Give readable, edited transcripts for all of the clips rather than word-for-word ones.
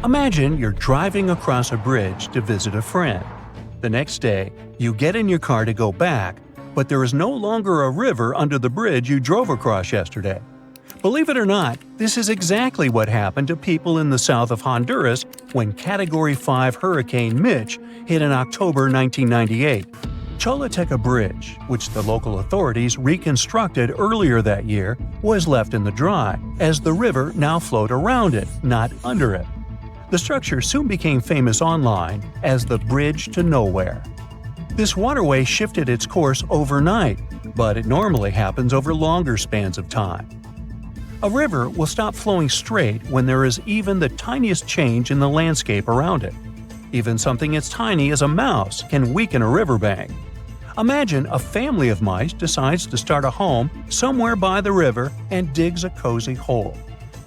Imagine you're driving across a bridge to visit a friend. The next day, you get in your car to go back, but there is no longer a river under the bridge you drove across yesterday. Believe it or not, this is exactly what happened to people in the south of Honduras when Category 5 Hurricane Mitch hit in October 1998. Choluteca Bridge, which the local authorities reconstructed earlier that year, was left in the dry, as the river now flowed around it, not under it. The structure soon became famous online as the Bridge to Nowhere. This waterway shifted its course overnight, but it normally happens over longer spans of time. A river will stop flowing straight when there is even the tiniest change in the landscape around it. Even something as tiny as a mouse can weaken a riverbank. Imagine a family of mice decides to start a home somewhere by the river and digs a cozy hole.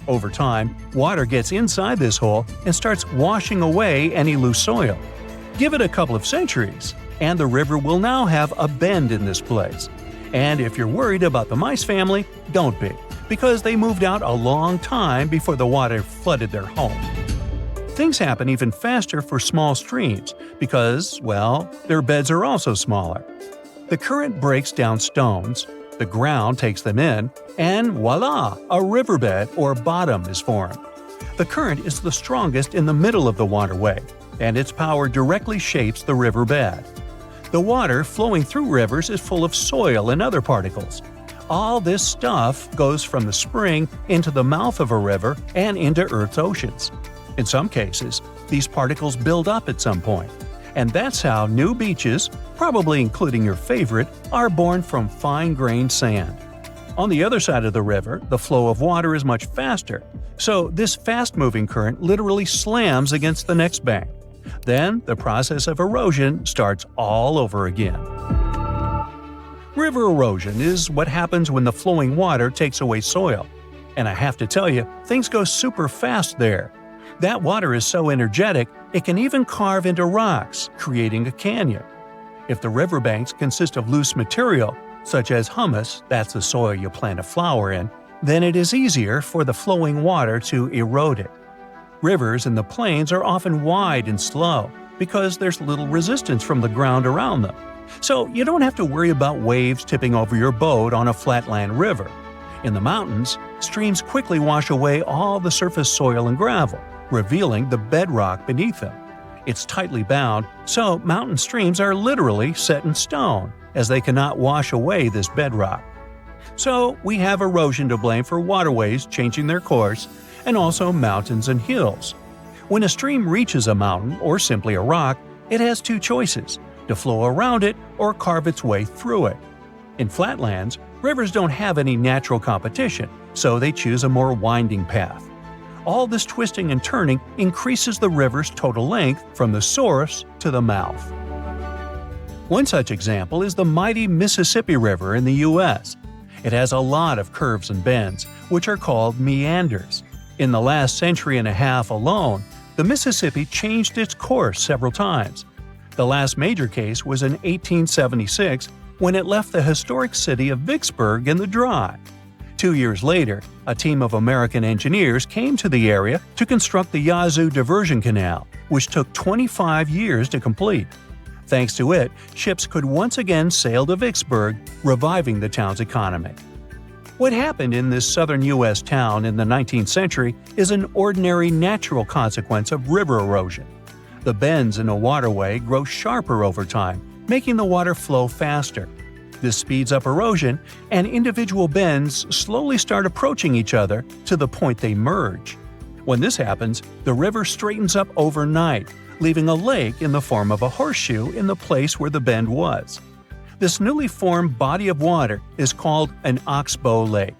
Over time, water gets inside this hole and starts washing away any loose soil. Give it a couple of centuries, and the river will now have a bend in this place. And if you're worried about the mice family, don't be, because they moved out a long time before the water flooded their home. Things happen even faster for small streams because, well, their beds are also smaller. The current breaks down stones, the ground takes them in, and voila, a riverbed or bottom is formed. The current is the strongest in the middle of the waterway, and its power directly shapes the riverbed. The water flowing through rivers is full of soil and other particles. All this stuff goes from the spring into the mouth of a river and into Earth's oceans. In some cases, these particles build up at some point, and that's how new beaches, probably including your favorite, are born from fine-grained sand. On the other side of the river, the flow of water is much faster, so this fast-moving current literally slams against the next bank. Then the process of erosion starts all over again. River erosion is what happens when the flowing water takes away soil. And I have to tell you, things go super fast there. That water is so energetic, it can even carve into rocks, creating a canyon. If the riverbanks consist of loose material, such as humus, that's the soil you plant a flower in, then it is easier for the flowing water to erode it. Rivers in the plains are often wide and slow because there's little resistance from the ground around them. So you don't have to worry about waves tipping over your boat on a flatland river. In the mountains, streams quickly wash away all the surface soil and gravel, revealing the bedrock beneath them. It's tightly bound, so mountain streams are literally set in stone, as they cannot wash away this bedrock. So we have erosion to blame for waterways changing their course, and also mountains and hills. When a stream reaches a mountain or simply a rock, it has two choices: to flow around it or carve its way through it. In flatlands, rivers don't have any natural competition, so they choose a more winding path. All this twisting and turning increases the river's total length from the source to the mouth. One such example is the mighty Mississippi River in the U.S. It has a lot of curves and bends, which are called meanders. In the last century and a half alone, the Mississippi changed its course several times. The last major case was in 1876 when it left the historic city of Vicksburg in the dry. 2 years later, a team of American engineers came to the area to construct the Yazoo Diversion Canal, which took 25 years to complete. Thanks to it, ships could once again sail to Vicksburg, reviving the town's economy. What happened in this southern U.S. town in the 19th century is an ordinary natural consequence of river erosion. The bends in a waterway grow sharper over time, making the water flow faster. This speeds up erosion, and individual bends slowly start approaching each other to the point they merge. When this happens, the river straightens up overnight, leaving a lake in the form of a horseshoe in the place where the bend was. This newly formed body of water is called an oxbow lake.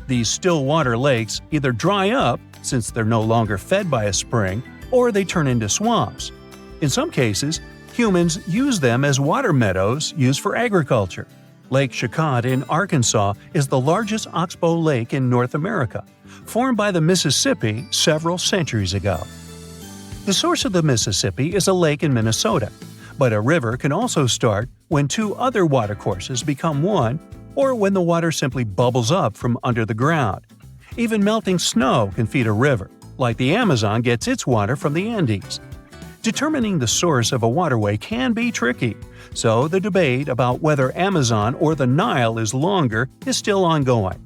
These still water lakes either dry up, since they're no longer fed by a spring, or they turn into swamps. In some cases, humans use them as water meadows used for agriculture. Lake Chilkat in Arkansas is the largest oxbow lake in North America, formed by the Mississippi several centuries ago. The source of the Mississippi is a lake in Minnesota, but a river can also start when two other watercourses become one, or when the water simply bubbles up from under the ground. Even melting snow can feed a river, like the Amazon gets its water from the Andes. Determining the source of a waterway can be tricky, so the debate about whether Amazon or the Nile is longer is still ongoing.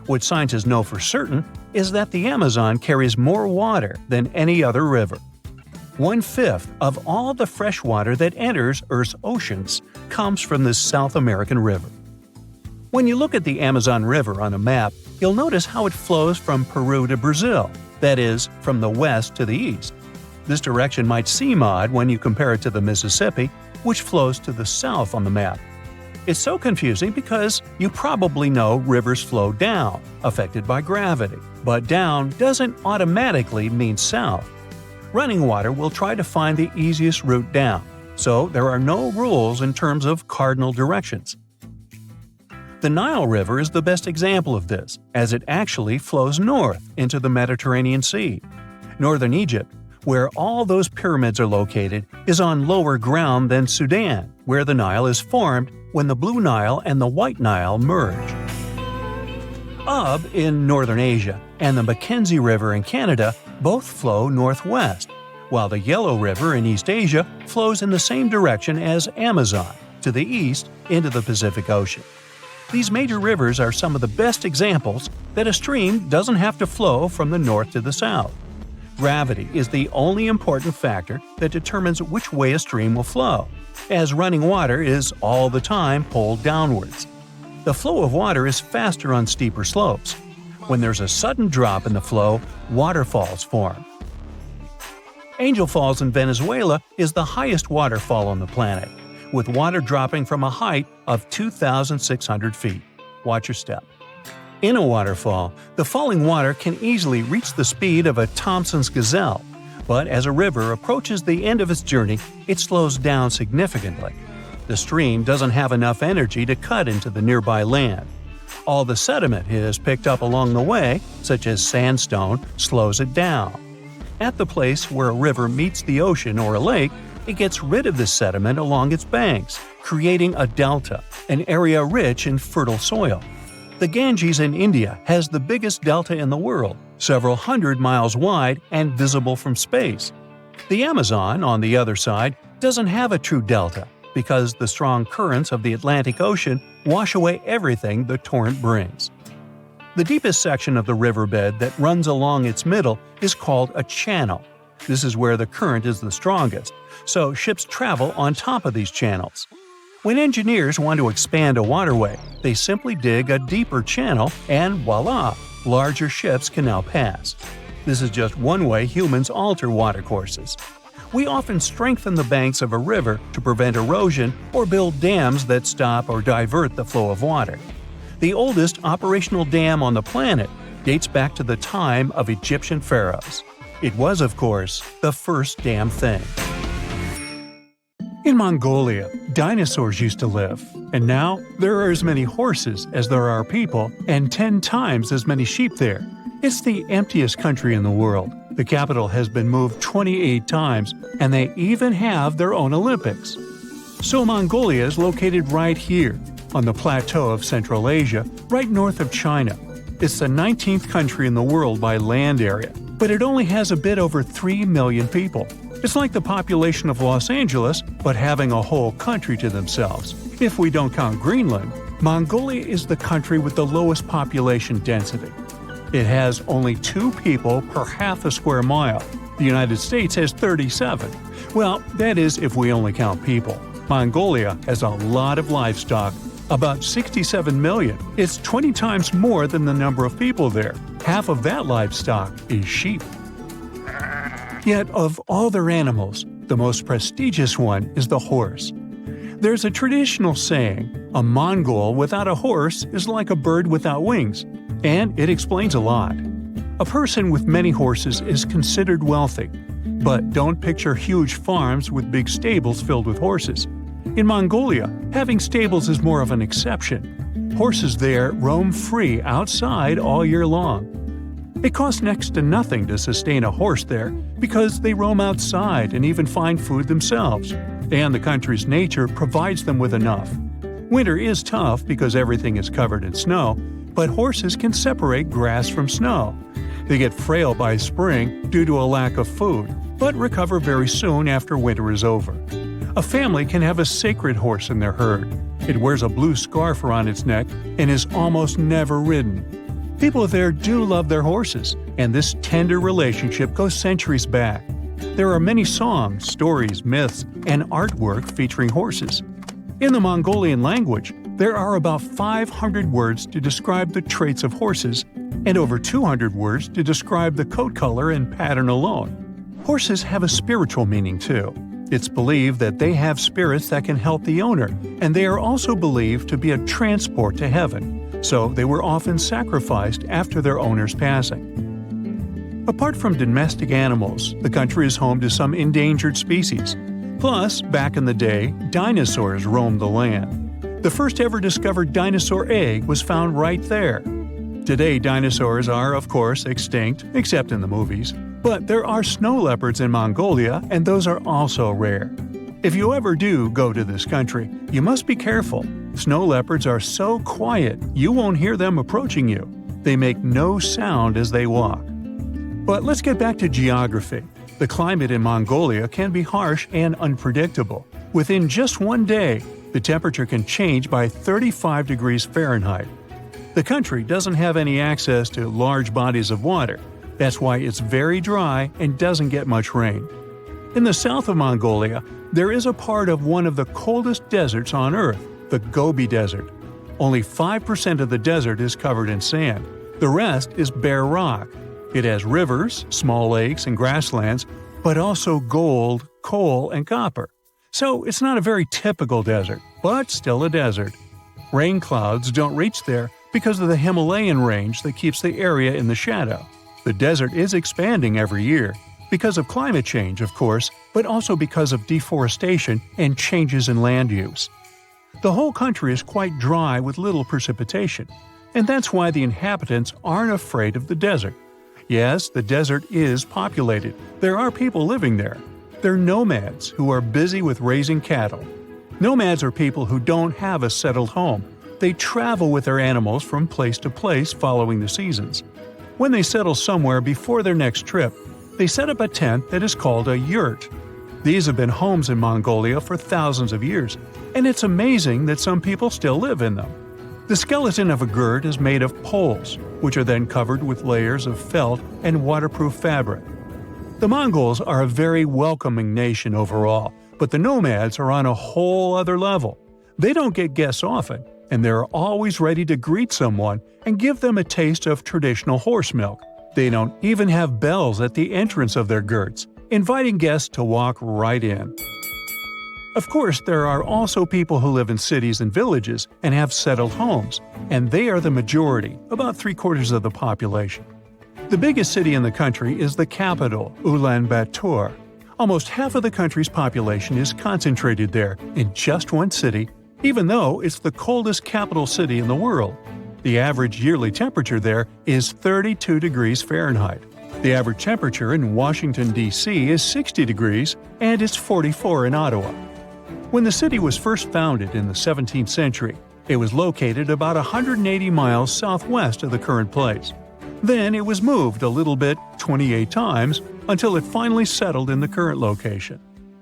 What scientists know for certain is that the Amazon carries more water than any other river. 1/5 of all the fresh water that enters Earth's oceans comes from this South American river. When you look at the Amazon River on a map, you'll notice how it flows from Peru to Brazil, that is, from the west to the east. This direction might seem odd when you compare it to the Mississippi, which flows to the south on the map. It's so confusing because you probably know rivers flow down, affected by gravity, but down doesn't automatically mean south. Running water will try to find the easiest route down, so there are no rules in terms of cardinal directions. The Nile River is the best example of this, as it actually flows north into the Mediterranean Sea. Northern Egypt, where all those pyramids are located, is on lower ground than Sudan, where the Nile is formed when the Blue Nile and the White Nile merge. Ab in northern Asia and the Mackenzie River in Canada both flow northwest, while the Yellow River in East Asia flows in the same direction as Amazon, to the east into the Pacific Ocean. These major rivers are some of the best examples that a stream doesn't have to flow from the north to the south. Gravity is the only important factor that determines which way a stream will flow, as running water is all the time pulled downwards. The flow of water is faster on steeper slopes. When there's a sudden drop in the flow, waterfalls form. Angel Falls in Venezuela is the highest waterfall on the planet, with water dropping from a height of 2,600 feet. Watch your step. In a waterfall, the falling water can easily reach the speed of a Thompson's gazelle, but as a river approaches the end of its journey, it slows down significantly. The stream doesn't have enough energy to cut into the nearby land. All the sediment it has picked up along the way, such as sandstone, slows it down. At the place where a river meets the ocean or a lake, it gets rid of this sediment along its banks, creating a delta, an area rich in fertile soil. The Ganges in India has the biggest delta in the world, several hundred miles wide and visible from space. The Amazon, on the other side, doesn't have a true delta because the strong currents of the Atlantic Ocean wash away everything the torrent brings. The deepest section of the riverbed that runs along its middle is called a channel. This is where the current is the strongest, so ships travel on top of these channels. When engineers want to expand a waterway, they simply dig a deeper channel and voila, larger ships can now pass. This is just one way humans alter watercourses. We often strengthen the banks of a river to prevent erosion or build dams that stop or divert the flow of water. The oldest operational dam on the planet dates back to the time of Egyptian pharaohs. It was, of course, the first damn thing. In Mongolia, dinosaurs used to live, and now there are as many horses as there are people and 10 times as many sheep there. It's the emptiest country in the world. The capital has been moved 28 times, and they even have their own Olympics. So Mongolia is located right here, on the plateau of Central Asia, right north of China. It's the 19th country in the world by land area, but it only has a bit over 3 million people. It's like the population of Los Angeles, but having a whole country to themselves. If we don't count Greenland, Mongolia is the country with the lowest population density. It has only 2 people per half a square mile. The United States has 37. Well, that is if we only count people. Mongolia has a lot of livestock, about 67 million. It's 20 times more than the number of people there. Half of that livestock is sheep. Yet of all their animals, the most prestigious one is the horse. There's a traditional saying, a Mongol without a horse is like a bird without wings, and it explains a lot. A person with many horses is considered wealthy, but don't picture huge farms with big stables filled with horses. In Mongolia, having stables is more of an exception. Horses there roam free outside all year long. It costs next to nothing to sustain a horse there because they roam outside and even find food themselves, and the country's nature provides them with enough. Winter is tough because everything is covered in snow, but horses can separate grass from snow. They get frail by spring due to a lack of food, but recover very soon after winter is over. A family can have a sacred horse in their herd. It wears a blue scarf around its neck and is almost never ridden. People there do love their horses, and this tender relationship goes centuries back. There are many songs, stories, myths, and artwork featuring horses. In the Mongolian language, there are about 500 words to describe the traits of horses, and over 200 words to describe the coat color and pattern alone. Horses have a spiritual meaning too. It's believed that they have spirits that can help the owner, and they are also believed to be a transport to heaven, so they were often sacrificed after their owner's passing. Apart from domestic animals, the country is home to some endangered species. Plus, back in the day, dinosaurs roamed the land. The first ever discovered dinosaur egg was found right there. Today, dinosaurs are, of course, extinct, except in the movies. But there are snow leopards in Mongolia, and those are also rare. If you ever do go to this country, you must be careful. Snow leopards are so quiet, you won't hear them approaching you. They make no sound as they walk. But let's get back to geography. The climate in Mongolia can be harsh and unpredictable. Within just one day, the temperature can change by 35 degrees Fahrenheit. The country doesn't have any access to large bodies of water. That's why it's very dry and doesn't get much rain. In the south of Mongolia, there is a part of one of the coldest deserts on Earth, the Gobi Desert. Only 5% of the desert is covered in sand. The rest is bare rock. It has rivers, small lakes, and grasslands, but also gold, coal, and copper. So it's not a very typical desert, but still a desert. Rain clouds don't reach there because of the Himalayan range that keeps the area in the shadow. The desert is expanding every year, because of climate change, of course, but also because of deforestation and changes in land use. The whole country is quite dry with little precipitation, and that's why the inhabitants aren't afraid of the desert. Yes, the desert is populated. There are people living there. They're nomads who are busy with raising cattle. Nomads are people who don't have a settled home. They travel with their animals from place to place following the seasons. When they settle somewhere before their next trip, they set up a tent that is called a yurt. These have been homes in Mongolia for thousands of years, and it's amazing that some people still live in them. The skeleton of a yurt is made of poles, which are then covered with layers of felt and waterproof fabric. The Mongols are a very welcoming nation overall, but the nomads are on a whole other level. They don't get guests often, and they're always ready to greet someone and give them a taste of traditional horse milk. They don't even have bells at the entrance of their yurts, inviting guests to walk right in. Of course, there are also people who live in cities and villages and have settled homes, and they are the majority, about 3/4 of the population. The biggest city in the country is the capital, Ulaanbaatar. Almost half of the country's population is concentrated there, in just one city, even though it's the coldest capital city in the world. The average yearly temperature there is 32 degrees Fahrenheit. The average temperature in Washington, D.C. is 60 degrees, and it's 44 in Ottawa. When the city was first founded in the 17th century, it was located about 180 miles southwest of the current place. Then it was moved a little bit 28 times until it finally settled in the current location.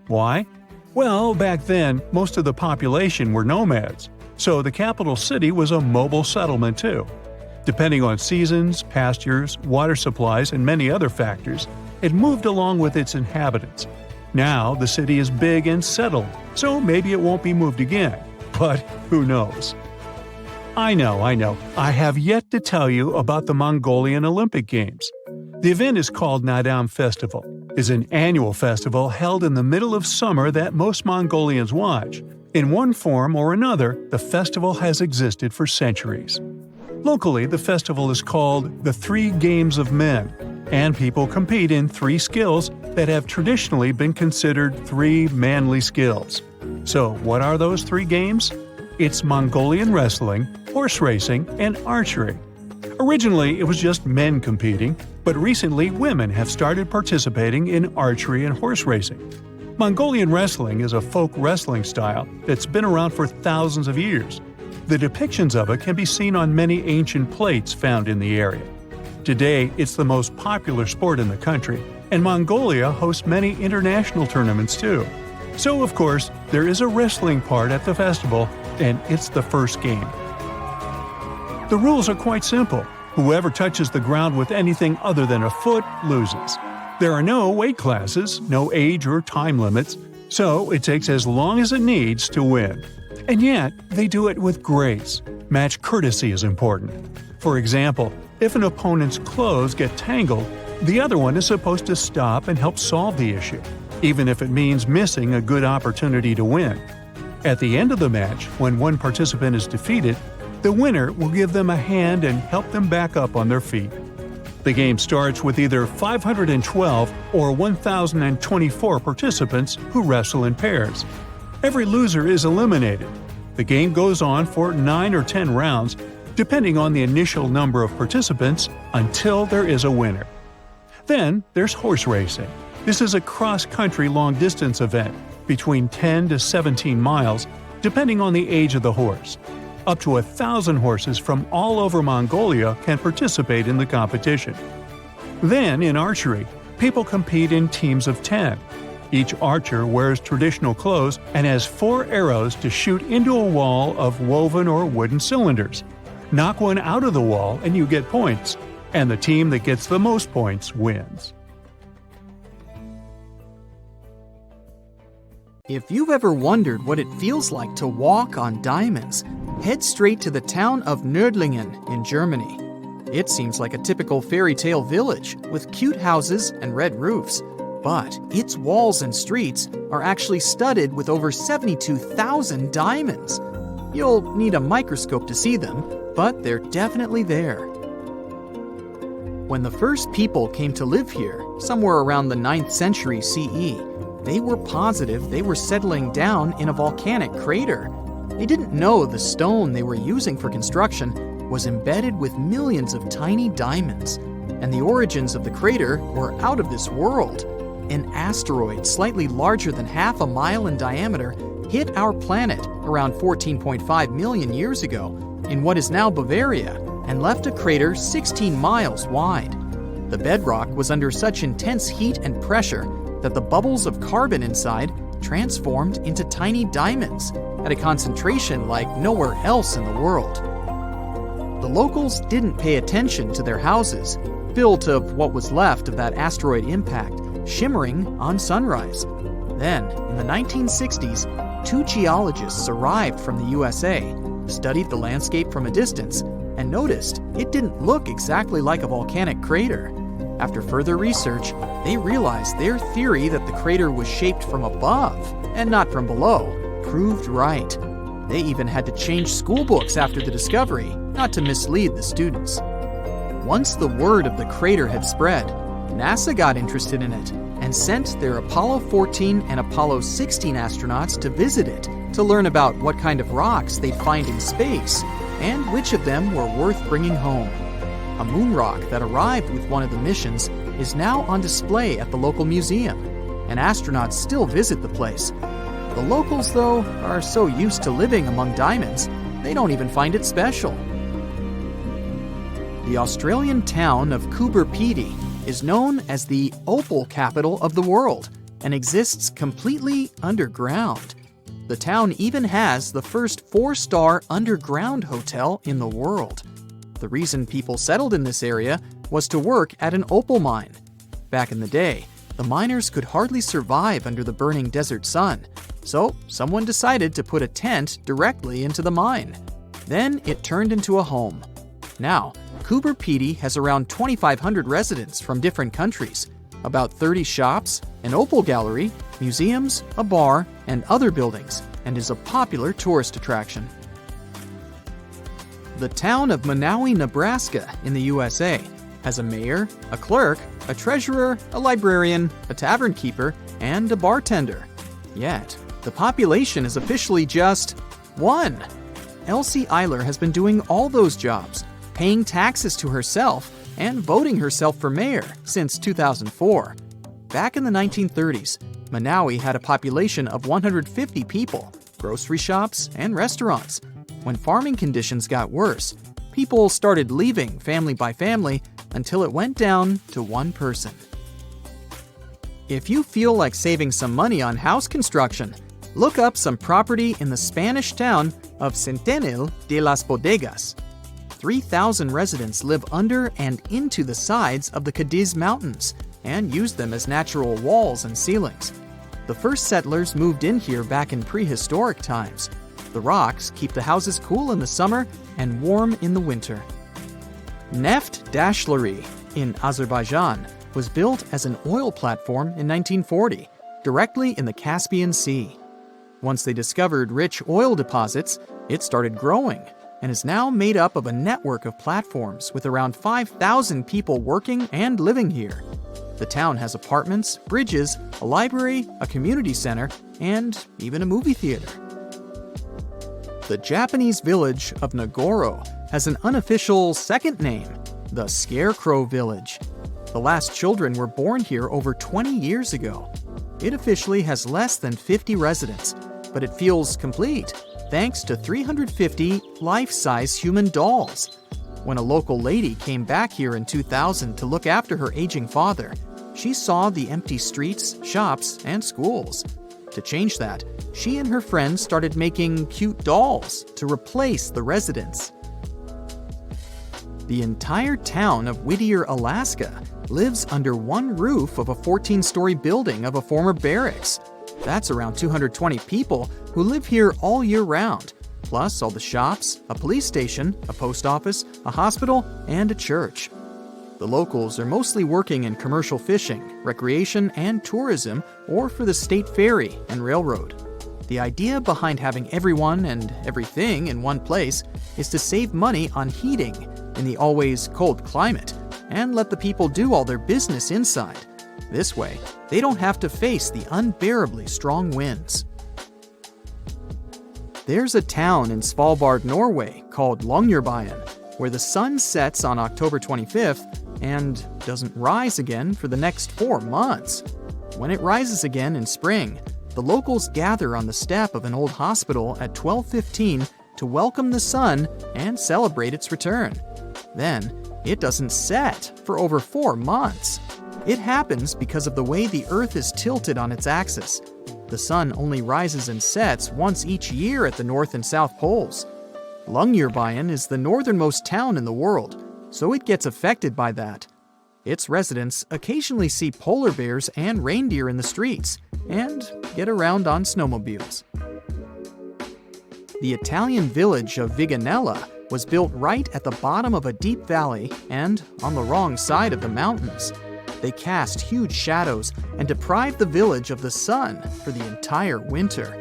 Why? Well, back then, most of the population were nomads, so the capital city was a mobile settlement too. Depending on seasons, pastures, water supplies, and many other factors, it moved along with its inhabitants. Now the city is big and settled, so maybe it won't be moved again. But who knows? I know, I have yet to tell you about the Mongolian Olympic Games. The event is called Nadam Festival. It's an annual festival held in the middle of summer that most Mongolians watch. In one form or another, the festival has existed for centuries. Locally, the festival is called the 3 Games of Men, and people compete in 3 skills that have traditionally been considered 3 manly skills. So, what are those 3 games? It's Mongolian wrestling, horse racing, and archery. Originally, it was just men competing, but recently women have started participating in archery and horse racing. Mongolian wrestling is a folk wrestling style that's been around for thousands of years. The depictions of it can be seen on many ancient plates found in the area. Today, it's the most popular sport in the country, and Mongolia hosts many international tournaments too. So, of course, there is a wrestling part at the festival, and it's the first game. The rules are quite simple. Whoever touches the ground with anything other than a foot loses. There are no weight classes, no age or time limits, so it takes as long as it needs to win. And yet, they do it with grace. Match courtesy is important. For example, if an opponent's clothes get tangled, the other one is supposed to stop and help solve the issue, even if it means missing a good opportunity to win. At the end of the match, when one participant is defeated, the winner will give them a hand and help them back up on their feet. The game starts with either 512 or 1,024 participants who wrestle in pairs. Every loser is eliminated. The game goes on for 9 or 10 rounds, depending on the initial number of participants, until there is a winner. Then there's horse racing. This is a cross-country long-distance event, between 10 to 17 miles, depending on the age of the horse. Up to 1,000 horses from all over Mongolia can participate in the competition. Then, in archery, people compete in teams of 10. Each archer wears traditional clothes and has 4 arrows to shoot into a wall of woven or wooden cylinders. Knock one out of the wall and you get points, and the team that gets the most points wins. If you've ever wondered what it feels like to walk on diamonds, head straight to the town of Nördlingen in Germany. It seems like a typical fairy tale village with cute houses and red roofs, but its walls and streets are actually studded with over 72,000 diamonds. You'll need a microscope to see them, but they're definitely there. When the first people came to live here, somewhere around the 9th century CE, they were positive they were settling down in a volcanic crater. They didn't know the stone they were using for construction was embedded with millions of tiny diamonds, and the origins of the crater were out of this world. An asteroid slightly larger than half a mile in diameter hit our planet around 14.5 million years ago in what is now Bavaria and left a crater 16 miles wide. The bedrock was under such intense heat and pressure that the bubbles of carbon inside transformed into tiny diamonds at a concentration like nowhere else in the world. The locals didn't pay attention to their houses, built of what was left of that asteroid impact, shimmering on sunrise. Then, in the 1960s, 2 geologists arrived from the USA, studied the landscape from a distance, and noticed it didn't look exactly like a volcanic crater. After further research, they realized their theory that the crater was shaped from above and not from below proved right. They even had to change school books after the discovery, not to mislead the students. Once the word of the crater had spread, NASA got interested in it and sent their Apollo 14 and Apollo 16 astronauts to visit it to learn about what kind of rocks they'd find in space and which of them were worth bringing home. A moon rock that arrived with one of the missions is now on display at the local museum, and astronauts still visit the place. The locals, though, are so used to living among diamonds, they don't even find it special. The Australian town of Coober Pedy is known as the opal capital of the world and exists completely underground. The town even has the first 4-star underground hotel in the world. The reason people settled in this area was to work at an opal mine. Back in the day, the miners could hardly survive under the burning desert sun, so someone decided to put a tent directly into the mine. Then it turned into a home. Now, Coober Pedy has around 2,500 residents from different countries, about 30 shops, an opal gallery, museums, a bar, and other buildings, and is a popular tourist attraction. The town of Monowi, Nebraska in the USA has a mayor, a clerk, a treasurer, a librarian, a tavern keeper, and a bartender. Yet, the population is officially just 1. Elsie Eiler has been doing all those jobs, paying taxes to herself and voting herself for mayor since 2004. Back in the 1930s, Monowi had a population of 150 people, grocery shops, and restaurants. When farming conditions got worse, people started leaving family by family until it went down to one person. If you feel like saving some money on house construction, look up some property in the Spanish town of Centenil de las Bodegas. 3,000 residents live under and into the sides of the Cadiz Mountains and use them as natural walls and ceilings. The first settlers moved in here back in prehistoric times. The rocks keep the houses cool in the summer and warm in the winter. Neft Dashleri in Azerbaijan was built as an oil platform in 1940, directly in the Caspian Sea. Once they discovered rich oil deposits, it started growing and is now made up of a network of platforms with around 5,000 people working and living here. The town has apartments, bridges, a library, a community center, and even a movie theater. The Japanese village of Nagoro has an unofficial second name, the Scarecrow Village. The last children were born here over 20 years ago. It officially has less than 50 residents, but it feels complete thanks to 350 life-size human dolls. When a local lady came back here in 2000 to look after her aging father, she saw the empty streets, shops, and schools. To change that, she and her friends started making cute dolls to replace the residents. The entire town of Whittier, Alaska, lives under one roof of a 14-story building of a former barracks. That's around 220 people who live here all year round, plus all the shops, a police station, a post office, a hospital, and a church. The locals are mostly working in commercial fishing, recreation, and tourism, or for the state ferry and railroad. The idea behind having everyone and everything in one place is to save money on heating in the always cold climate and let the people do all their business inside. This way, they don't have to face the unbearably strong winds. There's a town in Svalbard, Norway called Longyearbyen, where the sun sets on October 25th and doesn't rise again for the next 4 months. When it rises again in spring, the locals gather on the step of an old hospital at 12:15 to welcome the sun and celebrate its return. Then, it doesn't set for over 4 months. It happens because of the way the Earth is tilted on its axis. The sun only rises and sets once each year at the North and South Poles. Longyearbyen is the northernmost town in the world, so it gets affected by that. Its residents occasionally see polar bears and reindeer in the streets and get around on snowmobiles. The Italian village of Viganella was built right at the bottom of a deep valley and on the wrong side of the mountains. They cast huge shadows and deprived the village of the sun for the entire winter.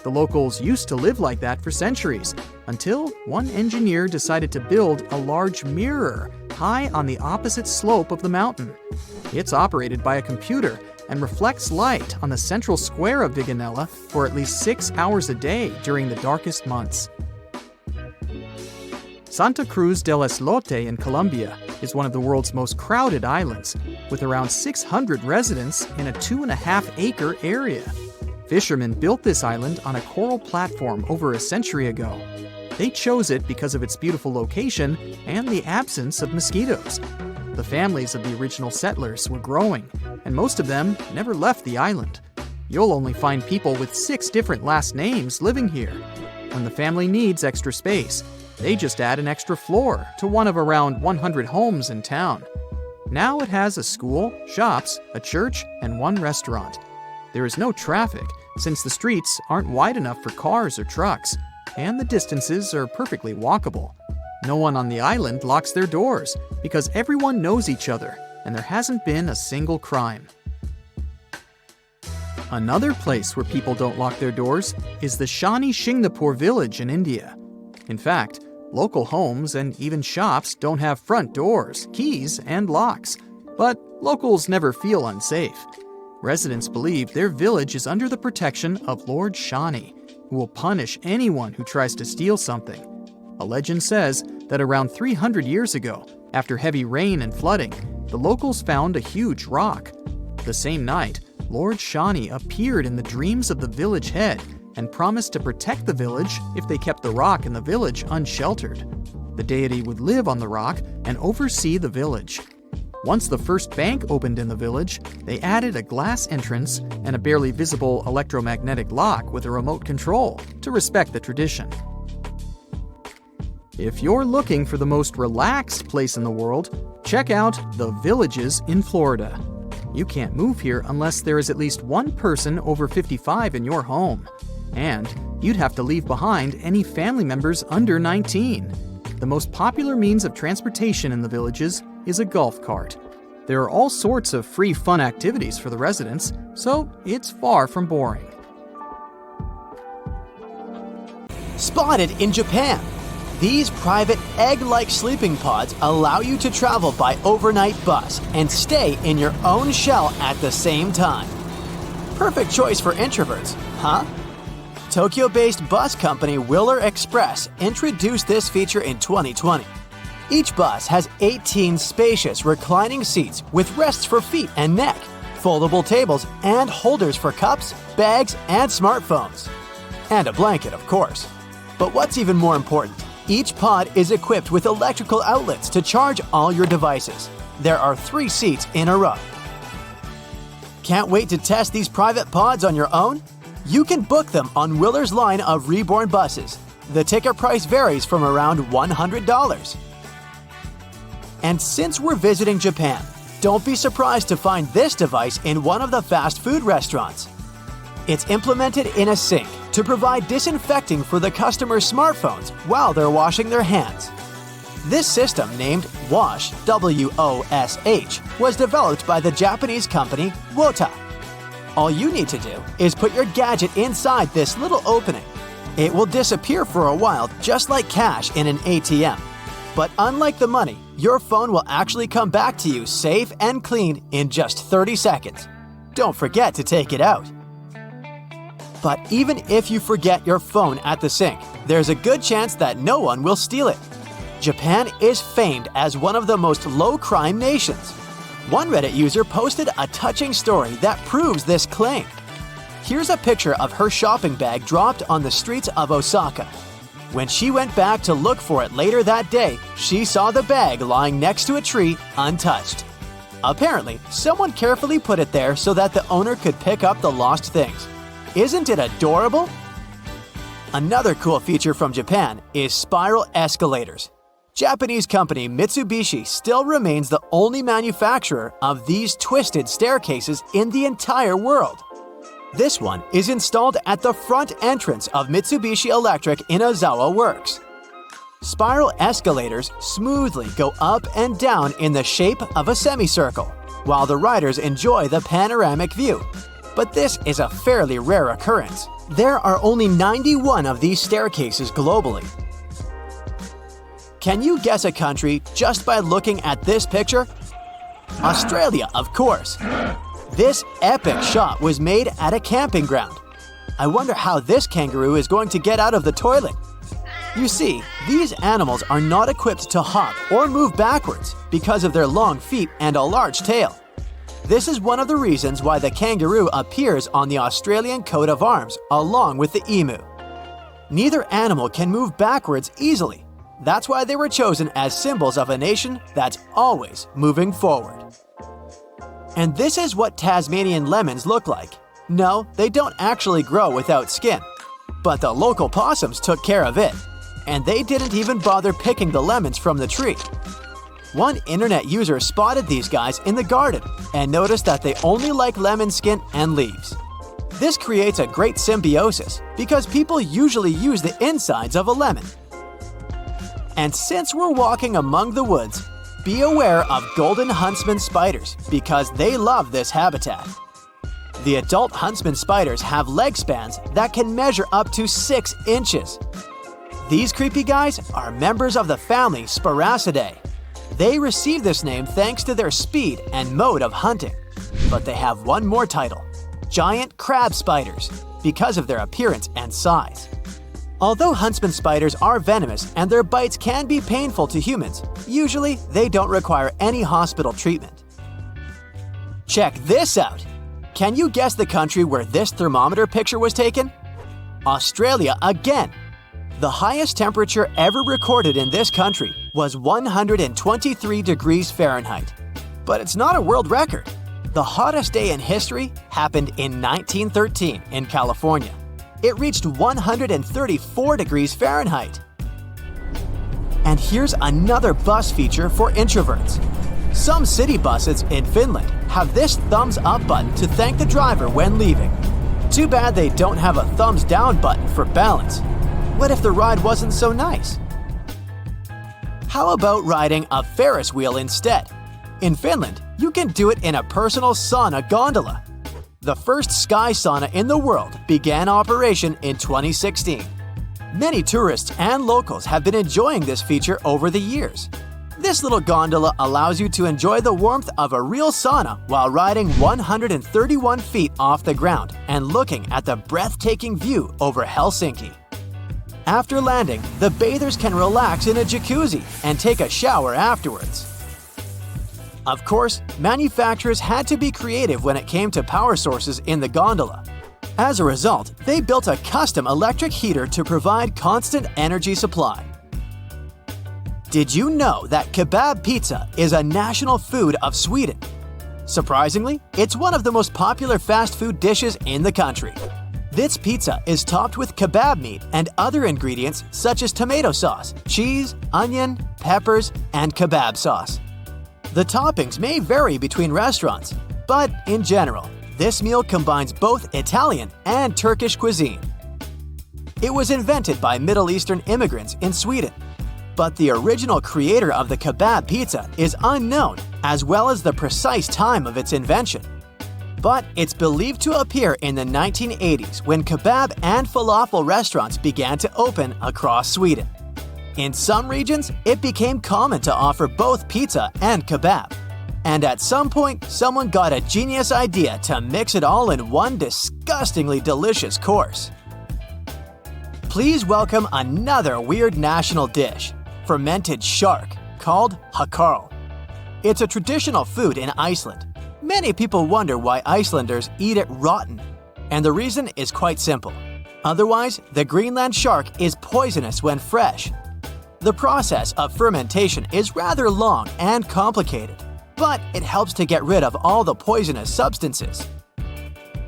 The locals used to live like that for centuries, until one engineer decided to build a large mirror high on the opposite slope of the mountain. It's operated by a computer and reflects light on the central square of Viganella for at least 6 hours a day during the darkest months. Santa Cruz del Islote in Colombia is one of the world's most crowded islands, with around 600 residents in a 2.5-acre area. Fishermen built this island on a coral platform over a century ago. They chose it because of its beautiful location and the absence of mosquitoes. The families of the original settlers were growing, and most of them never left the island. You'll only find people with 6 different last names living here. When the family needs extra space, they just add an extra floor to one of around 100 homes in town. Now it has a school, shops, a church, and 1 restaurant. There is no traffic, since the streets aren't wide enough for cars or trucks, and the distances are perfectly walkable. No one on the island locks their doors, because everyone knows each other, and there hasn't been a single crime. Another place where people don't lock their doors is the Shani Shingnapur village in India. In fact, local homes and even shops don't have front doors, keys, and locks. But locals never feel unsafe. Residents believe their village is under the protection of Lord Shani, who will punish anyone who tries to steal something. A legend says that around 300 years ago, after heavy rain and flooding, the locals found a huge rock. The same night, Lord Shani appeared in the dreams of the village head and promised to protect the village if they kept the rock in the village unsheltered. The deity would live on the rock and oversee the village. Once the first bank opened in the village, they added a glass entrance and a barely visible electromagnetic lock with a remote control to respect the tradition. If you're looking for the most relaxed place in the world, check out the Villages in Florida. You can't move here unless there is at least one person over 55 in your home. And you'd have to leave behind any family members under 19. The most popular means of transportation in the villages is a golf cart. There are all sorts of free fun activities for the residents, so it's far from boring. Spotted in Japan. These private egg-like sleeping pods allow you to travel by overnight bus and stay in your own shell at the same time. Perfect choice for introverts, huh? Tokyo-based bus company Willer Express introduced this feature in 2020. Each bus has 18 spacious reclining seats with rests for feet and neck, foldable tables, and holders for cups, bags, and smartphones. And a blanket, of course. But what's even more important, each pod is equipped with electrical outlets to charge all your devices. There are 3 seats in a row. Can't wait to test these private pods on your own? You can book them on Willer's line of Reborn buses. The ticket price varies from around $100. And since we're visiting Japan, don't be surprised to find this device in one of the fast food restaurants. It's implemented in a sink to provide disinfecting for the customer's smartphones while they're washing their hands. This system, named Wash, W-O-S-H, was developed by the Japanese company Wota. All you need to do is put your gadget inside this little opening. It will disappear for a while, just like cash in an ATM. But unlike the money, your phone will actually come back to you safe and clean in just 30 seconds. Don't forget to take it out. But even if you forget your phone at the sink, there's a good chance that no one will steal it. Japan is famed as one of the most low-crime nations. One Reddit user posted a touching story that proves this claim. Here's a picture of her shopping bag dropped on the streets of Osaka. When she went back to look for it later that day, she saw the bag lying next to a tree, untouched. Apparently, someone carefully put it there so that the owner could pick up the lost things. Isn't it adorable? Another cool feature from Japan is spiral escalators. Japanese company Mitsubishi still remains the only manufacturer of these twisted staircases in the entire world. This one is installed at the front entrance of Mitsubishi Electric in Ozawa Works. Spiral escalators smoothly go up and down in the shape of a semicircle, while the riders enjoy the panoramic view. But this is a fairly rare occurrence. There are only 91 of these staircases globally. Can you guess a country just by looking at this picture? Australia, of course. This epic shot was made at a camping ground. I wonder how this kangaroo is going to get out of the toilet. You see, these animals are not equipped to hop or move backwards because of their long feet and a large tail. This is one of the reasons why the kangaroo appears on the Australian coat of arms along with the emu. Neither animal can move backwards easily. That's why they were chosen as symbols of a nation that's always moving forward. And this is what Tasmanian lemons look like. No, they don't actually grow without skin. But the local possums took care of it. And they didn't even bother picking the lemons from the tree. One internet user spotted these guys in the garden and noticed that they only like lemon skin and leaves. This creates a great symbiosis because people usually use the insides of a lemon. And since we're walking among the woods, be aware of golden huntsman spiders because they love this habitat. The adult huntsman spiders have leg spans that can measure up to 6 inches. These creepy guys are members of the family Sparacidae. They received this name thanks to their speed and mode of hunting. But they have one more title, giant crab spiders, because of their appearance and size. Although huntsman spiders are venomous and their bites can be painful to humans, usually they don't require any hospital treatment. Check this out! Can you guess the country where this thermometer picture was taken? Australia again! The highest temperature ever recorded in this country was 123 degrees Fahrenheit. But it's not a world record. The hottest day in history happened in 1913 in California. It reached 134 degrees Fahrenheit. And here's another bus feature for introverts. Some city buses in Finland have this thumbs up button to thank the driver when leaving. Too bad they don't have a thumbs down button for balance. What if the ride wasn't so nice? How about riding a Ferris wheel instead? In Finland, you can do it in a personal sauna gondola. The first sky sauna in the world began operation in 2016. Many tourists and locals have been enjoying this feature over the years. This little gondola allows you to enjoy the warmth of a real sauna while riding 131 feet off the ground and looking at the breathtaking view over Helsinki. After landing, the bathers can relax in a jacuzzi and take a shower afterwards. Of course, manufacturers had to be creative when it came to power sources in the gondola. As a result, they built a custom electric heater to provide constant energy supply. Did you know that kebab pizza is a national food of Sweden? Surprisingly, it's one of the most popular fast food dishes in the country. This pizza is topped with kebab meat and other ingredients such as tomato sauce, cheese, onion, peppers, and kebab sauce. The toppings may vary between restaurants, but in general, this meal combines both Italian and Turkish cuisine. It was invented by Middle Eastern immigrants in Sweden, but the original creator of the kebab pizza is unknown, as well as the precise time of its invention. But it's believed to appear in the 1980s when kebab and falafel restaurants began to open across Sweden. In some regions, it became common to offer both pizza and kebab. And at some point, someone got a genius idea to mix it all in one disgustingly delicious course. Please welcome another weird national dish, fermented shark, called hakarl. It's a traditional food in Iceland. Many people wonder why Icelanders eat it rotten, and the reason is quite simple. Otherwise, the Greenland shark is poisonous when fresh. The process of fermentation is rather long and complicated, but it helps to get rid of all the poisonous substances.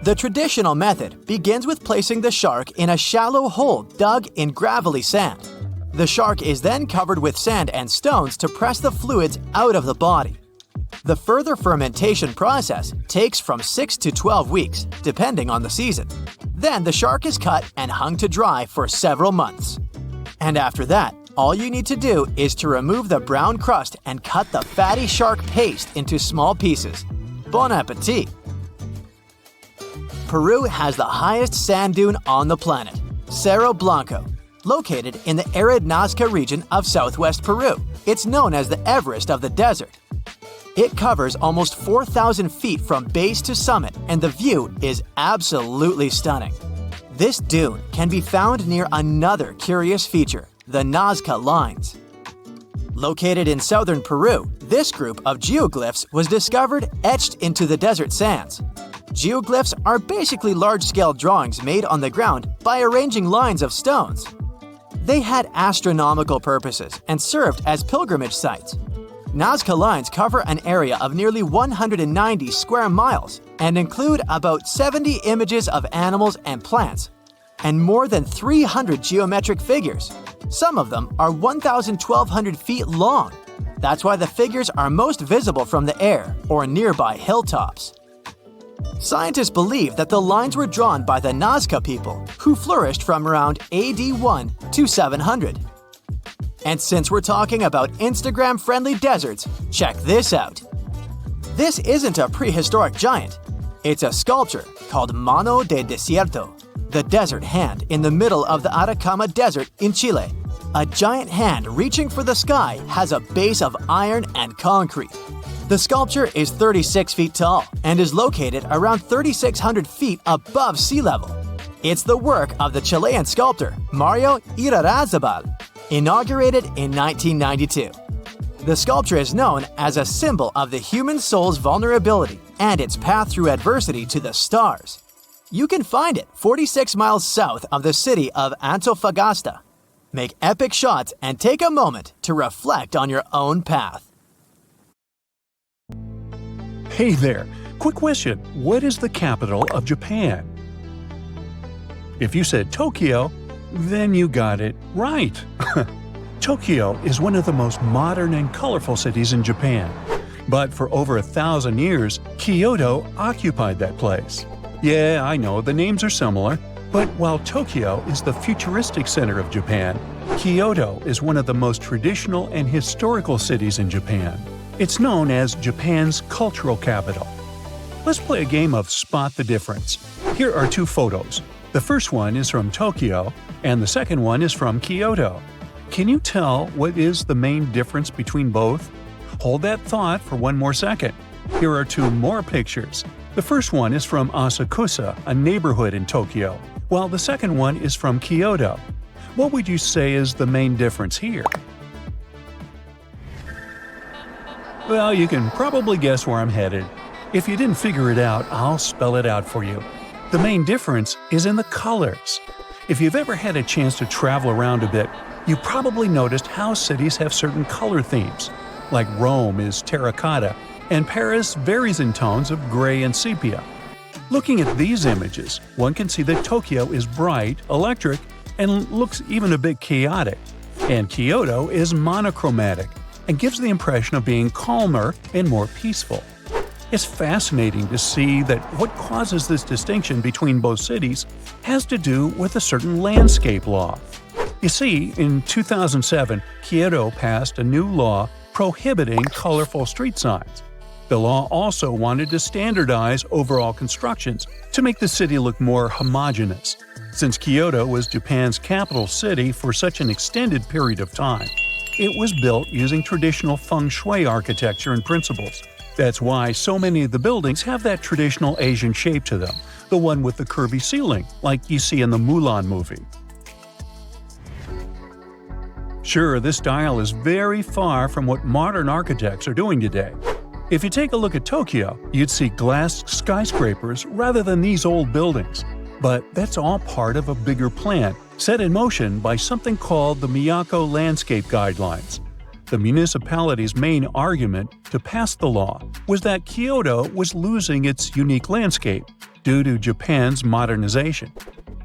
The traditional method begins with placing the shark in a shallow hole dug in gravelly sand. The shark is then covered with sand and stones to press the fluids out of the body. The further fermentation process takes from 6 to 12 weeks, depending on the season. Then the shark is cut and hung to dry for several months. And after that, all you need to do is to remove the brown crust and cut the fatty shark paste into small pieces. Bon appetit! Peru has the highest sand dune on the planet, Cerro Blanco. Located in the arid Nazca region of southwest Peru, it's known as the Everest of the desert. It covers almost 4,000 feet from base to summit, and the view is absolutely stunning. This dune can be found near another curious feature, the Nazca Lines. Located in southern Peru, this group of geoglyphs was discovered etched into the desert sands. Geoglyphs are basically large-scale drawings made on the ground by arranging lines of stones. They had astronomical purposes and served as pilgrimage sites. Nazca Lines cover an area of nearly 190 square miles and include about 70 images of animals and plants, and more than 300 geometric figures. Some of them are 1,200 feet long. That's why the figures are most visible from the air or nearby hilltops. Scientists believe that the lines were drawn by the Nazca people, who flourished from around AD 1 to 700. And since we're talking about Instagram-friendly deserts, check this out. This isn't a prehistoric giant. It's a sculpture called Mano de Desierto, the desert hand in the middle of the Atacama Desert in Chile. A giant hand reaching for the sky has a base of iron and concrete. The sculpture is 36 feet tall and is located around 3,600 feet above sea level. It's the work of the Chilean sculptor Mario Irarrázaval, inaugurated in 1992. The sculpture is known as a symbol of the human soul's vulnerability and its path through adversity to the stars. You can find it 46 miles south of the city of Antofagasta. make epic shots, and take a moment to reflect on your own path. Hey there! Quick question. What is the capital of Japan? If you said Tokyo, then you got it right. Tokyo is one of the most modern and colorful cities in Japan. But for over 1,000 years, Kyoto occupied that place. Yeah, I know, the names are similar. But while Tokyo is the futuristic center of Japan, Kyoto is one of the most traditional and historical cities in Japan. It's known as Japan's cultural capital. Let's play a game of Spot the Difference. Here are two photos. The first one is from Tokyo, and the second one is from Kyoto. Can you tell what is the main difference between both? Hold that thought for one more second. Here are two more pictures. The first one is from Asakusa, a neighborhood in Tokyo, while the second one is from Kyoto. What would you say is the main difference here? Well, you can probably guess where I'm headed. If you didn't figure it out, I'll spell it out for you. The main difference is in the colors. If you've ever had a chance to travel around a bit, you probably noticed how cities have certain color themes. Like Rome is terracotta, and Paris varies in tones of gray and sepia. Looking at these images, one can see that Tokyo is bright, electric, and looks even a bit chaotic. And Kyoto is monochromatic and gives the impression of being calmer and more peaceful. It's fascinating to see that what causes this distinction between both cities has to do with a certain landscape law. You see, in 2007, Kyoto passed a new law prohibiting colorful street signs. The law also wanted to standardize overall constructions to make the city look more homogeneous. Since Kyoto was Japan's capital city for such an extended period of time, it was built using traditional feng shui architecture and principles. That's why so many of the buildings have that traditional Asian shape to them, the one with the curvy ceiling, like you see in the Mulan movie. Sure, this style is very far from what modern architects are doing today. If you take a look at Tokyo, you'd see glass skyscrapers rather than these old buildings. But that's all part of a bigger plan, set in motion by something called the Miyako Landscape Guidelines. The municipality's main argument to pass the law was that Kyoto was losing its unique landscape due to Japan's modernization.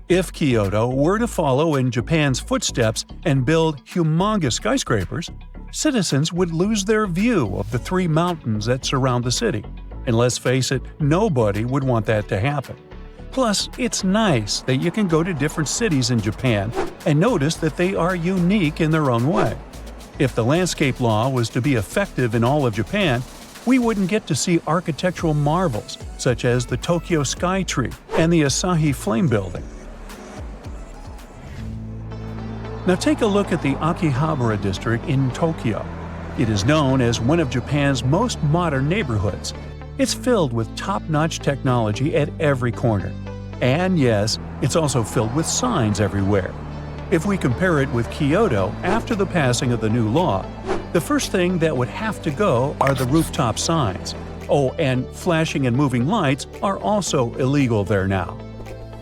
If Kyoto were to follow in Japan's footsteps and build humongous skyscrapers, citizens would lose their view of the three mountains that surround the city. And let's face it, nobody would want that to happen. Plus, it's nice that you can go to different cities in Japan and notice that they are unique in their own way. If the landscape law was to be effective in all of Japan, we wouldn't get to see architectural marvels such as the Tokyo Sky Tree and the Asahi Flame Building. Now take a look at the Akihabara district in Tokyo. It is known as one of Japan's most modern neighborhoods. It's filled with top-notch technology at every corner. And yes, it's also filled with signs everywhere. If we compare it with Kyoto after the passing of the new law, the first thing that would have to go are the rooftop signs. Oh, and flashing and moving lights are also illegal there now.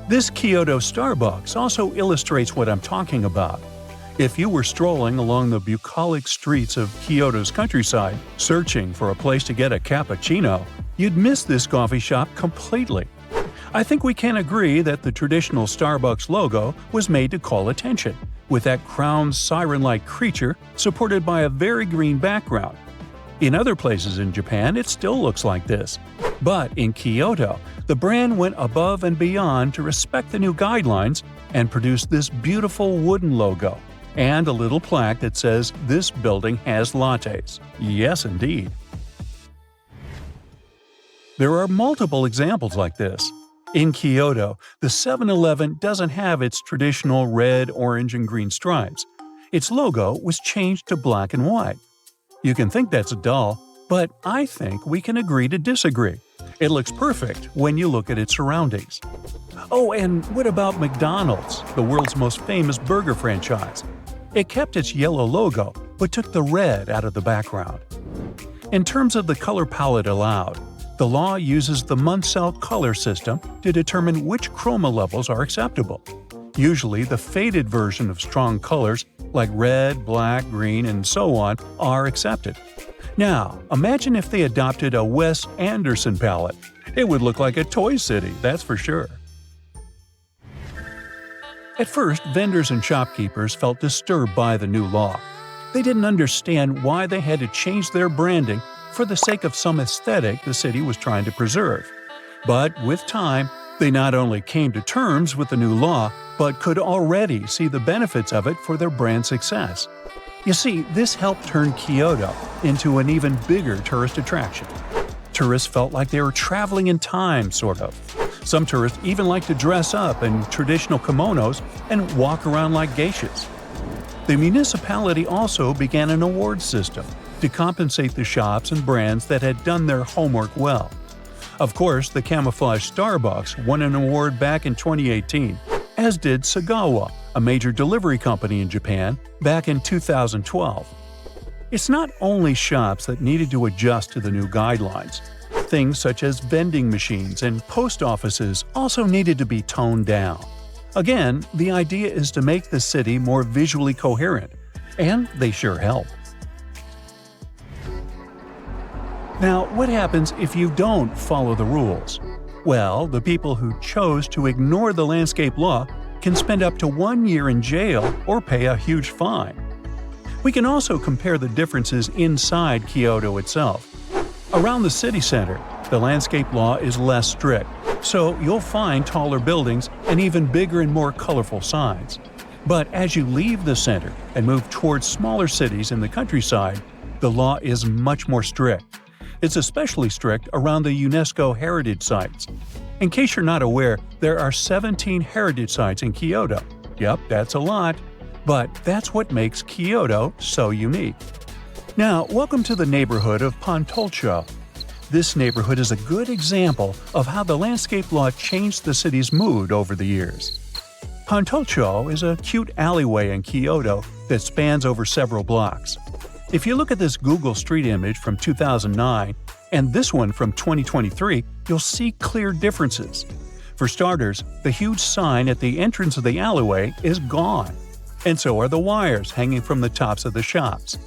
This Kyoto Starbucks also illustrates what I'm talking about. If you were strolling along the bucolic streets of Kyoto's countryside, searching for a place to get a cappuccino, you'd miss this coffee shop completely. I think we can agree that the traditional Starbucks logo was made to call attention, with that crowned siren-like creature supported by a very green background. In other places in Japan, it still looks like this. But in Kyoto, the brand went above and beyond to respect the new guidelines and produced this beautiful wooden logo and a little plaque that says this building has lattes. Yes, indeed. There are multiple examples like this. In Kyoto, the 7-Eleven doesn't have its traditional red, orange, and green stripes. Its logo was changed to black and white. You can think that's dull, but I think we can agree to disagree. It looks perfect when you look at its surroundings. Oh, and what about McDonald's, the world's most famous burger franchise? It kept its yellow logo, but took the red out of the background. In terms of the color palette allowed, the law uses the Munsell color system to determine which chroma levels are acceptable. Usually, the faded version of strong colors like red, black, green, and so on, are accepted. Now, imagine if they adopted a Wes Anderson palette. It would look like a toy city, that's for sure. At first, vendors and shopkeepers felt disturbed by the new law. They didn't understand why they had to change their branding for the sake of some aesthetic the city was trying to preserve. But with time, they not only came to terms with the new law, but could already see the benefits of it for their brand success. You see, this helped turn Kyoto into an even bigger tourist attraction. Tourists felt like they were traveling in time, sort of. Some tourists even like to dress up in traditional kimonos and walk around like geishas. The municipality also began an award system to compensate the shops and brands that had done their homework well. Of course, the camouflage Starbucks won an award back in 2018, as did Sagawa, a major delivery company in Japan, back in 2012. It's not only shops that needed to adjust to the new guidelines. Things such as vending machines and post offices also needed to be toned down. Again, the idea is to make the city more visually coherent, and they sure help. Now, what happens if you don't follow the rules? Well, the people who chose to ignore the landscape law can spend up to 1 year in jail or pay a huge fine. We can also compare the differences inside Kyoto itself. Around the city center, the landscape law is less strict, so you'll find taller buildings and even bigger and more colorful signs. But as you leave the center and move towards smaller cities in the countryside, the law is much more strict. It's especially strict around the UNESCO heritage sites. In case you're not aware, there are 17 heritage sites in Kyoto. Yep, that's a lot. But that's what makes Kyoto so unique. Now, welcome to the neighborhood of Pontolcho. This neighborhood is a good example of how the landscape law changed the city's mood over the years. Pontolcho is a cute alleyway in Kyoto that spans over several blocks. If you look at this Google Street image from 2009 and this one from 2023, you'll see clear differences. For starters, the huge sign at the entrance of the alleyway is gone, and so are the wires hanging from the tops of the shops.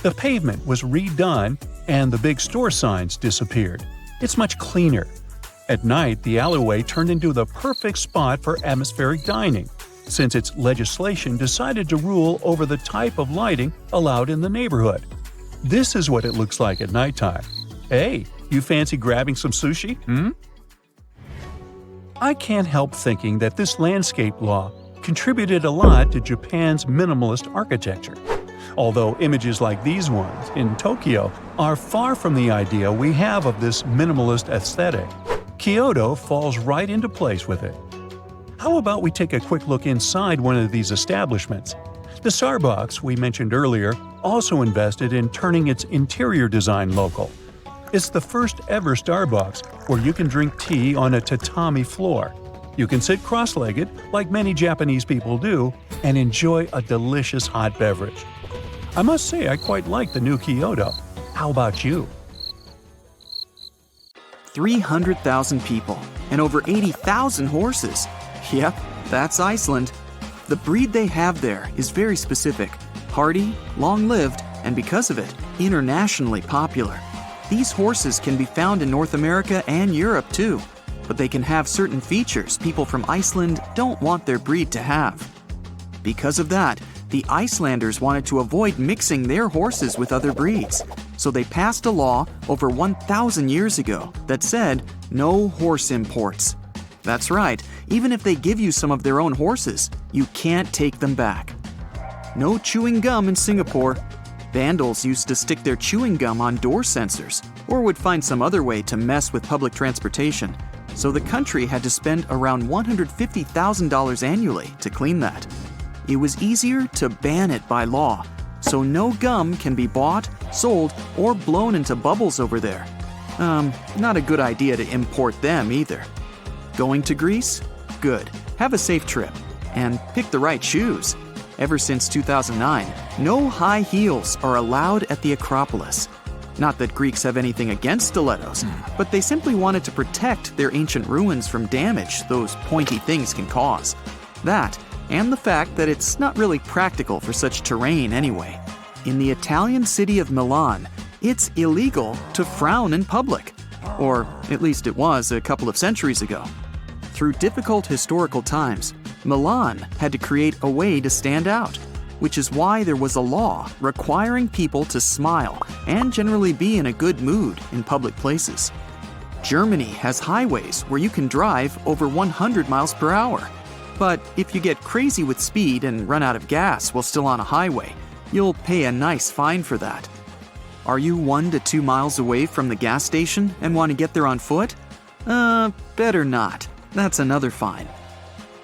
The pavement was redone and the big store signs disappeared. It's much cleaner. At night, the alleyway turned into the perfect spot for atmospheric dining, since its legislation decided to rule over the type of lighting allowed in the neighborhood. This is what it looks like at nighttime. Hey, you fancy grabbing some sushi? I can't help thinking that this landscape law contributed a lot to Japan's minimalist architecture. Although images like these ones in Tokyo are far from the idea we have of this minimalist aesthetic, Kyoto falls right into place with it. How about we take a quick look inside one of these establishments? The Starbucks we mentioned earlier also invested in turning its interior design local. It's the first ever Starbucks where you can drink tea on a tatami floor. You can sit cross-legged, like many Japanese people do, and enjoy a delicious hot beverage. I must say I quite like the new Kyoto. How about you? 300,000 people and over 80,000 horses. Yep, that's Iceland. The breed they have there is very specific, hardy, long-lived, and because of it, internationally popular. These horses can be found in North America and Europe too, but they can have certain features people from Iceland don't want their breed to have. Because of that, the Icelanders wanted to avoid mixing their horses with other breeds, so they passed a law over 1,000 years ago that said no horse imports. That's right, even if they give you some of their own horses, you can't take them back. No chewing gum in Singapore. Vandals used to stick their chewing gum on door sensors or would find some other way to mess with public transportation, so the country had to spend around $150,000 annually to clean that. It was easier to ban it by law, so no gum can be bought, sold, or blown into bubbles over there. Not a good idea to import them either. Going to Greece? Good. Have a safe trip. And pick the right shoes. Ever since 2009, no high heels are allowed at the Acropolis. Not that Greeks have anything against stilettos, but they simply wanted to protect their ancient ruins from damage those pointy things can cause. That, and the fact that it's not really practical for such terrain anyway. In the Italian city of Milan, it's illegal to frown in public. Or at least it was a couple of centuries ago. Through difficult historical times, Milan had to create a way to stand out, which is why there was a law requiring people to smile and generally be in a good mood in public places. Germany has highways where you can drive over 100 miles per hour. But if you get crazy with speed and run out of gas while still on a highway, you'll pay a nice fine for that. Are you 1 to 2 miles away from the gas station and want to get there on foot? Better not. That's another fine.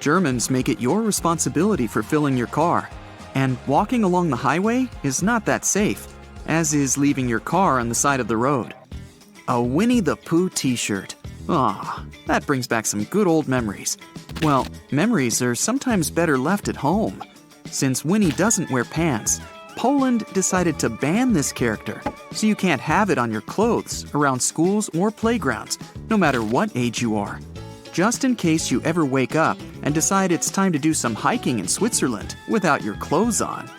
Germans make it your responsibility for filling your car, and walking along the highway is not that safe, as is leaving your car on the side of the road. A Winnie the Pooh t-shirt. That brings back some good old memories. Well, memories are sometimes better left at home. Since Winnie doesn't wear pants, Poland decided to ban this character, so you can't have it on your clothes around schools or playgrounds, no matter what age you are. Just in case you ever wake up and decide it's time to do some hiking in Switzerland without your clothes on,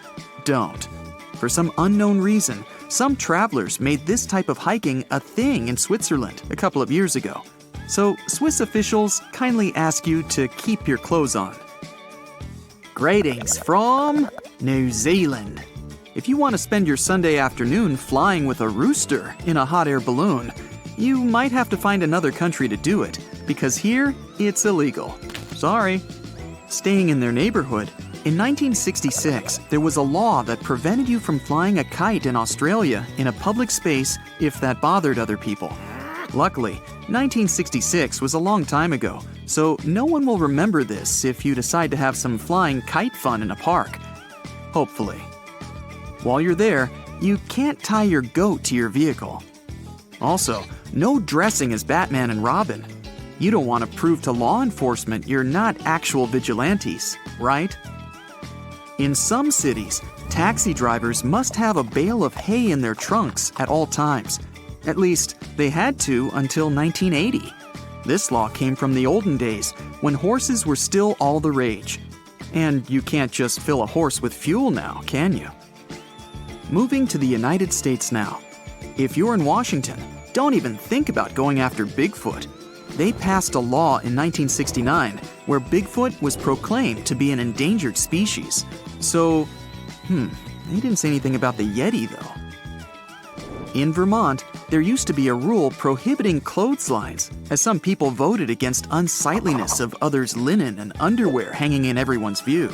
don't. For some unknown reason, some travelers made this type of hiking a thing in Switzerland a couple of years ago. So Swiss officials kindly ask you to keep your clothes on. Greetings from New Zealand. If you want to spend your Sunday afternoon flying with a rooster in a hot air balloon, you might have to find another country to do it, because here, it's illegal. Sorry. Staying in their neighborhood, in 1966, there was a law that prevented you from flying a kite in Australia in a public space if that bothered other people. Luckily, 1966 was a long time ago, so no one will remember this if you decide to have some flying kite fun in a park. Hopefully. While you're there, you can't tie your goat to your vehicle. Also, no dressing as Batman and Robin. You don't want to prove to law enforcement you're not actual vigilantes, right? In some cities, taxi drivers must have a bale of hay in their trunks at all times. At least, they had to until 1980. This law came from the olden days, when horses were still all the rage. And you can't just fill a horse with fuel now, can you? Moving to the United States now. If you're in Washington, don't even think about going after Bigfoot. They passed a law in 1969 where Bigfoot was proclaimed to be an endangered species. So, they didn't say anything about the Yeti though. In Vermont, there used to be a rule prohibiting clotheslines, as some people voted against unsightliness of others' linen and underwear hanging in everyone's view.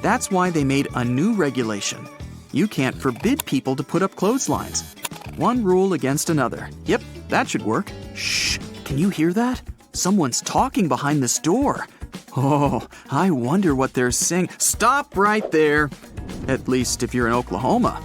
That's why they made a new regulation. You can't forbid people to put up clotheslines. One rule against another. Yep, that should work. Shh, can you hear that? Someone's talking behind this door. Oh, I wonder what they're saying. Stop right there. At least if you're in Oklahoma.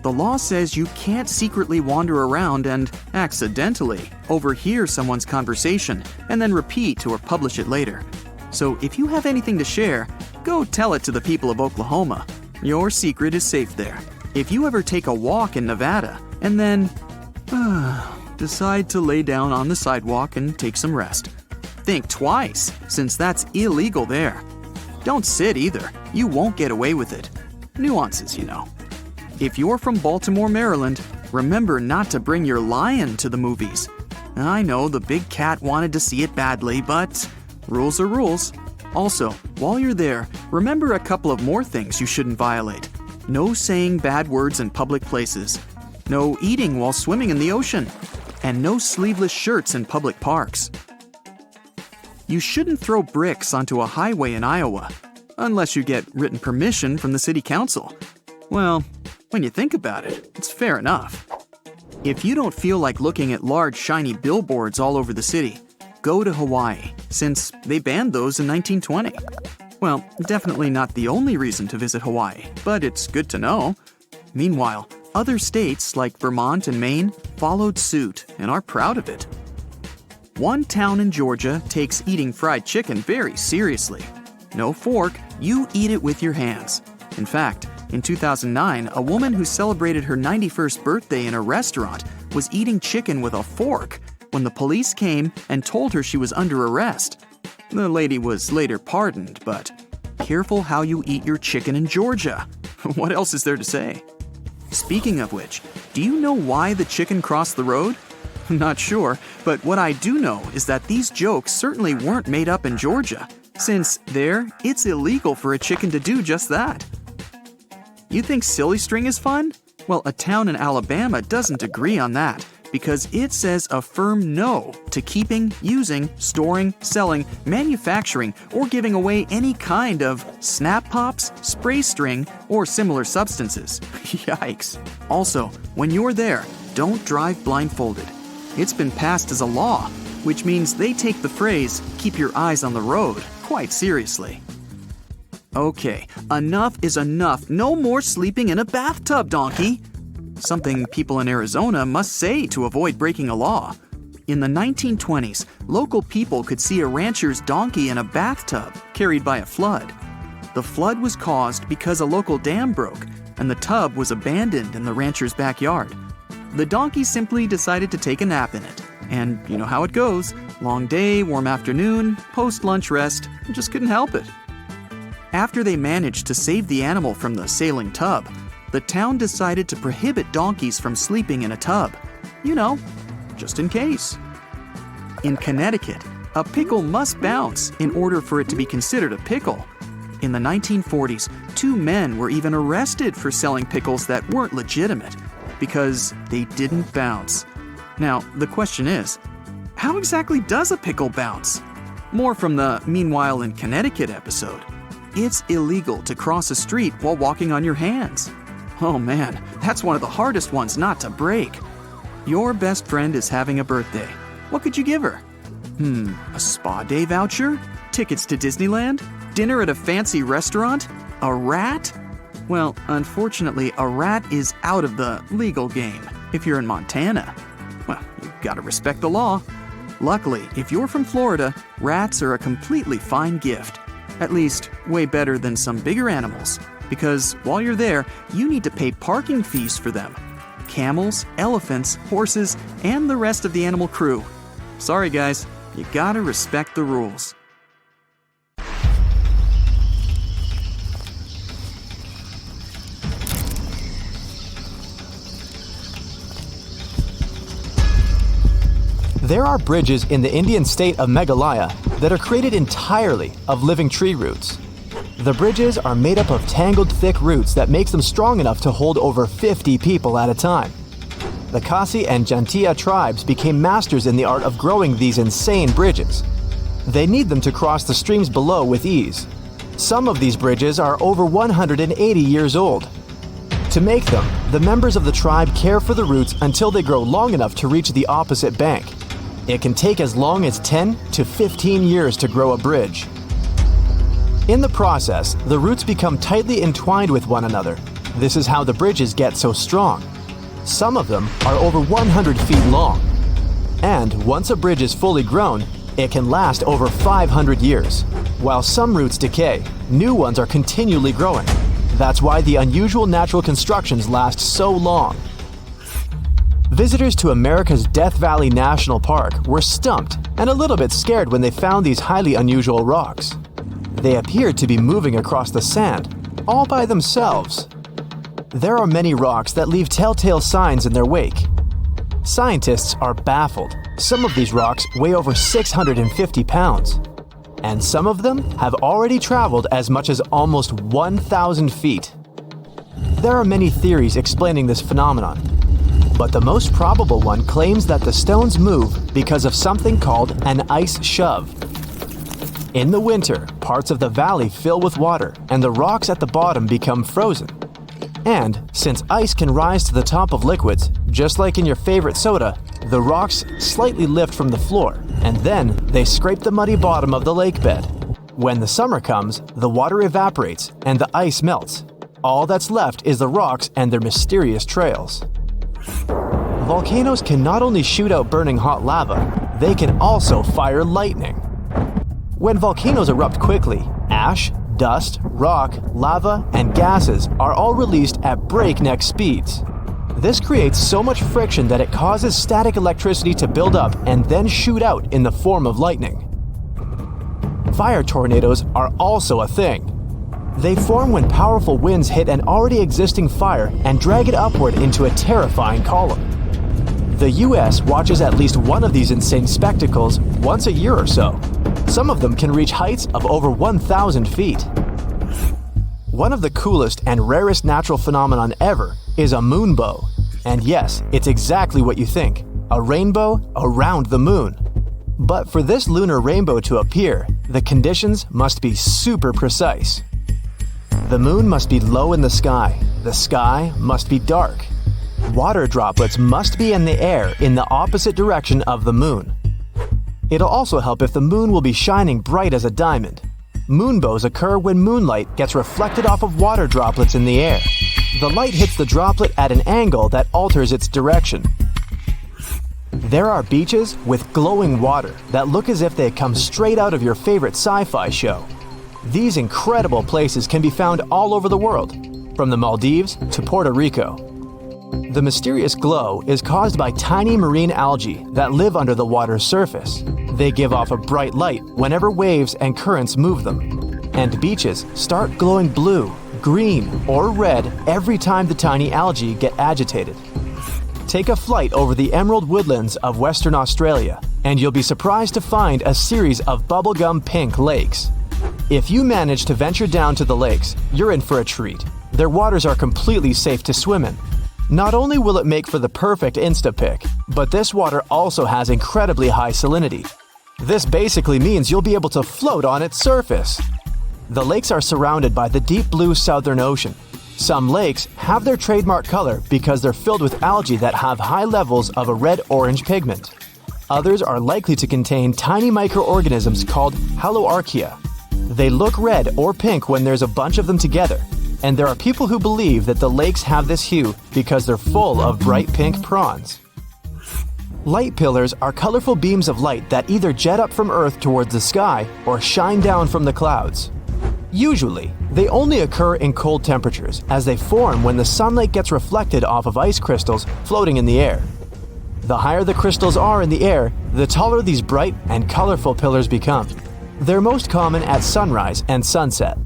The law says you can't secretly wander around and accidentally overhear someone's conversation and then repeat or publish it later. So if you have anything to share, go tell it to the people of Oklahoma. Your secret is safe there. If you ever take a walk in Nevada and then decide to lay down on the sidewalk and take some rest, think twice, since that's illegal there. Don't sit either. You won't get away with it. Nuances, you know. If you're from Baltimore, Maryland, remember not to bring your lion to the movies. I know the big cat wanted to see it badly, but rules are rules. Also, while you're there, remember a couple of more things you shouldn't violate. No saying bad words in public places. No eating while swimming in the ocean. And no sleeveless shirts in public parks. You shouldn't throw bricks onto a highway in Iowa, unless you get written permission from the city council. Well, when you think about it, it's fair enough. If you don't feel like looking at large shiny billboards all over the city, go to Hawaii, since they banned those in 1920. Well, definitely not the only reason to visit Hawaii, but it's good to know. Meanwhile, other states like Vermont and Maine followed suit and are proud of it. One town in Georgia takes eating fried chicken very seriously. No fork, you eat it with your hands. In fact, in 2009, a woman who celebrated her 91st birthday in a restaurant was eating chicken with a fork when the police came and told her she was under arrest. The lady was later pardoned, but careful how you eat your chicken in Georgia. What else is there to say? Speaking of which, do you know why the chicken crossed the road? Not sure, but what I do know is that these jokes certainly weren't made up in Georgia, since there, it's illegal for a chicken to do just that. You think silly string is fun? Well, a town in Alabama doesn't agree on that, because it says a firm no to keeping, using, storing, selling, manufacturing, or giving away any kind of snap pops, spray string, or similar substances. Yikes. Also, when you're there, don't drive blindfolded. It's been passed as a law, which means they take the phrase, "keep your eyes on the road," quite seriously. Okay, enough is enough. No more sleeping in a bathtub, donkey. Something people in Arizona must say to avoid breaking a law. In the 1920s, local people could see a rancher's donkey in a bathtub carried by a flood. The flood was caused because a local dam broke, and the tub was abandoned in the rancher's backyard. The donkey simply decided to take a nap in it. And you know how it goes. Long day, warm afternoon, post-lunch rest, just couldn't help it. After they managed to save the animal from the sailing tub, the town decided to prohibit donkeys from sleeping in a tub. You know, just in case. In Connecticut, a pickle must bounce in order for it to be considered a pickle. In the 1940s, 2 men were even arrested for selling pickles that weren't legitimate because they didn't bounce. Now, the question is, how exactly does a pickle bounce? More from the Meanwhile in Connecticut episode. It's illegal to cross a street while walking on your hands. Oh man, that's one of the hardest ones not to break. Your best friend is having a birthday. What could you give her? A spa day voucher? Tickets to Disneyland? Dinner at a fancy restaurant? A rat? Well, unfortunately, a rat is out of the legal game if you're in Montana. Well, you've got to respect the law. Luckily, if you're from Florida, rats are a completely fine gift. At least, way better than some bigger animals. Because while you're there, you need to pay parking fees for them. Camels, elephants, horses, and the rest of the animal crew. Sorry guys, you gotta respect the rules. There are bridges in the Indian state of Meghalaya that are created entirely of living tree roots. The bridges are made up of tangled thick roots that makes them strong enough to hold over 50 people at a time. The Khasi and Jantia tribes became masters in the art of growing these insane bridges. They need them to cross the streams below with ease. Some of these bridges are over 180 years old. To make them, the members of the tribe care for the roots until they grow long enough to reach the opposite bank. It can take as long as 10 to 15 years to grow a bridge. In the process, the roots become tightly entwined with one another. This is how the bridges get so strong. Some of them are over 100 feet long. And once a bridge is fully grown, it can last over 500 years. While some roots decay, new ones are continually growing. That's why the unusual natural constructions last so long. Visitors to America's Death Valley National Park were stumped and a little bit scared when they found these highly unusual rocks. They appeared to be moving across the sand, all by themselves. There are many rocks that leave telltale signs in their wake. Scientists are baffled. Some of these rocks weigh over 650 pounds. And some of them have already traveled as much as almost 1,000 feet. There are many theories explaining this phenomenon, but the most probable one claims that the stones move because of something called an ice shove. In the winter, parts of the valley fill with water and the rocks at the bottom become frozen. And since ice can rise to the top of liquids, just like in your favorite soda, the rocks slightly lift from the floor, and then they scrape the muddy bottom of the lake bed. When the summer comes, the water evaporates and the ice melts. All that's left is the rocks and their mysterious trails. Volcanoes can not only shoot out burning hot lava, they can also fire lightning. When volcanoes erupt quickly, ash, dust, rock, lava, and gases are all released at breakneck speeds. This creates so much friction that it causes static electricity to build up and then shoot out in the form of lightning. Fire tornadoes are also a thing. They form when powerful winds hit an already existing fire and drag it upward into a terrifying column. The US watches at least one of these insane spectacles once a year or so. Some of them can reach heights of over 1,000 feet. One of the coolest and rarest natural phenomenon ever is a moonbow. And yes, it's exactly what you think, a rainbow around the moon. But for this lunar rainbow to appear, the conditions must be super precise. The moon must be low in the sky must be dark. Water droplets must be in the air in the opposite direction of the moon. It'll also help if the moon will be shining bright as a diamond. Moonbows occur when moonlight gets reflected off of water droplets in the air. The light hits the droplet at an angle that alters its direction. There are beaches with glowing water that look as if they come straight out of your favorite sci-fi show. These incredible places can be found all over the world, from the Maldives to Puerto Rico. The mysterious glow is caused by tiny marine algae that live under the water's surface. They give off a bright light whenever waves and currents move them. And beaches start glowing blue, green, or red every time the tiny algae get agitated. Take a flight over the emerald woodlands of Western Australia, and you'll be surprised to find a series of bubblegum pink lakes. If you manage to venture down to the lakes, you're in for a treat. Their waters are completely safe to swim in. Not only will it make for the perfect Instapic, but this water also has incredibly high salinity. This basically means you'll be able to float on its surface. The lakes are surrounded by the deep blue Southern Ocean. Some lakes have their trademark color because they're filled with algae that have high levels of a red-orange pigment. Others are likely to contain tiny microorganisms called haloarchaea. They look red or pink when there's a bunch of them together, and there are people who believe that the lakes have this hue because they're full of bright pink prawns. Light pillars are colorful beams of light that either jet up from Earth towards the sky or shine down from the clouds. Usually, they only occur in cold temperatures as they form when the sunlight gets reflected off of ice crystals floating in the air. The higher the crystals are in the air, the taller these bright and colorful pillars become. They're most common at sunrise and sunset.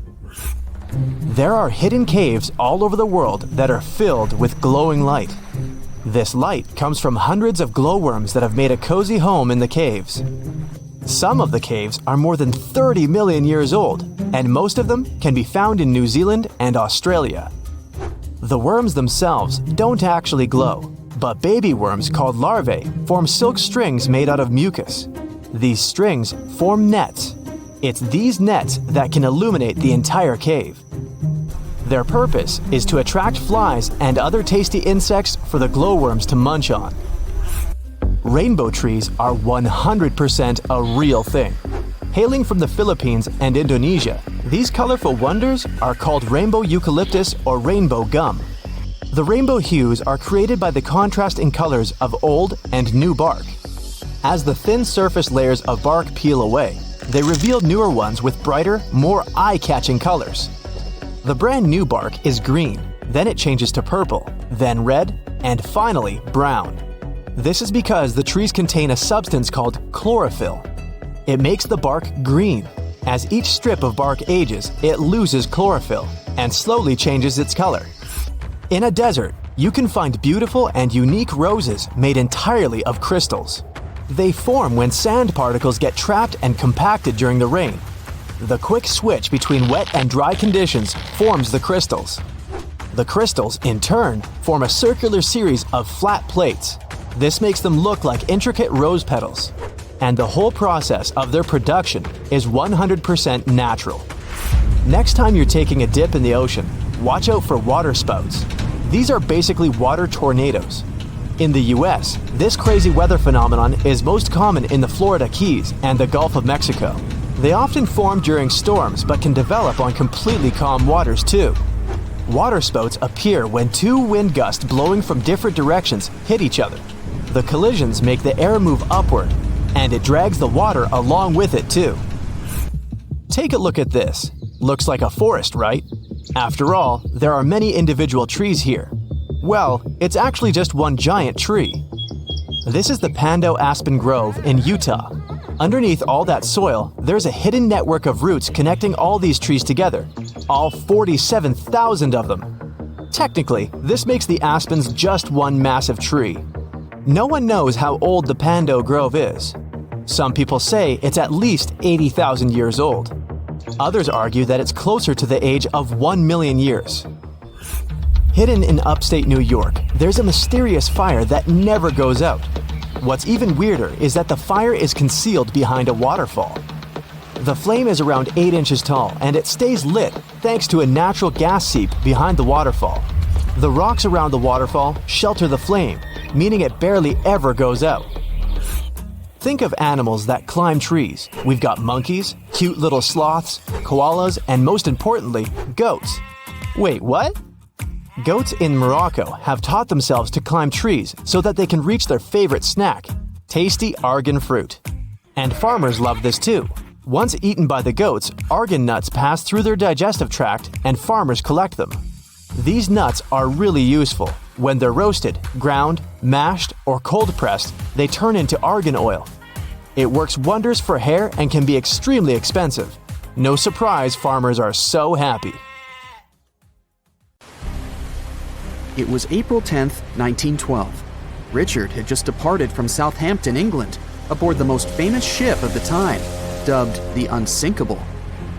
There are hidden caves all over the world that are filled with glowing light. This light comes from hundreds of glowworms that have made a cozy home in the caves. Some of the caves are more than 30 million years old, and most of them can be found in New Zealand and Australia. The worms themselves don't actually glow, but baby worms called larvae form silk strings made out of mucus. These strings form nets. It's these nets that can illuminate the entire cave. Their purpose is to attract flies and other tasty insects for the glowworms to munch on. Rainbow trees are 100% a real thing. Hailing from the Philippines and Indonesia, these colorful wonders are called rainbow eucalyptus or rainbow gum. The rainbow hues are created by the contrast in colors of old and new bark. As the thin surface layers of bark peel away, they reveal newer ones with brighter, more eye-catching colors. The brand new bark is green, then it changes to purple, then red, and finally brown. This is because the trees contain a substance called chlorophyll. It makes the bark green. As each strip of bark ages, it loses chlorophyll and slowly changes its color. In a desert, you can find beautiful and unique roses made entirely of crystals. They form when sand particles get trapped and compacted during the rain. The quick switch between wet and dry conditions forms the crystals. The crystals, in turn, form a circular series of flat plates. This makes them look like intricate rose petals. And the whole process of their production is 100% natural. Next time you're taking a dip in the ocean, watch out for water spouts. These are basically water tornadoes. In the US, this crazy weather phenomenon is most common in the Florida Keys and the Gulf of Mexico. They often form during storms but can develop on completely calm waters too. Water spouts appear when two wind gusts blowing from different directions hit each other. The collisions make the air move upward, and it drags the water along with it too. Take a look at this. Looks like a forest, right? After all, there are many individual trees here. Well, it's actually just one giant tree. This is the Pando Aspen Grove in Utah. Underneath all that soil, there's a hidden network of roots connecting all these trees together, all 47,000 of them. Technically, this makes the aspens just one massive tree. No one knows how old the Pando Grove is. Some people say it's at least 80,000 years old. Others argue that it's closer to the age of 1 million years. Hidden in upstate New York, there's a mysterious fire that never goes out. What's even weirder is that the fire is concealed behind a waterfall. The flame is around 8 inches tall and it stays lit thanks to a natural gas seep behind the waterfall. The rocks around the waterfall shelter the flame, meaning it barely ever goes out. Think of animals that climb trees. We've got monkeys, cute little sloths, koalas, and most importantly, goats. Wait, what? Goats in Morocco have taught themselves to climb trees so that they can reach their favorite snack, tasty argan fruit. And farmers love this too. Once eaten by the goats, argan nuts pass through their digestive tract and farmers collect them. These nuts are really useful. When they're roasted, ground, mashed, or cold pressed, they turn into argan oil. It works wonders for hair and can be extremely expensive. No surprise farmers are so happy. It was April 10th, 1912. Richard had just departed from Southampton, England, aboard the most famous ship of the time, dubbed the Unsinkable.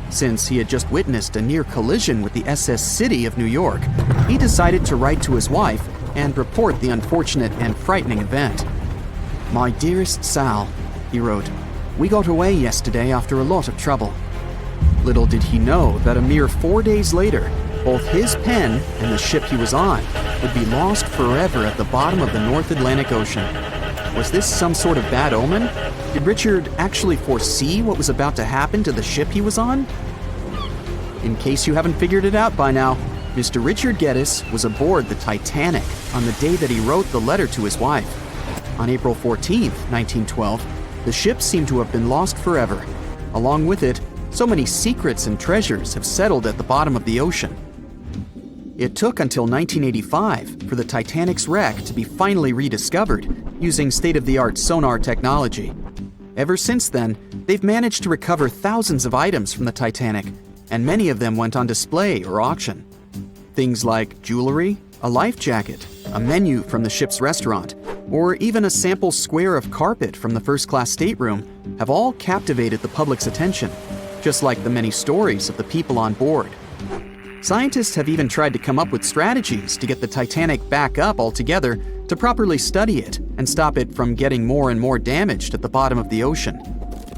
Since he had just witnessed a near collision with the SS City of New York, he decided to write to his wife and report the unfortunate and frightening event. "My dearest Sal," he wrote, "we got away yesterday after a lot of trouble." Little did he know that a mere 4 days later, both his pen and the ship he was on would be lost forever at the bottom of the North Atlantic Ocean. Was this some sort of bad omen? Did Richard actually foresee what was about to happen to the ship he was on? In case you haven't figured it out by now, Mr. Richard Geddes was aboard the Titanic on the day that he wrote the letter to his wife. On April 14th, 1912, the ship seemed to have been lost forever. Along with it, so many secrets and treasures have settled at the bottom of the ocean. It took until 1985 for the Titanic's wreck to be finally rediscovered using state-of-the-art sonar technology. Ever since then, they've managed to recover thousands of items from the Titanic, and many of them went on display or auction. Things like jewelry, a life jacket, a menu from the ship's restaurant, or even a sample square of carpet from the first-class stateroom have all captivated the public's attention, just like the many stories of the people on board. Scientists have even tried to come up with strategies to get the Titanic back up altogether to properly study it and stop it from getting more and more damaged at the bottom of the ocean.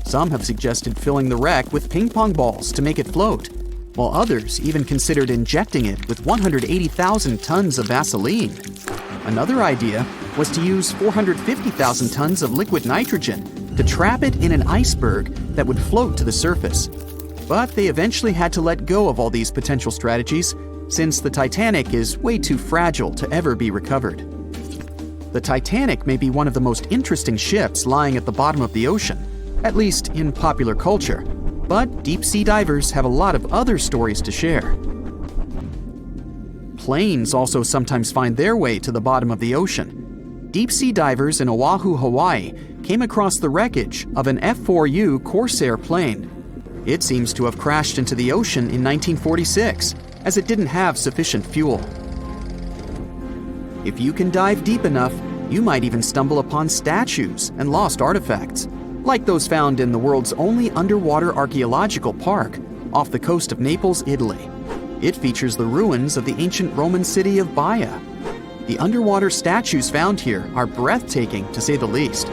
Some have suggested filling the wreck with ping pong balls to make it float, while others even considered injecting it with 180,000 tons of Vaseline. Another idea was to use 450,000 tons of liquid nitrogen to trap it in an iceberg that would float to the surface. But they eventually had to let go of all these potential strategies since the Titanic is way too fragile to ever be recovered. The Titanic may be one of the most interesting ships lying at the bottom of the ocean, at least in popular culture, but deep-sea divers have a lot of other stories to share. Planes also sometimes find their way to the bottom of the ocean. Deep-sea divers in Oahu, Hawaii came across the wreckage of an F-4U Corsair plane. It seems to have crashed into the ocean in 1946, as it didn't have sufficient fuel. If you can dive deep enough, you might even stumble upon statues and lost artifacts, like those found in the world's only underwater archaeological park off the coast of Naples, Italy. It features the ruins of the ancient Roman city of Baia. The underwater statues found here are breathtaking, to say the least.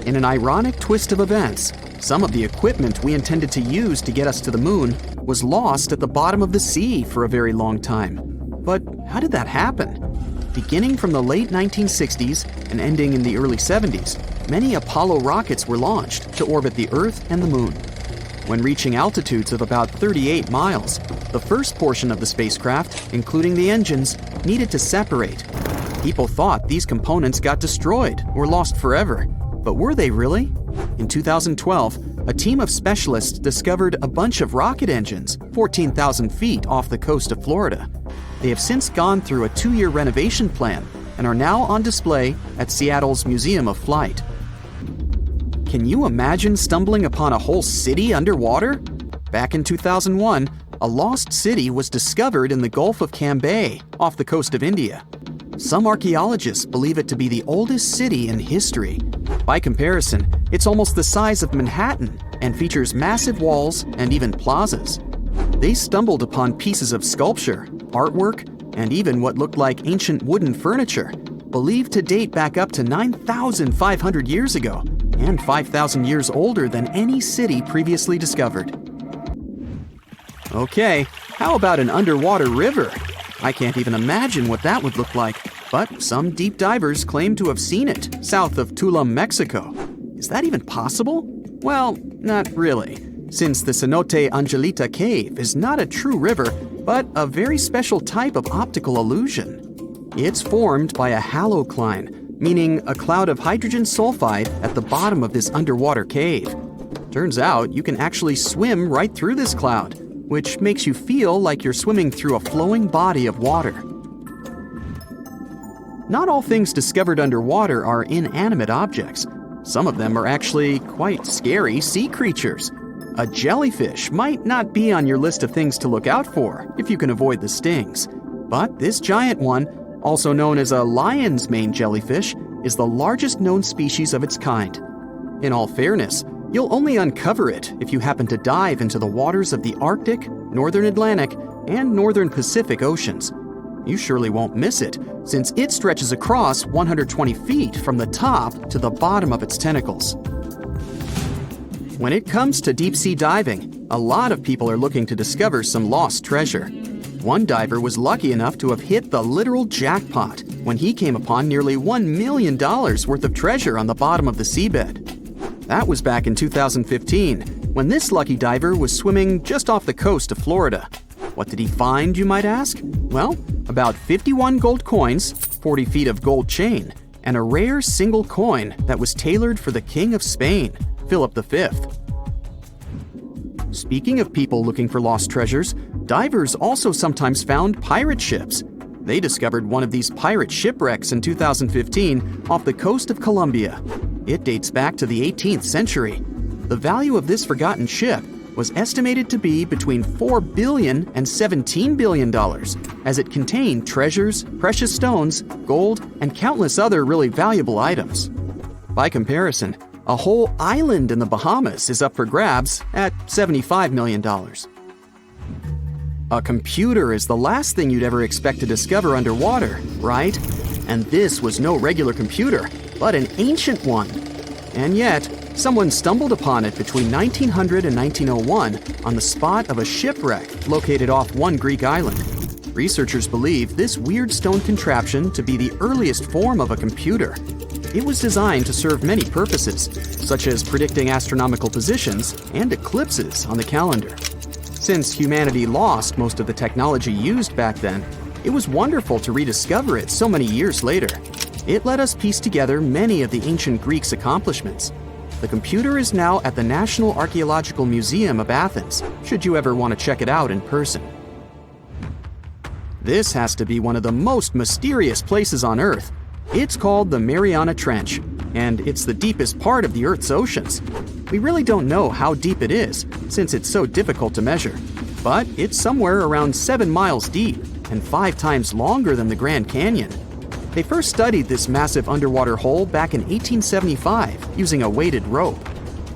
In an ironic twist of events, some of the equipment we intended to use to get us to the moon was lost at the bottom of the sea for a very long time. But how did that happen? Beginning from the late 1960s and ending in the early 70s, many Apollo rockets were launched to orbit the Earth and the moon. When reaching altitudes of about 38 miles, the first portion of the spacecraft, including the engines, needed to separate. People thought these components got destroyed or lost forever. But were they really? In 2012, a team of specialists discovered a bunch of rocket engines 14,000 feet off the coast of Florida. They have since gone through a 2-year renovation plan and are now on display at Seattle's Museum of Flight. Can you imagine stumbling upon a whole city underwater? Back in 2001, a lost city was discovered in the Gulf of Cambay, off the coast of India. Some archaeologists believe it to be the oldest city in history. By comparison, it's almost the size of Manhattan and features massive walls and even plazas. They stumbled upon pieces of sculpture, artwork, and even what looked like ancient wooden furniture, believed to date back up to 9,500 years ago and 5,000 years older than any city previously discovered. Okay, how about an underwater river? I can't even imagine what that would look like, but some deep divers claim to have seen it south of Tulum, Mexico. Is that even possible? Well, not really, since the Cenote Angelita Cave is not a true river, but a very special type of optical illusion. It's formed by a halocline, meaning a cloud of hydrogen sulfide at the bottom of this underwater cave. Turns out you can actually swim right through this cloud, which makes you feel like you're swimming through a flowing body of water. Not all things discovered underwater are inanimate objects. Some of them are actually quite scary sea creatures. A jellyfish might not be on your list of things to look out for if you can avoid the stings. But this giant one, also known as a lion's mane jellyfish, is the largest known species of its kind. In all fairness, you'll only uncover it if you happen to dive into the waters of the Arctic, Northern Atlantic, and Northern Pacific Oceans. You surely won't miss it, since it stretches across 120 feet from the top to the bottom of its tentacles. When it comes to deep-sea diving, a lot of people are looking to discover some lost treasure. One diver was lucky enough to have hit the literal jackpot when he came upon nearly $1 million worth of treasure on the bottom of the seabed. That was back in 2015, when this lucky diver was swimming just off the coast of Florida. What did he find, you might ask? Well, about 51 gold coins, 40 feet of gold chain, and a rare single coin that was tailored for the King of Spain, Philip V. Speaking of people looking for lost treasures, divers also sometimes found pirate ships. They discovered one of these pirate shipwrecks in 2015 off the coast of Colombia. It dates back to the 18th century. The value of this forgotten ship was estimated to be between $4 billion and $17 billion, as it contained treasures, precious stones, gold, and countless other really valuable items. By comparison, a whole island in the Bahamas is up for grabs at $75 million. A computer is the last thing you'd ever expect to discover underwater, right? And this was no regular computer, but an ancient one. And yet, someone stumbled upon it between 1900 and 1901 on the spot of a shipwreck located off one Greek island. Researchers believe this weird stone contraption to be the earliest form of a computer. It was designed to serve many purposes, such as predicting astronomical positions and eclipses on the calendar. Since humanity lost most of the technology used back then, it was wonderful to rediscover it so many years later. It let us piece together many of the ancient Greeks' accomplishments. The computer is now at the National Archaeological Museum of Athens, should you ever want to check it out in person. This has to be one of the most mysterious places on Earth. It's called the Mariana Trench, and it's the deepest part of the Earth's oceans. We really don't know how deep it is, since it's so difficult to measure, but it's somewhere around 7 miles deep and 5 times longer than the Grand Canyon. They first studied this massive underwater hole back in 1875 using a weighted rope.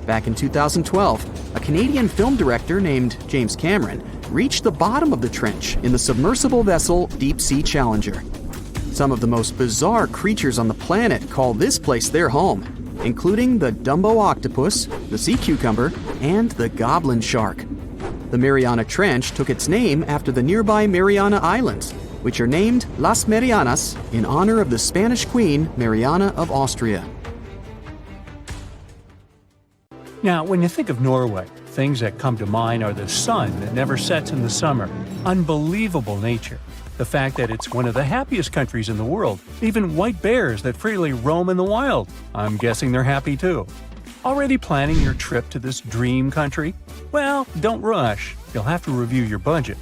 Back in 2012, a Canadian film director named James Cameron reached the bottom of the trench in the submersible vessel Deep Sea Challenger. Some of the most bizarre creatures on the planet call this place their home, including the Dumbo octopus, the sea cucumber, and the goblin shark. The Mariana Trench took its name after the nearby Mariana Islands, which are named Las Marianas in honor of the Spanish Queen Mariana of Austria. Now, when you think of Norway, things that come to mind are the sun that never sets in the summer, unbelievable nature, the fact that it's one of the happiest countries in the world, even white bears that freely roam in the wild. I'm guessing they're happy too. Already planning your trip to this dream country? Well, don't rush. You'll have to review your budget.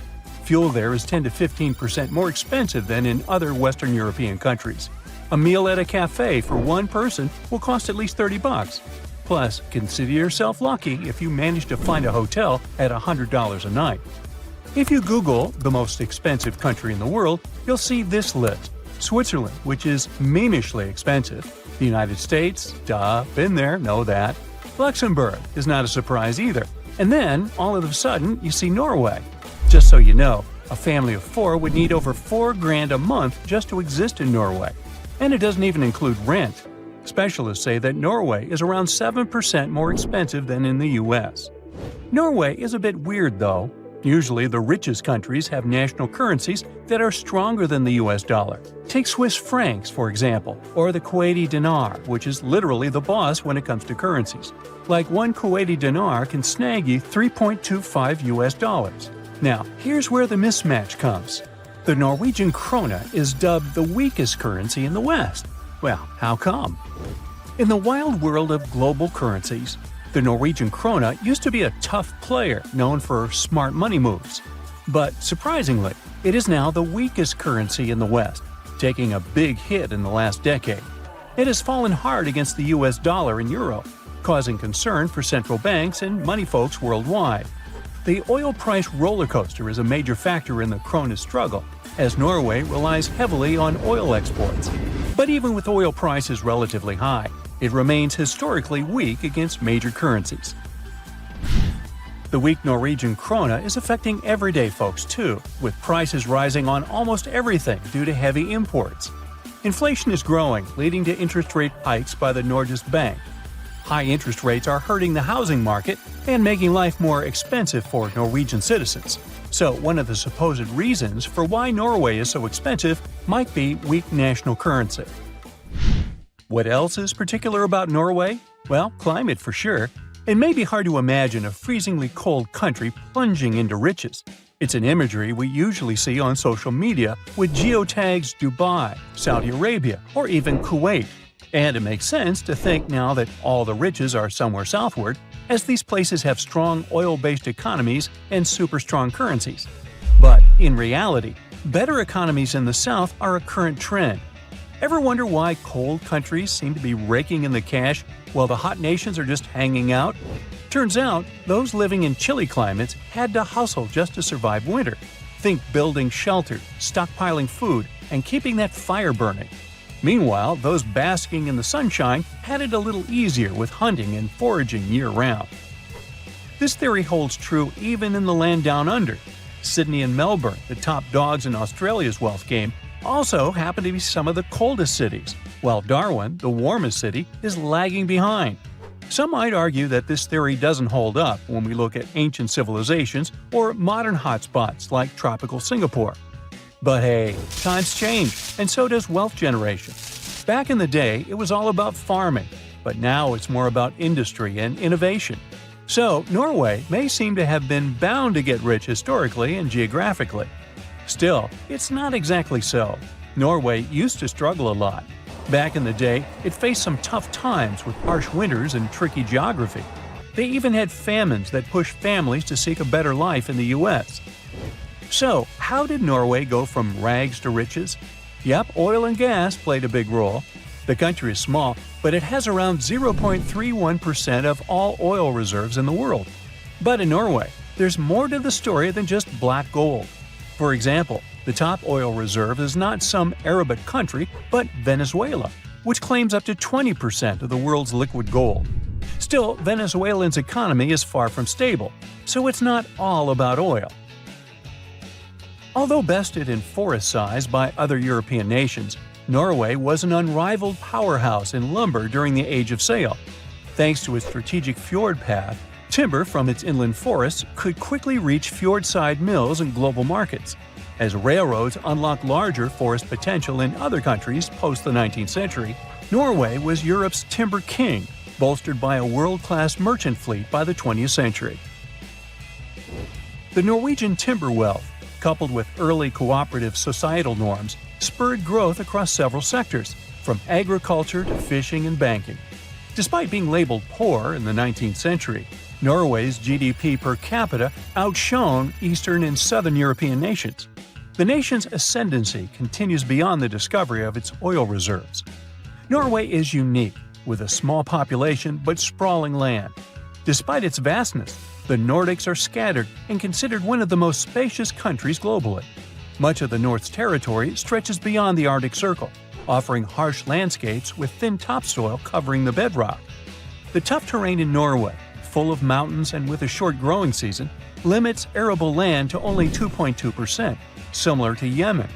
Fuel there is 10 to 15% more expensive than in other Western European countries. A meal at a cafe for one person will cost at least $30. Plus, consider yourself lucky if you manage to find a hotel at $100 a night. If you Google the most expensive country in the world, you'll see this list. Switzerland, which is meanishly expensive. The United States, duh, been there, know that. Luxembourg is not a surprise either. And then, all of a sudden, you see Norway. Just so you know, a family of 4 would need over $4,000 a month just to exist in Norway. And it doesn't even include rent. Specialists say that Norway is around 7% more expensive than in the US. Norway is a bit weird though. Usually the richest countries have national currencies that are stronger than the US dollar. Take Swiss francs, for example, or the Kuwaiti dinar, which is literally the boss when it comes to currencies. Like one Kuwaiti dinar can snag you $3.25 US. Now, here's where the mismatch comes. The Norwegian krone is dubbed the weakest currency in the West. Well, how come? In the wild world of global currencies, the Norwegian krone used to be a tough player known for smart money moves. But surprisingly, it is now the weakest currency in the West, taking a big hit in the last decade. It has fallen hard against the US dollar and euro, causing concern for central banks and money folks worldwide. The oil price roller coaster is a major factor in the krone's struggle, as Norway relies heavily on oil exports. But even with oil prices relatively high, it remains historically weak against major currencies. The weak Norwegian krone is affecting everyday folks too, with prices rising on almost everything due to heavy imports. Inflation is growing, leading to interest rate hikes by the Norges Bank. High interest rates are hurting the housing market and making life more expensive for Norwegian citizens. So one of the supposed reasons for why Norway is so expensive might be weak national currency. What else is particular about Norway? Well, climate for sure. It may be hard to imagine a freezingly cold country plunging into riches. It's an imagery we usually see on social media with geotags Dubai, Saudi Arabia, or even Kuwait. And it makes sense to think now that all the riches are somewhere southward, as these places have strong oil-based economies and super strong currencies. But in reality, better economies in the south are a current trend. Ever wonder why cold countries seem to be raking in the cash while the hot nations are just hanging out? Turns out, those living in chilly climates had to hustle just to survive winter. Think building shelter, stockpiling food, and keeping that fire burning. Meanwhile, those basking in the sunshine had it a little easier with hunting and foraging year-round. This theory holds true even in the land down under. Sydney and Melbourne, the top dogs in Australia's wealth game, also happen to be some of the coldest cities, while Darwin, the warmest city, is lagging behind. Some might argue that this theory doesn't hold up when we look at ancient civilizations or modern hotspots like tropical Singapore. But hey, times change, and so does wealth generation. Back in the day, it was all about farming, but now it's more about industry and innovation. So, Norway may seem to have been bound to get rich historically and geographically. Still, it's not exactly so. Norway used to struggle a lot. Back in the day, it faced some tough times with harsh winters and tricky geography. They even had famines that pushed families to seek a better life in the US. So, how did Norway go from rags to riches? Yep, oil and gas played a big role. The country is small, but it has around 0.31% of all oil reserves in the world. But in Norway, there's more to the story than just black gold. For example, the top oil reserve is not some Arabic country, but Venezuela, which claims up to 20% of the world's liquid gold. Still, Venezuelans' economy is far from stable, so it's not all about oil. Although bested in forest size by other European nations, Norway was an unrivaled powerhouse in lumber during the Age of Sail. Thanks to its strategic fjord path, timber from its inland forests could quickly reach fjordside mills and global markets. As railroads unlocked larger forest potential in other countries post the 19th century, Norway was Europe's timber king, bolstered by a world-class merchant fleet by the 20th century. The Norwegian timber wealth, coupled with early cooperative societal norms, spurred growth across several sectors, from agriculture to fishing and banking. Despite being labeled poor in the 19th century, Norway's GDP per capita outshone Eastern and Southern European nations. The nation's ascendancy continues beyond the discovery of its oil reserves. Norway is unique, with a small population but sprawling land. Despite its vastness, the Nordics are scattered and considered one of the most spacious countries globally. Much of the North's territory stretches beyond the Arctic Circle, offering harsh landscapes with thin topsoil covering the bedrock. The tough terrain in Norway, full of mountains and with a short growing season, limits arable land to only 2.2%, similar to Yemen.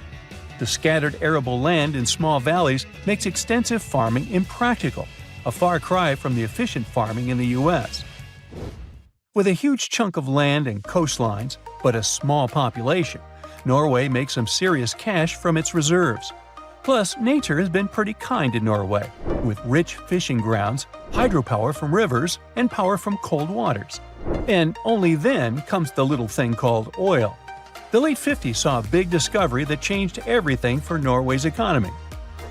The scattered arable land in small valleys makes extensive farming impractical, a far cry from the efficient farming in the U.S. With a huge chunk of land and coastlines, but a small population, Norway makes some serious cash from its reserves. Plus, nature has been pretty kind in Norway, with rich fishing grounds, hydropower from rivers, and power from cold waters. And only then comes the little thing called oil. The late 50s saw a big discovery that changed everything for Norway's economy.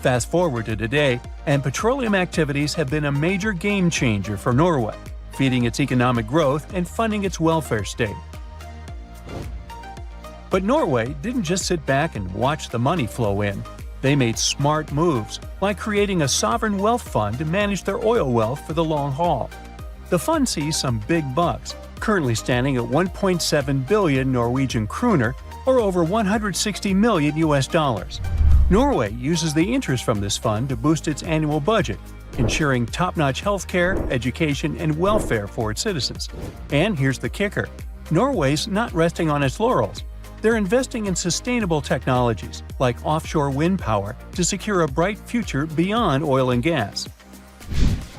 Fast forward to today, and petroleum activities have been a major game changer for Norway, feeding its economic growth and funding its welfare state. But Norway didn't just sit back and watch the money flow in. They made smart moves, like creating a sovereign wealth fund to manage their oil wealth for the long haul. The fund sees some big bucks, currently standing at 1.7 billion Norwegian kroner, or over 160 million US dollars. Norway uses the interest from this fund to boost its annual budget, ensuring top-notch healthcare, education, and welfare for its citizens. And here's the kicker: Norway's not resting on its laurels. They're investing in sustainable technologies, like offshore wind power, to secure a bright future beyond oil and gas.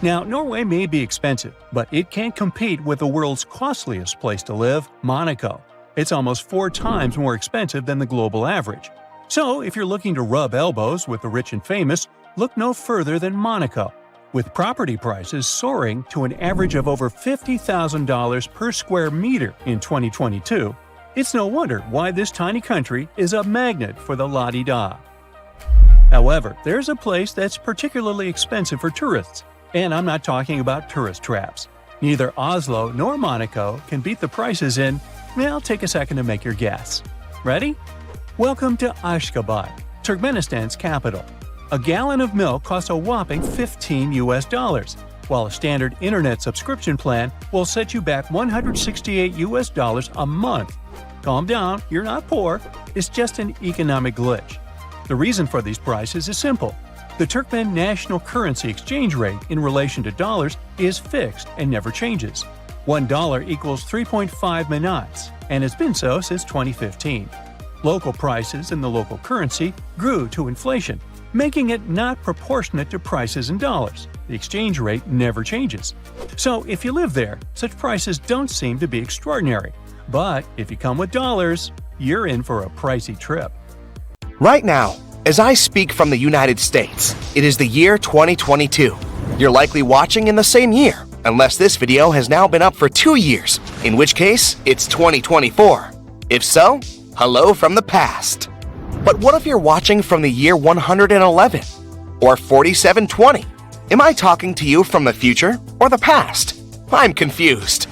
Now, Norway may be expensive, but it can't compete with the world's costliest place to live, Monaco. It's almost 4 times more expensive than the global average. So, if you're looking to rub elbows with the rich and famous, look no further than Monaco. With property prices soaring to an average of over $50,000 per square meter in 2022, it's no wonder why this tiny country is a magnet for the la-di-da. However, there's a place that's particularly expensive for tourists, and I'm not talking about tourist traps. Neither Oslo nor Monaco can beat the prices in, well, take a second to make your guess. Ready? Welcome to Ashgabat, Turkmenistan's capital. A gallon of milk costs a whopping $15 US, while a standard internet subscription plan will set you back $168 US a month. Calm down, you're not poor, it's just an economic glitch. The reason for these prices is simple. The Turkmen national currency exchange rate in relation to dollars is fixed and never changes. $1 equals 3.5 manats, and it's been so since 2015. Local prices in the local currency grew to inflation, making it not proportionate to prices in dollars. The exchange rate never changes. So if you live there, such prices don't seem to be extraordinary. But if you come with dollars, you're in for a pricey trip. Right now, as I speak from the United States, it is the year 2022. You're likely watching in the same year, unless this video has now been up for 2 years, in which case it's 2024. If so, hello from the past. But what if you're watching from the year 111 or 4720? Am I talking to you from the future or the past? I'm confused.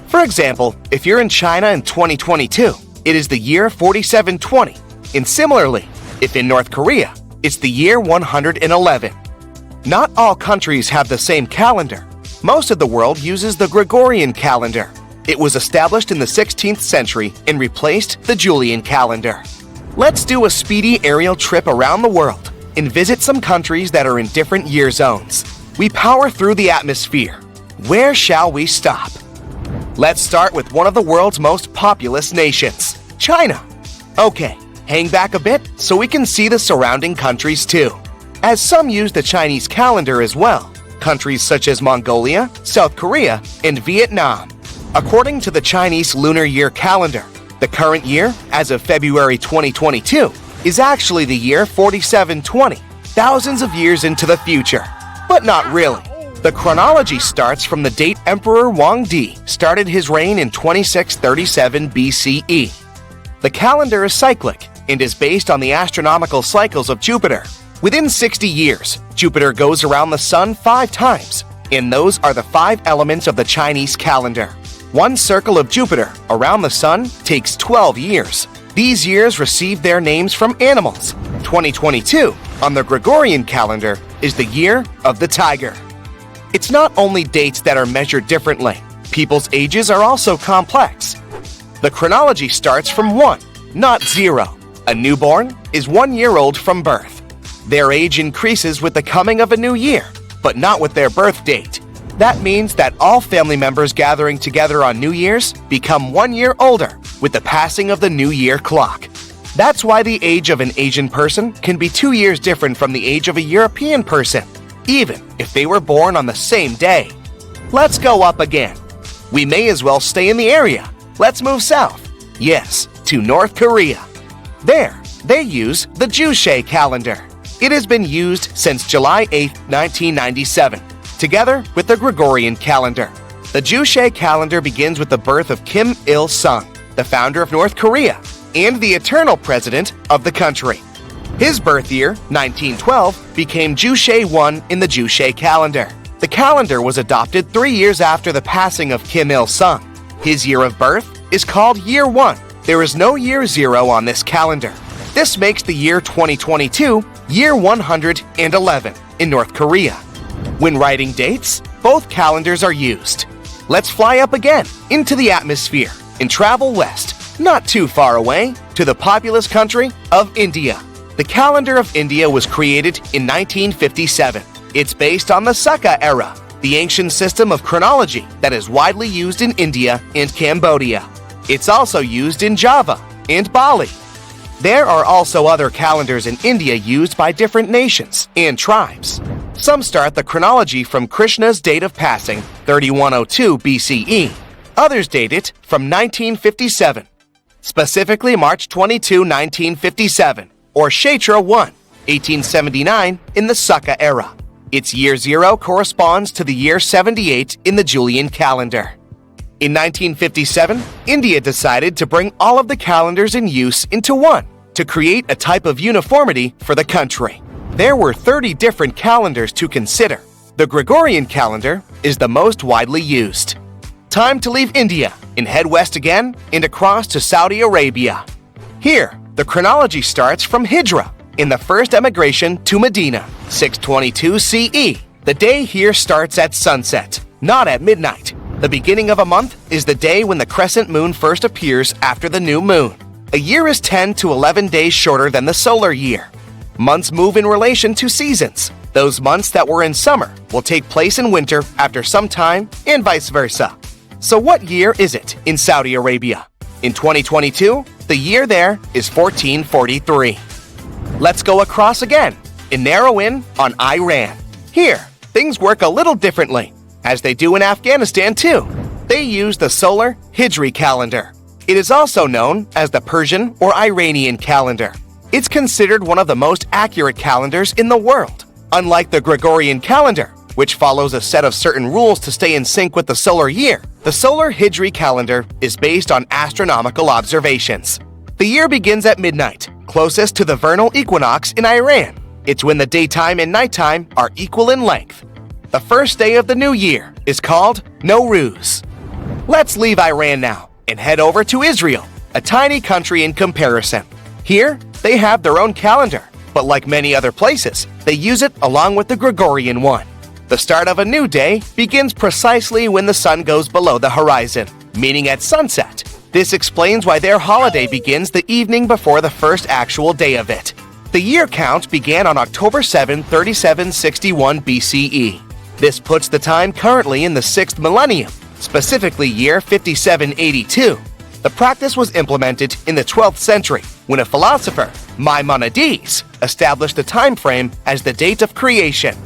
For example, if you're in China in 2022, it is the year 4720. And similarly, if in North Korea, it's the year 111. Not all countries have the same calendar. Most of the world uses the Gregorian calendar. It was established in the 16th century and replaced the Julian calendar. Let's do a speedy aerial trip around the world and visit some countries that are in different year zones. We power through the atmosphere. Where shall we stop? Let's start with one of the world's most populous nations, China. Okay, hang back a bit so we can see the surrounding countries too, as some use the Chinese calendar as well. Countries such as Mongolia, South Korea, and Vietnam. According to the Chinese lunar year calendar, the current year, as of February 2022, is actually the year 4720, thousands of years into the future. But not really. The chronology starts from the date Emperor Wang Di started his reign in 2637 BCE. The calendar is cyclic and is based on the astronomical cycles of Jupiter. Within 60 years, Jupiter goes around the Sun 5 times, and those are the 5 elements of the Chinese calendar. One circle of Jupiter around the Sun takes 12 years. These years receive their names from animals. 2022, on the Gregorian calendar, is the year of the tiger. It's not only dates that are measured differently, people's ages are also complex. The chronology starts from 1, not 0. A newborn is 1 year old from birth. Their age increases with the coming of a new year, but not with their birth date. That means that all family members gathering together on New Year's become 1 year older with the passing of the New Year clock. That's why the age of an Asian person can be 2 years different from the age of a European person, even if they were born on the same day. Let's go up again. We may as well stay in the area. Let's move south. Yes, to North Korea. There, they use the Juche calendar. It has been used since July 8, 1997, together with the Gregorian calendar. The Juche calendar begins with the birth of Kim Il-sung, the founder of North Korea, and the eternal president of the country. His birth year, 1912, became Juche 1 in the Juche calendar. The calendar was adopted 3 years after the passing of Kim Il-sung. His year of birth is called Year 1. There is no Year 0 on this calendar. This makes the year 2022 Year 111 in North Korea. When writing dates, both calendars are used. Let's fly up again into the atmosphere and travel west, not too far away, to the populous country of India. The calendar of India was created in 1957. It's based on the Saka era, the ancient system of chronology that is widely used in India and Cambodia. It's also used in Java and Bali. There are also other calendars in India used by different nations and tribes. Some start the chronology from Krishna's date of passing, 3102 BCE. Others date it from 1957, specifically March 22, 1957, or Chaitra 1, 1879 in the Saka era. Its year 0 corresponds to the year 78 in the Julian calendar. In 1957, India decided to bring all of the calendars in use into one to create a type of uniformity for the country. There were 30 different calendars to consider. The Gregorian calendar is the most widely used. Time to leave India and head west again and across to Saudi Arabia. Here, the chronology starts from Hijra, in the first emigration to Medina, 622 CE. The day here starts at sunset, not at midnight. The beginning of a month is the day when the crescent moon first appears after the new moon. A year is 10 to 11 days shorter than the solar year. Months move in relation to seasons. Those months that were in summer will take place in winter after some time, and vice versa. So what year is it in Saudi Arabia? In 2022, the year there is 1443. Let's go across again and narrow in on Iran. Here, things work a little differently, as they do in Afghanistan too. They use the solar Hijri calendar. It is also known as the Persian or Iranian calendar. It's considered one of the most accurate calendars in the world. Unlike the Gregorian calendar, which follows a set of certain rules to stay in sync with the solar year, the solar Hijri calendar is based on astronomical observations. The year begins at midnight, closest to the vernal equinox in Iran. It's when the daytime and nighttime are equal in length. The first day of the new year is called Nowruz. Let's leave Iran now and head over to Israel, a tiny country in comparison. Here, they have their own calendar, but like many other places, they use it along with the Gregorian one. The start of a new day begins precisely when the sun goes below the horizon, meaning at sunset. This explains why their holiday begins the evening before the first actual day of it. The year count began on October 7, 3761 BCE. This puts the time currently in the 6th millennium, specifically year 5782. The practice was implemented in the 12th century when a philosopher, Maimonides, established the time frame as the date of creation.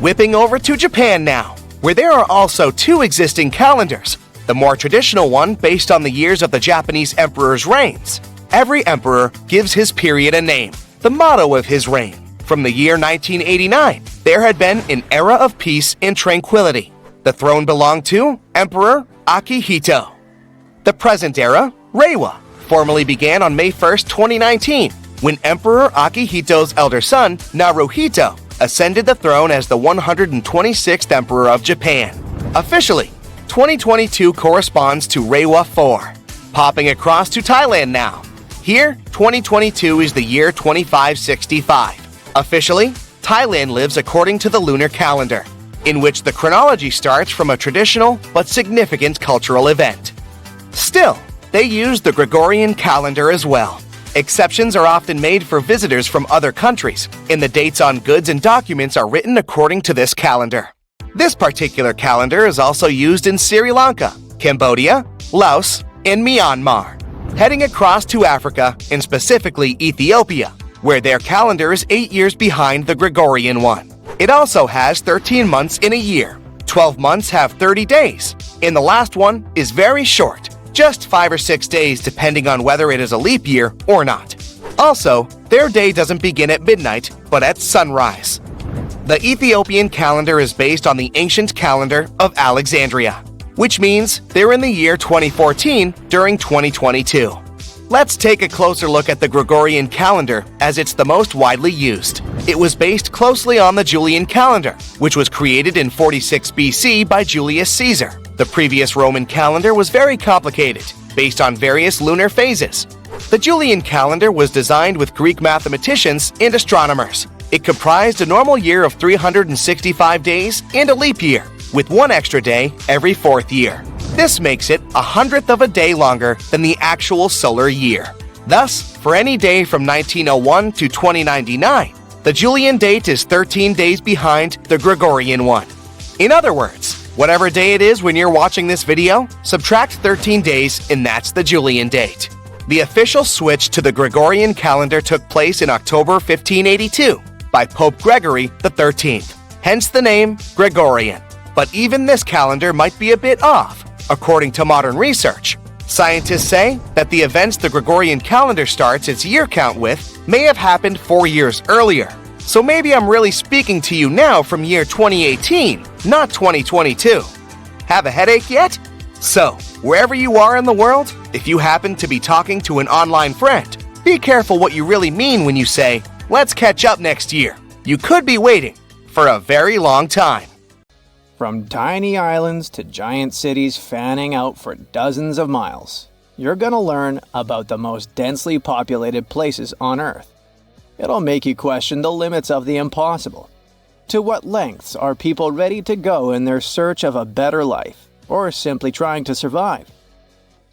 Whipping over to Japan now, where there are also two existing calendars. The more traditional one based on the years of the Japanese emperor's reigns. Every emperor gives his period a name, the motto of his reign. From the year 1989, there had been an era of peace and tranquility. The throne belonged to Emperor Akihito. The present era, Reiwa, formally began on May 1, 2019, when Emperor Akihito's elder son, Naruhito, ascended the throne as the 126th Emperor of Japan. Officially, 2022 corresponds to Reiwa 4. Popping across to Thailand now. Here, 2022 is the year 2565. Officially, Thailand lives according to the lunar calendar. in which the chronology starts from a traditional but significant cultural event. Still, they use the Gregorian calendar as well. Exceptions are often made for visitors from other countries, and the dates on goods and documents are written according to this calendar. This particular calendar is also used in Sri Lanka, Cambodia, Laos, and Myanmar. Heading across to Africa, and specifically Ethiopia, where their calendar is 8 years behind the Gregorian one. It also has 13 months in a year. 12 months have 30 days, and the last one is very short, just 5 or 6 days depending on whether it is a leap year or not. Also, their day doesn't begin at midnight, but at sunrise. The Ethiopian calendar is based on the ancient calendar of Alexandria, which means they're in the year 2014 during 2022. Let's take a closer look at the Gregorian calendar, as it's the most widely used. It was based closely on the Julian calendar, which was created in 46 BC by Julius Caesar. The previous Roman calendar was very complicated, based on various lunar phases. The Julian calendar was designed with Greek mathematicians and astronomers. It comprised a normal year of 365 days and a leap year, with one extra day every 4th year. This makes it 1/100th of a day longer than the actual solar year. Thus, for any day from 1901 to 2099, the Julian date is 13 days behind the Gregorian one. In other words, whatever day it is when you're watching this video, subtract 13 days and that's the Julian date. The official switch to the Gregorian calendar took place in October 1582 by Pope Gregory XIII, hence the name Gregorian. But even this calendar might be a bit off, according to modern research. Scientists say that the events the Gregorian calendar starts its year count with may have happened 4 years earlier. So maybe I'm really speaking to you now from year 2018, not 2022. Have a headache yet? So, wherever you are in the world, if you happen to be talking to an online friend, be careful what you really mean when you say, "Let's catch up next year." You could be waiting for a very long time. From tiny islands to giant cities fanning out for dozens of miles, you're going to learn about the most densely populated places on Earth. It'll make you question the limits of the impossible. To what lengths are people ready to go in their search of a better life, or simply trying to survive?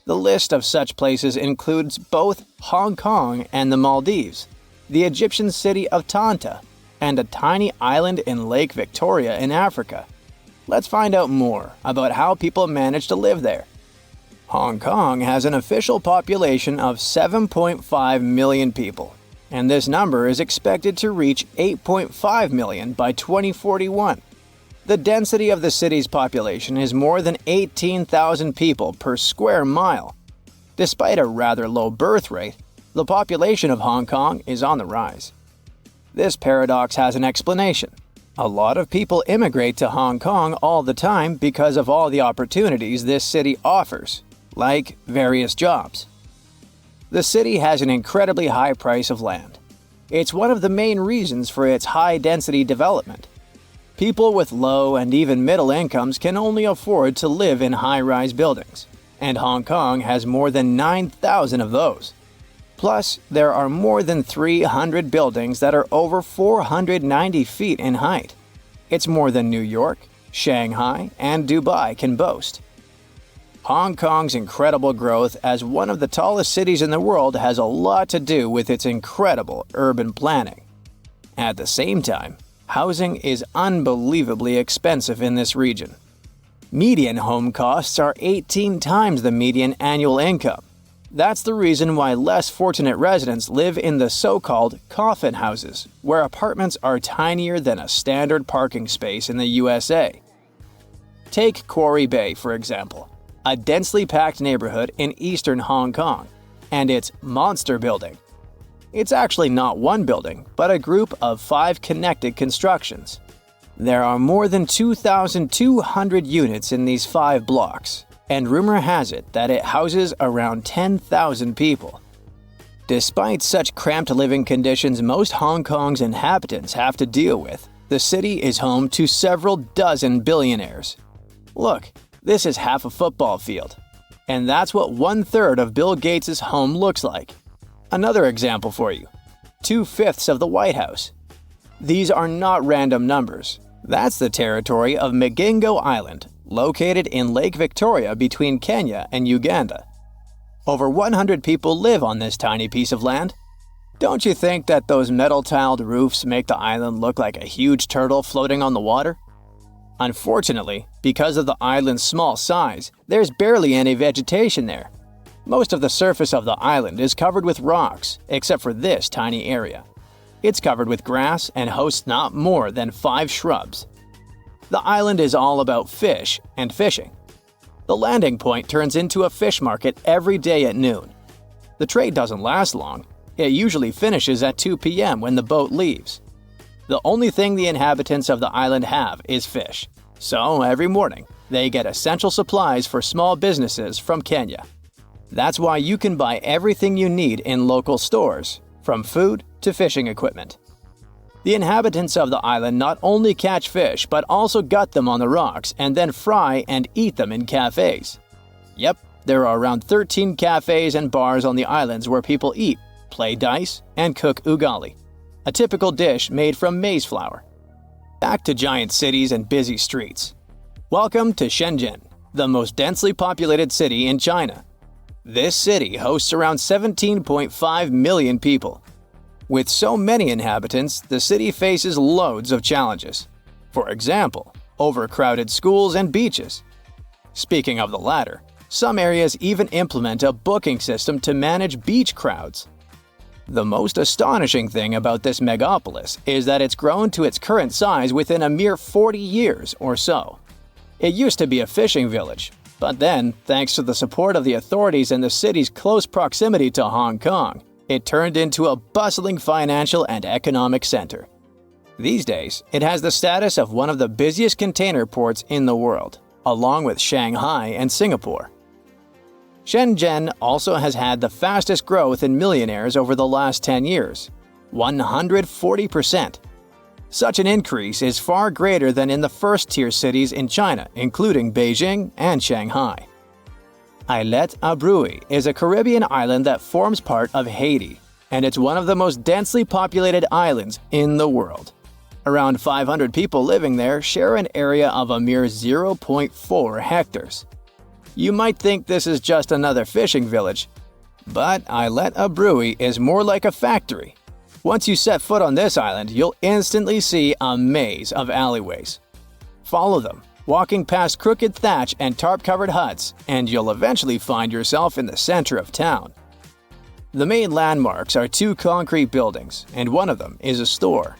The list of such places includes both Hong Kong and the Maldives, the Egyptian city of Tanta, and a tiny island in Lake Victoria in Africa. Let's find out more about how people manage to live there. Hong Kong has an official population of 7.5 million people, and this number is expected to reach 8.5 million by 2041. The density of the city's population is more than 18,000 people per square mile. Despite a rather low birth rate, the population of Hong Kong is on the rise. This paradox has an explanation. A lot of people immigrate to Hong Kong all the time because of all the opportunities this city offers, like various jobs. The city has an incredibly high price of land. It's one of the main reasons for its high-density development. People with low and even middle incomes can only afford to live in high-rise buildings, and Hong Kong has more than 9,000 of those. Plus, there are more than 300 buildings that are over 490 feet in height. It's more than New York, Shanghai, and Dubai can boast. Hong Kong's incredible growth as one of the tallest cities in the world has a lot to do with its incredible urban planning. At the same time, housing is unbelievably expensive in this region. Median home costs are 18 times the median annual income. That's the reason why less fortunate residents live in the so-called coffin houses, where apartments are tinier than a standard parking space in the USA. Take Quarry Bay, for example, a densely packed neighborhood in eastern Hong Kong, and its monster building. It's actually not one building, but a group of 5 connected constructions. There are more than 2,200 units in these 5 blocks, and rumor has it that it houses around 10,000 people. Despite such cramped living conditions most Hong Kong's inhabitants have to deal with, the city is home to several dozen billionaires. Look, this is half a football field. And that's what 1/3 of Bill Gates' home looks like. Another example for you. 2/5 of the White House. These are not random numbers. That's the territory of Migingo Island, located in Lake Victoria between Kenya and Uganda. Over 100 people live on this tiny piece of land. Don't you think that those metal-tiled roofs make the island look like a huge turtle floating on the water? Unfortunately, because of the island's small size, there's barely any vegetation there. Most of the surface of the island is covered with rocks, except for this tiny area. It's covered with grass and hosts not more than 5 shrubs. The island is all about fish and fishing. The landing point turns into a fish market every day at noon. The trade doesn't last long. It usually finishes at 2 p.m. when the boat leaves. The only thing the inhabitants of the island have is fish. So every morning, they get essential supplies for small businesses from Kenya. That's why you can buy everything you need in local stores, from food to fishing equipment. The inhabitants of the island not only catch fish but also gut them on the rocks and then fry and eat them in cafes. Yep, there are around 13 cafes and bars on the islands where people eat, play dice, and cook ugali, a typical dish made from maize flour. Back to giant cities and busy streets. Welcome to Shenzhen, the most densely populated city in China. This city hosts around 17.5 million people. With so many inhabitants, the city faces loads of challenges. For example, overcrowded schools and beaches. Speaking of the latter, some areas even implement a booking system to manage beach crowds. The most astonishing thing about this megapolis is that it's grown to its current size within a mere 40 years or so. It used to be a fishing village, but then, thanks to the support of the authorities and the city's close proximity to Hong Kong, it turned into a bustling financial and economic center. These days, it has the status of one of the busiest container ports in the world, along with Shanghai and Singapore. Shenzhen also has had the fastest growth in millionaires over the last 10 years, 140%. Such an increase is far greater than in the first-tier cities in China, including Beijing and Shanghai. Islet Abrui is a Caribbean island that forms part of Haiti, and it's one of the most densely populated islands in the world. Around 500 people living there share an area of a mere 0.4 hectares. You might think this is just another fishing village, but Islet Abrui is more like a factory. Once you set foot on this island, you'll instantly see a maze of alleyways. Follow them, walking past crooked thatch and tarp-covered huts, and you'll eventually find yourself in the center of town. The main landmarks are 2 concrete buildings, and one of them is a store.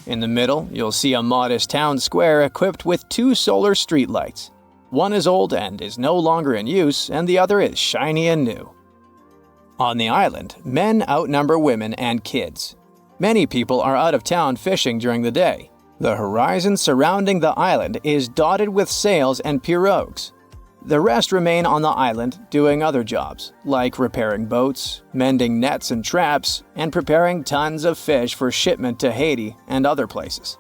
In the middle, you'll see a modest town square equipped with 2 solar streetlights. One is old and is no longer in use, and the other is shiny and new. On the island, men outnumber women and kids. Many people are out of town fishing during the day. The horizon surrounding the island is dotted with sails and pirogues. The rest remain on the island doing other jobs, like repairing boats, mending nets and traps, and preparing tons of fish for shipment to Haiti and other places.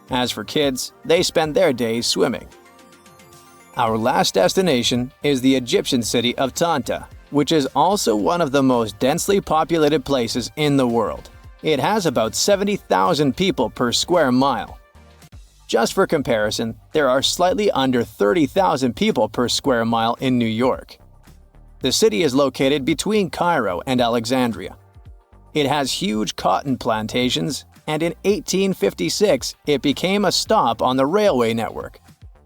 As for kids, they spend their days swimming. Our last destination is the Egyptian city of Tanta, which is also one of the most densely populated places in the world. It has about 70,000 people per square mile. Just for comparison, there are slightly under 30,000 people per square mile in New York. The city is located between Cairo and Alexandria. It has huge cotton plantations, and in 1856 it became a stop on the railway network,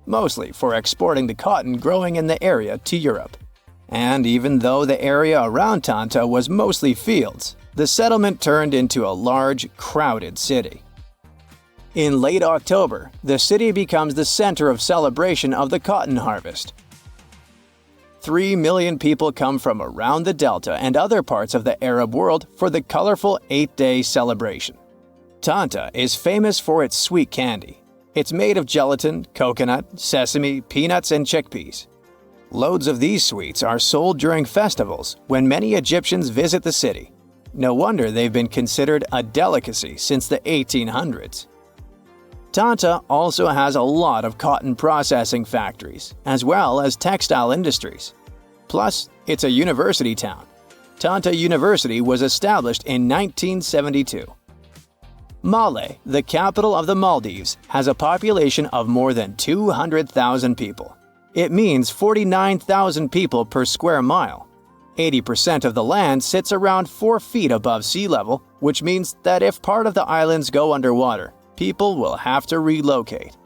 mostly for exporting the cotton growing in the area to Europe. And even though the area around Tanta was mostly fields, the settlement turned into a large, crowded city. In late October, the city becomes the center of celebration of the cotton harvest. 3 million people come from around the Delta and other parts of the Arab world for the colorful 8-day celebration. Tanta is famous for its sweet candy. It's made of gelatin, coconut, sesame, peanuts, and chickpeas. Loads of these sweets are sold during festivals when many Egyptians visit the city. No wonder they've been considered a delicacy since the 1800s. Tanta also has a lot of cotton processing factories, as well as textile industries. Plus, it's a university town. Tanta University was established in 1972. Male, the capital of the Maldives, has a population of more than 200,000 people. It means 49,000 people per square mile. 80% of the land sits around 4 feet above sea level, which means that if part of the islands go underwater, people will have to relocate.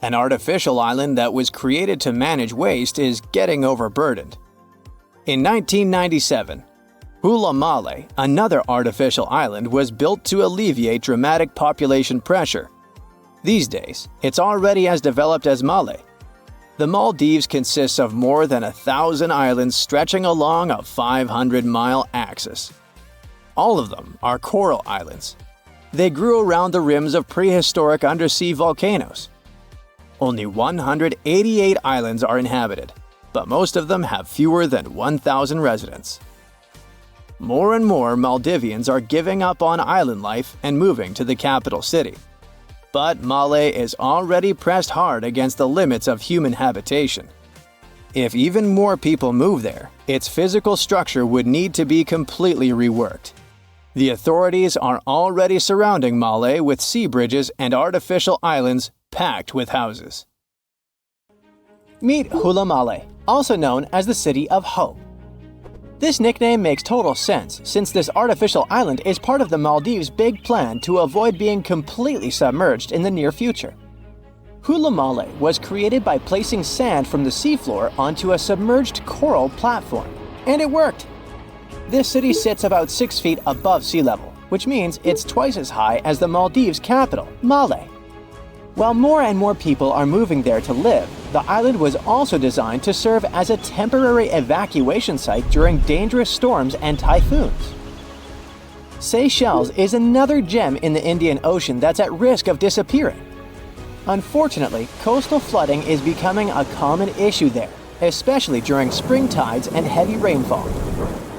An artificial island that was created to manage waste is getting overburdened. In 1997, Hula Male, another artificial island, was built to alleviate dramatic population pressure. These days, it's already as developed as Male. The Maldives consists of more than 1,000 islands stretching along a 500-mile axis. All of them are coral islands. They grew around the rims of prehistoric undersea volcanoes. Only 188 islands are inhabited, but most of them have fewer than 1,000 residents. More and more Maldivians are giving up on island life and moving to the capital city. But Male is already pressed hard against the limits of human habitation. If even more people move there, its physical structure would need to be completely reworked. The authorities are already surrounding Male with sea bridges and artificial islands packed with houses. Meet Hula Male, also known as the City of Hope. This nickname makes total sense since this artificial island is part of the Maldives' big plan to avoid being completely submerged in the near future. Hula Male was created by placing sand from the seafloor onto a submerged coral platform, and it worked! This city sits about 6 feet above sea level, which means it's twice as high as the Maldives' capital, Male. While more and more people are moving there to live, the island was also designed to serve as a temporary evacuation site during dangerous storms and typhoons. Seychelles is another gem in the Indian Ocean that's at risk of disappearing. Unfortunately, coastal flooding is becoming a common issue there, especially during spring tides and heavy rainfall.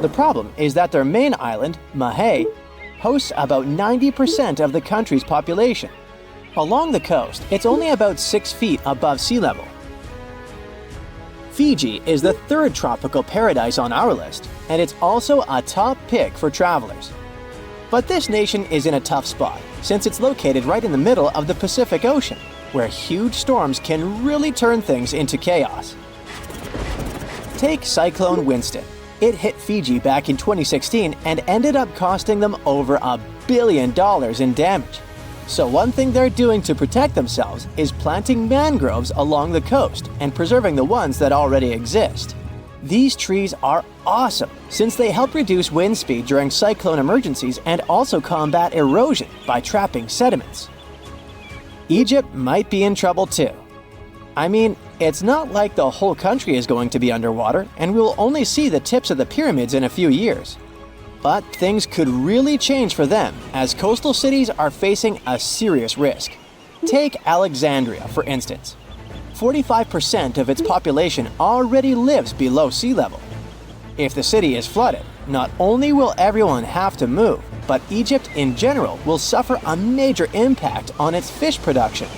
The problem is that their main island, Mahé, hosts about 90% of the country's population. Along the coast, it's only about 6 feet above sea level. Fiji is the third tropical paradise on our list, and it's also a top pick for travelers. But this nation is in a tough spot, since it's located right in the middle of the Pacific Ocean, where huge storms can really turn things into chaos. Take Cyclone Winston. It hit Fiji back in 2016 and ended up costing them over $1 billion in damage. So one thing they're doing to protect themselves is planting mangroves along the coast and preserving the ones that already exist. These trees are awesome since they help reduce wind speed during cyclone emergencies and also combat erosion by trapping sediments. Egypt might be in trouble too. I mean, it's not like the whole country is going to be underwater and we'll only see the tips of the pyramids in a few years. But things could really change for them as coastal cities are facing a serious risk. Take Alexandria, for instance. 45% of its population already lives below sea level. If the city is flooded, not only will everyone have to move, but Egypt in general will suffer a major impact on its fish production.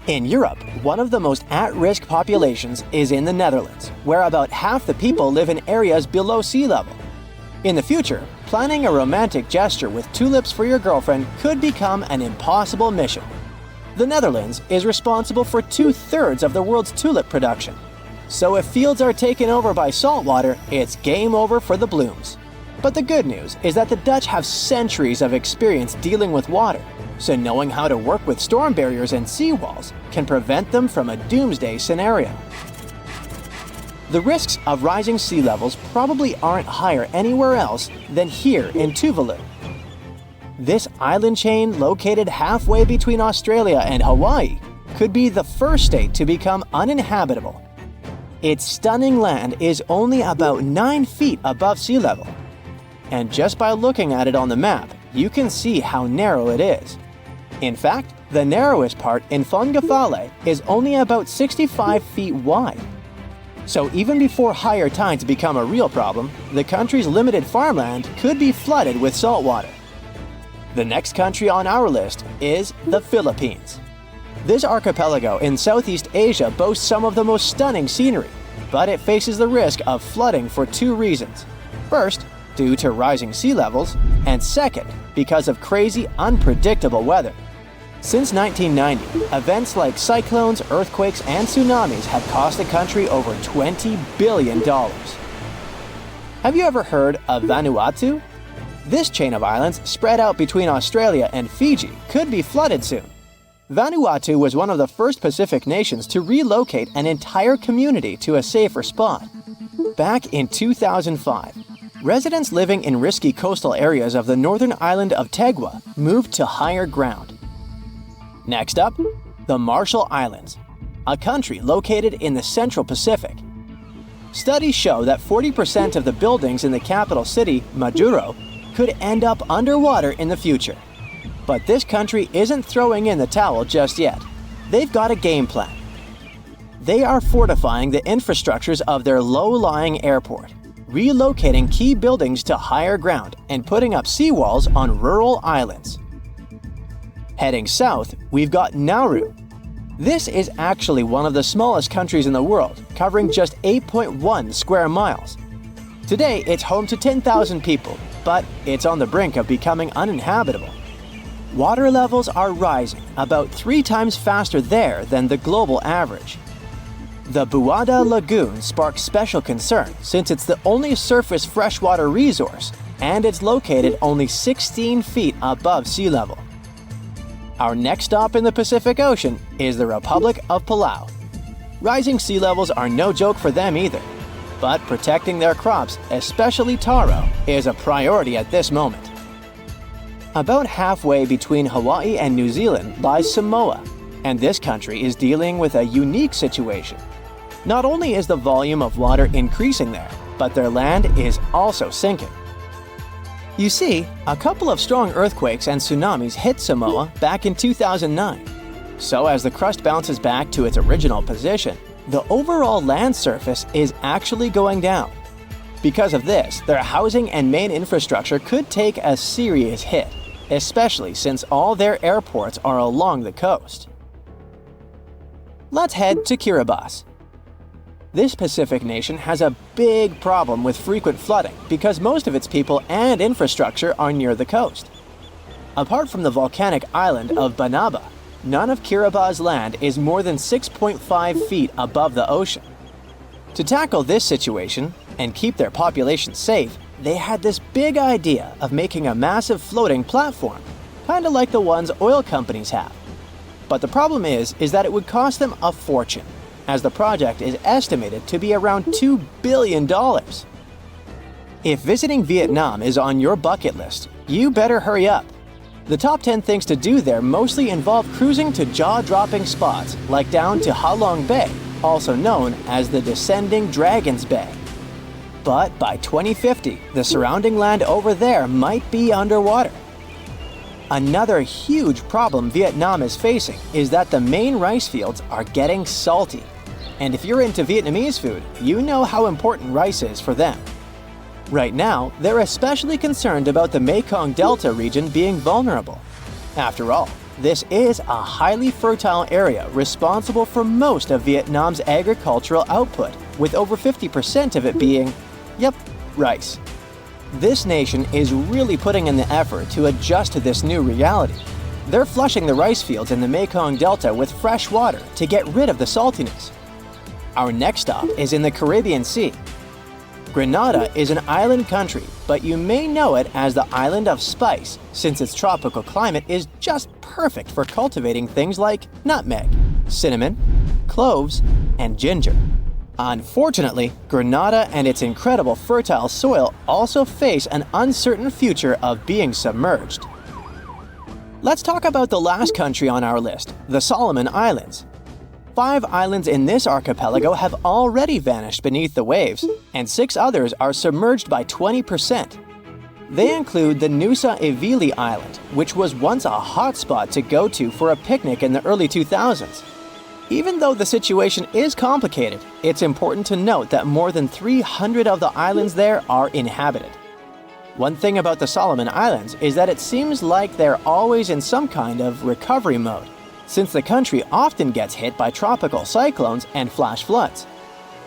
In Europe, one of the most at-risk populations is in the Netherlands, where about half the people live in areas below sea level. In the future, planning a romantic gesture with tulips for your girlfriend could become an impossible mission. The Netherlands is responsible for 2/3 of the world's tulip production. So if fields are taken over by saltwater, it's game over for the blooms. But the good news is that the Dutch have centuries of experience dealing with water, so knowing how to work with storm barriers and seawalls can prevent them from a doomsday scenario. The risks of rising sea levels probably aren't higher anywhere else than here in Tuvalu. This island chain, located halfway between Australia and Hawaii, could be the first state to become uninhabitable. Its stunning land is only about 9 feet above sea level. And just by looking at it on the map, you can see how narrow it is. In fact, the narrowest part in Fongafale is only about 65 feet wide. So even before higher tides become a real problem, the country's limited farmland could be flooded with saltwater. The next country on our list is the Philippines. This archipelago in Southeast Asia boasts some of the most stunning scenery, but it faces the risk of flooding for 2 reasons. First, due to rising sea levels, and second, because of crazy, unpredictable weather. Since 1990, events like cyclones, earthquakes, and tsunamis have cost the country over $20 billion. Have you ever heard of Vanuatu? This chain of islands, spread out between Australia and Fiji, could be flooded soon. Vanuatu was one of the first Pacific nations to relocate an entire community to a safer spot. Back in 2005, residents living in risky coastal areas of the northern island of Tegua moved to higher ground. Next up, the Marshall Islands, a country located in the Central Pacific. Studies show that 40% of the buildings in the capital city, Majuro, could end up underwater in the future. But this country isn't throwing in the towel just yet. They've got a game plan. They are fortifying the infrastructures of their low-lying airport, relocating key buildings to higher ground, and putting up seawalls on rural islands. Heading south, we've got Nauru. This is actually one of the smallest countries in the world, covering just 8.1 square miles. Today, it's home to 10,000 people, but it's on the brink of becoming uninhabitable. Water levels are rising about 3 times faster there than the global average. The Buada Lagoon sparks special concern since it's the only surface freshwater resource, and it's located only 16 feet above sea level. Our next stop in the Pacific Ocean is the Republic of Palau. Rising sea levels are no joke for them either, but protecting their crops, especially taro, is a priority at this moment. About halfway between Hawaii and New Zealand lies Samoa, and this country is dealing with a unique situation. Not only is the volume of water increasing there, but their land is also sinking. You see, a couple of strong earthquakes and tsunamis hit Samoa back in 2009. So as the crust bounces back to its original position, the overall land surface is actually going down. Because of this, their housing and main infrastructure could take a serious hit, especially since all their airports are along the coast. Let's head to Kiribati. This Pacific nation has a big problem with frequent flooding because most of its people and infrastructure are near the coast. Apart from the volcanic island of Banaba, none of Kiribati's land is more than 6.5 feet above the ocean. To tackle this situation and keep their population safe, they had this big idea of making a massive floating platform, kind of like the ones oil companies have. But the problem is that it would cost them a fortune, as the project is estimated to be around $2 billion. If visiting Vietnam is on your bucket list, you better hurry up. The top 10 things to do there mostly involve cruising to jaw-dropping spots like down to Ha Long Bay, also known as the Descending Dragons Bay. But by 2050, the surrounding land over there might be underwater. Another huge problem Vietnam is facing is that the main rice fields are getting salty. And if you're into Vietnamese food, you know how important rice is for them. Right now, they're especially concerned about the Mekong Delta region being vulnerable. After all, this is a highly fertile area responsible for most of Vietnam's agricultural output, with over 50% of it being, rice. This nation is really putting in the effort to adjust to this new reality. They're flushing the rice fields in the Mekong Delta with fresh water to get rid of the saltiness. Our next stop is in the Caribbean Sea. Grenada is an island country, but you may know it as the Island of Spice, since its tropical climate is just perfect for cultivating things like nutmeg, cinnamon, cloves, and ginger. Unfortunately, Grenada and its incredible fertile soil also face an uncertain future of being submerged. Let's talk about the last country on our list, the Solomon Islands. 5 islands in this archipelago have already vanished beneath the waves, and 6 others are submerged by 20%. They include the Nusa Evili Island, which was once a hotspot to go to for a picnic in the early 2000s. Even though the situation is complicated, it's important to note that more than 300 of the islands there are inhabited. One thing about the Solomon Islands is that it seems like they're always in some kind of recovery mode, since the country often gets hit by tropical cyclones and flash floods.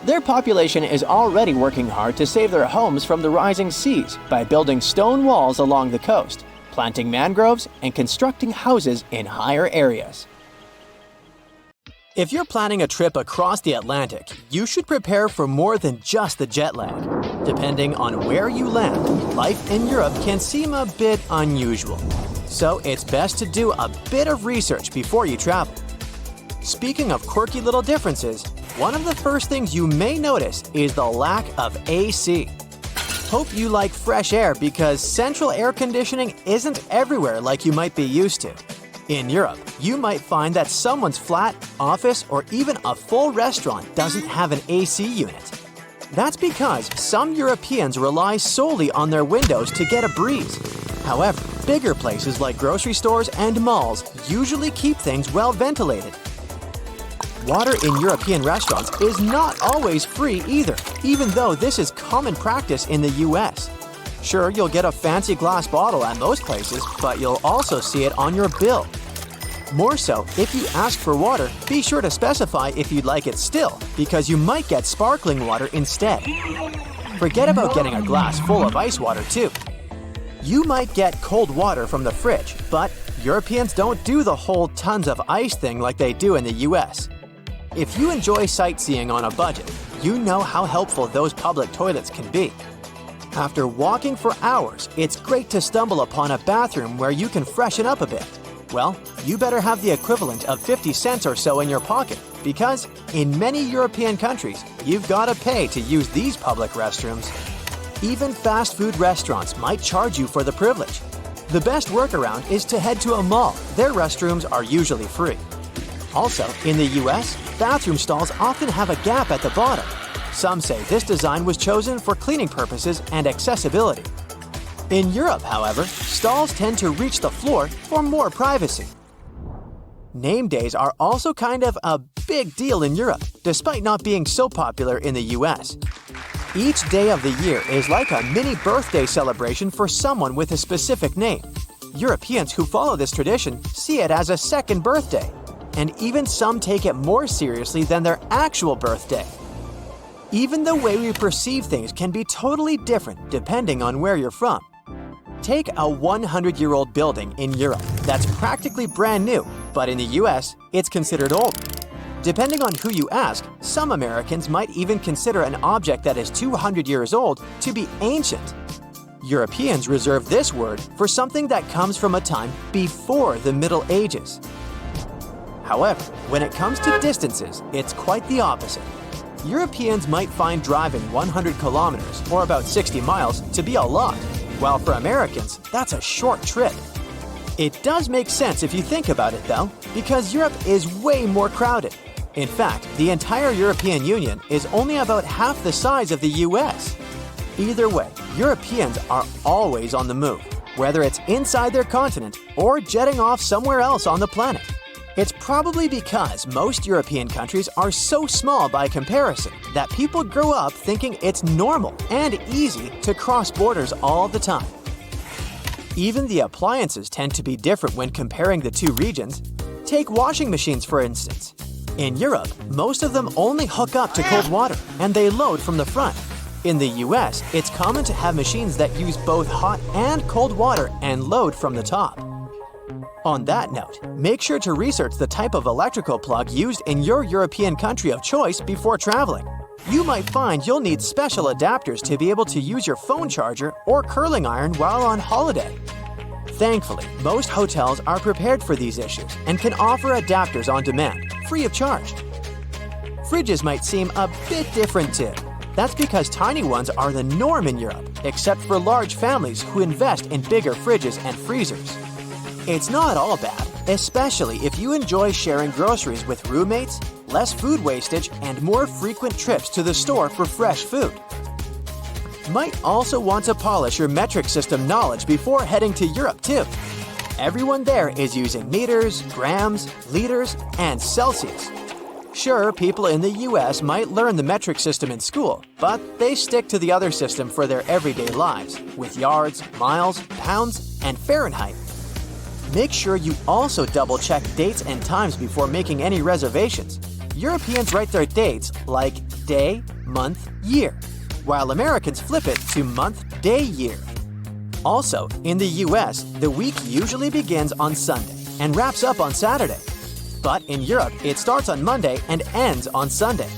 Their population is already working hard to save their homes from the rising seas by building stone walls along the coast, planting mangroves, and constructing houses in higher areas. If you're planning a trip across the Atlantic, you should prepare for more than just the jet lag. Depending on where you land, life in Europe can seem a bit unusual. So it's best to do a bit of research before you travel. Speaking of quirky little differences, one of the first things you may notice is the lack of AC. Hope you like fresh air because central air conditioning isn't everywhere like you might be used to. In Europe, you might find that someone's flat, office, or even a full restaurant doesn't have an AC unit. That's because some Europeans rely solely on their windows to get a breeze. However, bigger places like grocery stores and malls usually keep things well ventilated. Water in European restaurants is not always free either, even though this is common practice in the US. Sure, you'll get a fancy glass bottle at most places, but you'll also see it on your bill. More so, if you ask for water, be sure to specify if you'd like it still, because you might get sparkling water instead. Forget about getting a glass full of ice water too. You might get cold water from the fridge, but Europeans don't do the whole tons of ice thing like they do in the US. If you enjoy sightseeing on a budget, you know how helpful those public toilets can be. After walking for hours, it's great to stumble upon a bathroom where you can freshen up a bit. Well, you better have the equivalent of 50 cents or so in your pocket, because in many European countries, you've got to pay to use these public restrooms. Even fast food restaurants might charge you for the privilege. The best workaround is to head to a mall. Their restrooms are usually free. Also, in the US, bathroom stalls often have a gap at the bottom. Some say this design was chosen for cleaning purposes and accessibility. In Europe, however, stalls tend to reach the floor for more privacy. Name days are also kind of a big deal in Europe, despite not being so popular in the US. Each day of the year is like a mini birthday celebration for someone with a specific name. Europeans who follow this tradition see it as a second birthday, and even some take it more seriously than their actual birthday. Even the way we perceive things can be totally different depending on where you're from. Take a 100-year-old building in Europe that's practically brand new, but in the US, it's considered old. Depending on who you ask, some Americans might even consider an object that is 200 years old to be ancient. Europeans reserve this word for something that comes from a time before the Middle Ages. However, when it comes to distances, it's quite the opposite. Europeans might find driving 100 kilometers, or about 60 miles, to be a lot, while for Americans, that's a short trip. It does make sense if you think about it though, because Europe is way more crowded. In fact, the entire European Union is only about half the size of the US. Either way, Europeans are always on the move, whether it's inside their continent or jetting off somewhere else on the planet. It's probably because most European countries are so small by comparison that people grow up thinking it's normal and easy to cross borders all the time. Even the appliances tend to be different when comparing the two regions. Take washing machines, for instance. In Europe, most of them only hook up to cold water, and they load from the front. In the US, it's common to have machines that use both hot and cold water and load from the top. On that note, make sure to research the type of electrical plug used in your European country of choice before traveling. You might find you'll need special adapters to be able to use your phone charger or curling iron while on holiday. Thankfully, most hotels are prepared for these issues and can offer adapters on demand, free of charge. Fridges might seem a bit different too. That's because tiny ones are the norm in Europe, except for large families who invest in bigger fridges and freezers. It's not all bad, especially if you enjoy sharing groceries with roommates, less food wastage, and more frequent trips to the store for fresh food. Might also want to polish your metric system knowledge before heading to Europe too. Everyone there is using meters, grams, liters, and Celsius. Sure, people in the US might learn the metric system in school, but they stick to the other system for their everyday lives, with yards, miles, pounds, and Fahrenheit. Make sure you also double-check dates and times before making any reservations. Europeans write their dates like day, month, year, while Americans flip it to month, day, year. Also, in the US, the week usually begins on Sunday and wraps up on Saturday. But in Europe, it starts on Monday and ends on Sunday.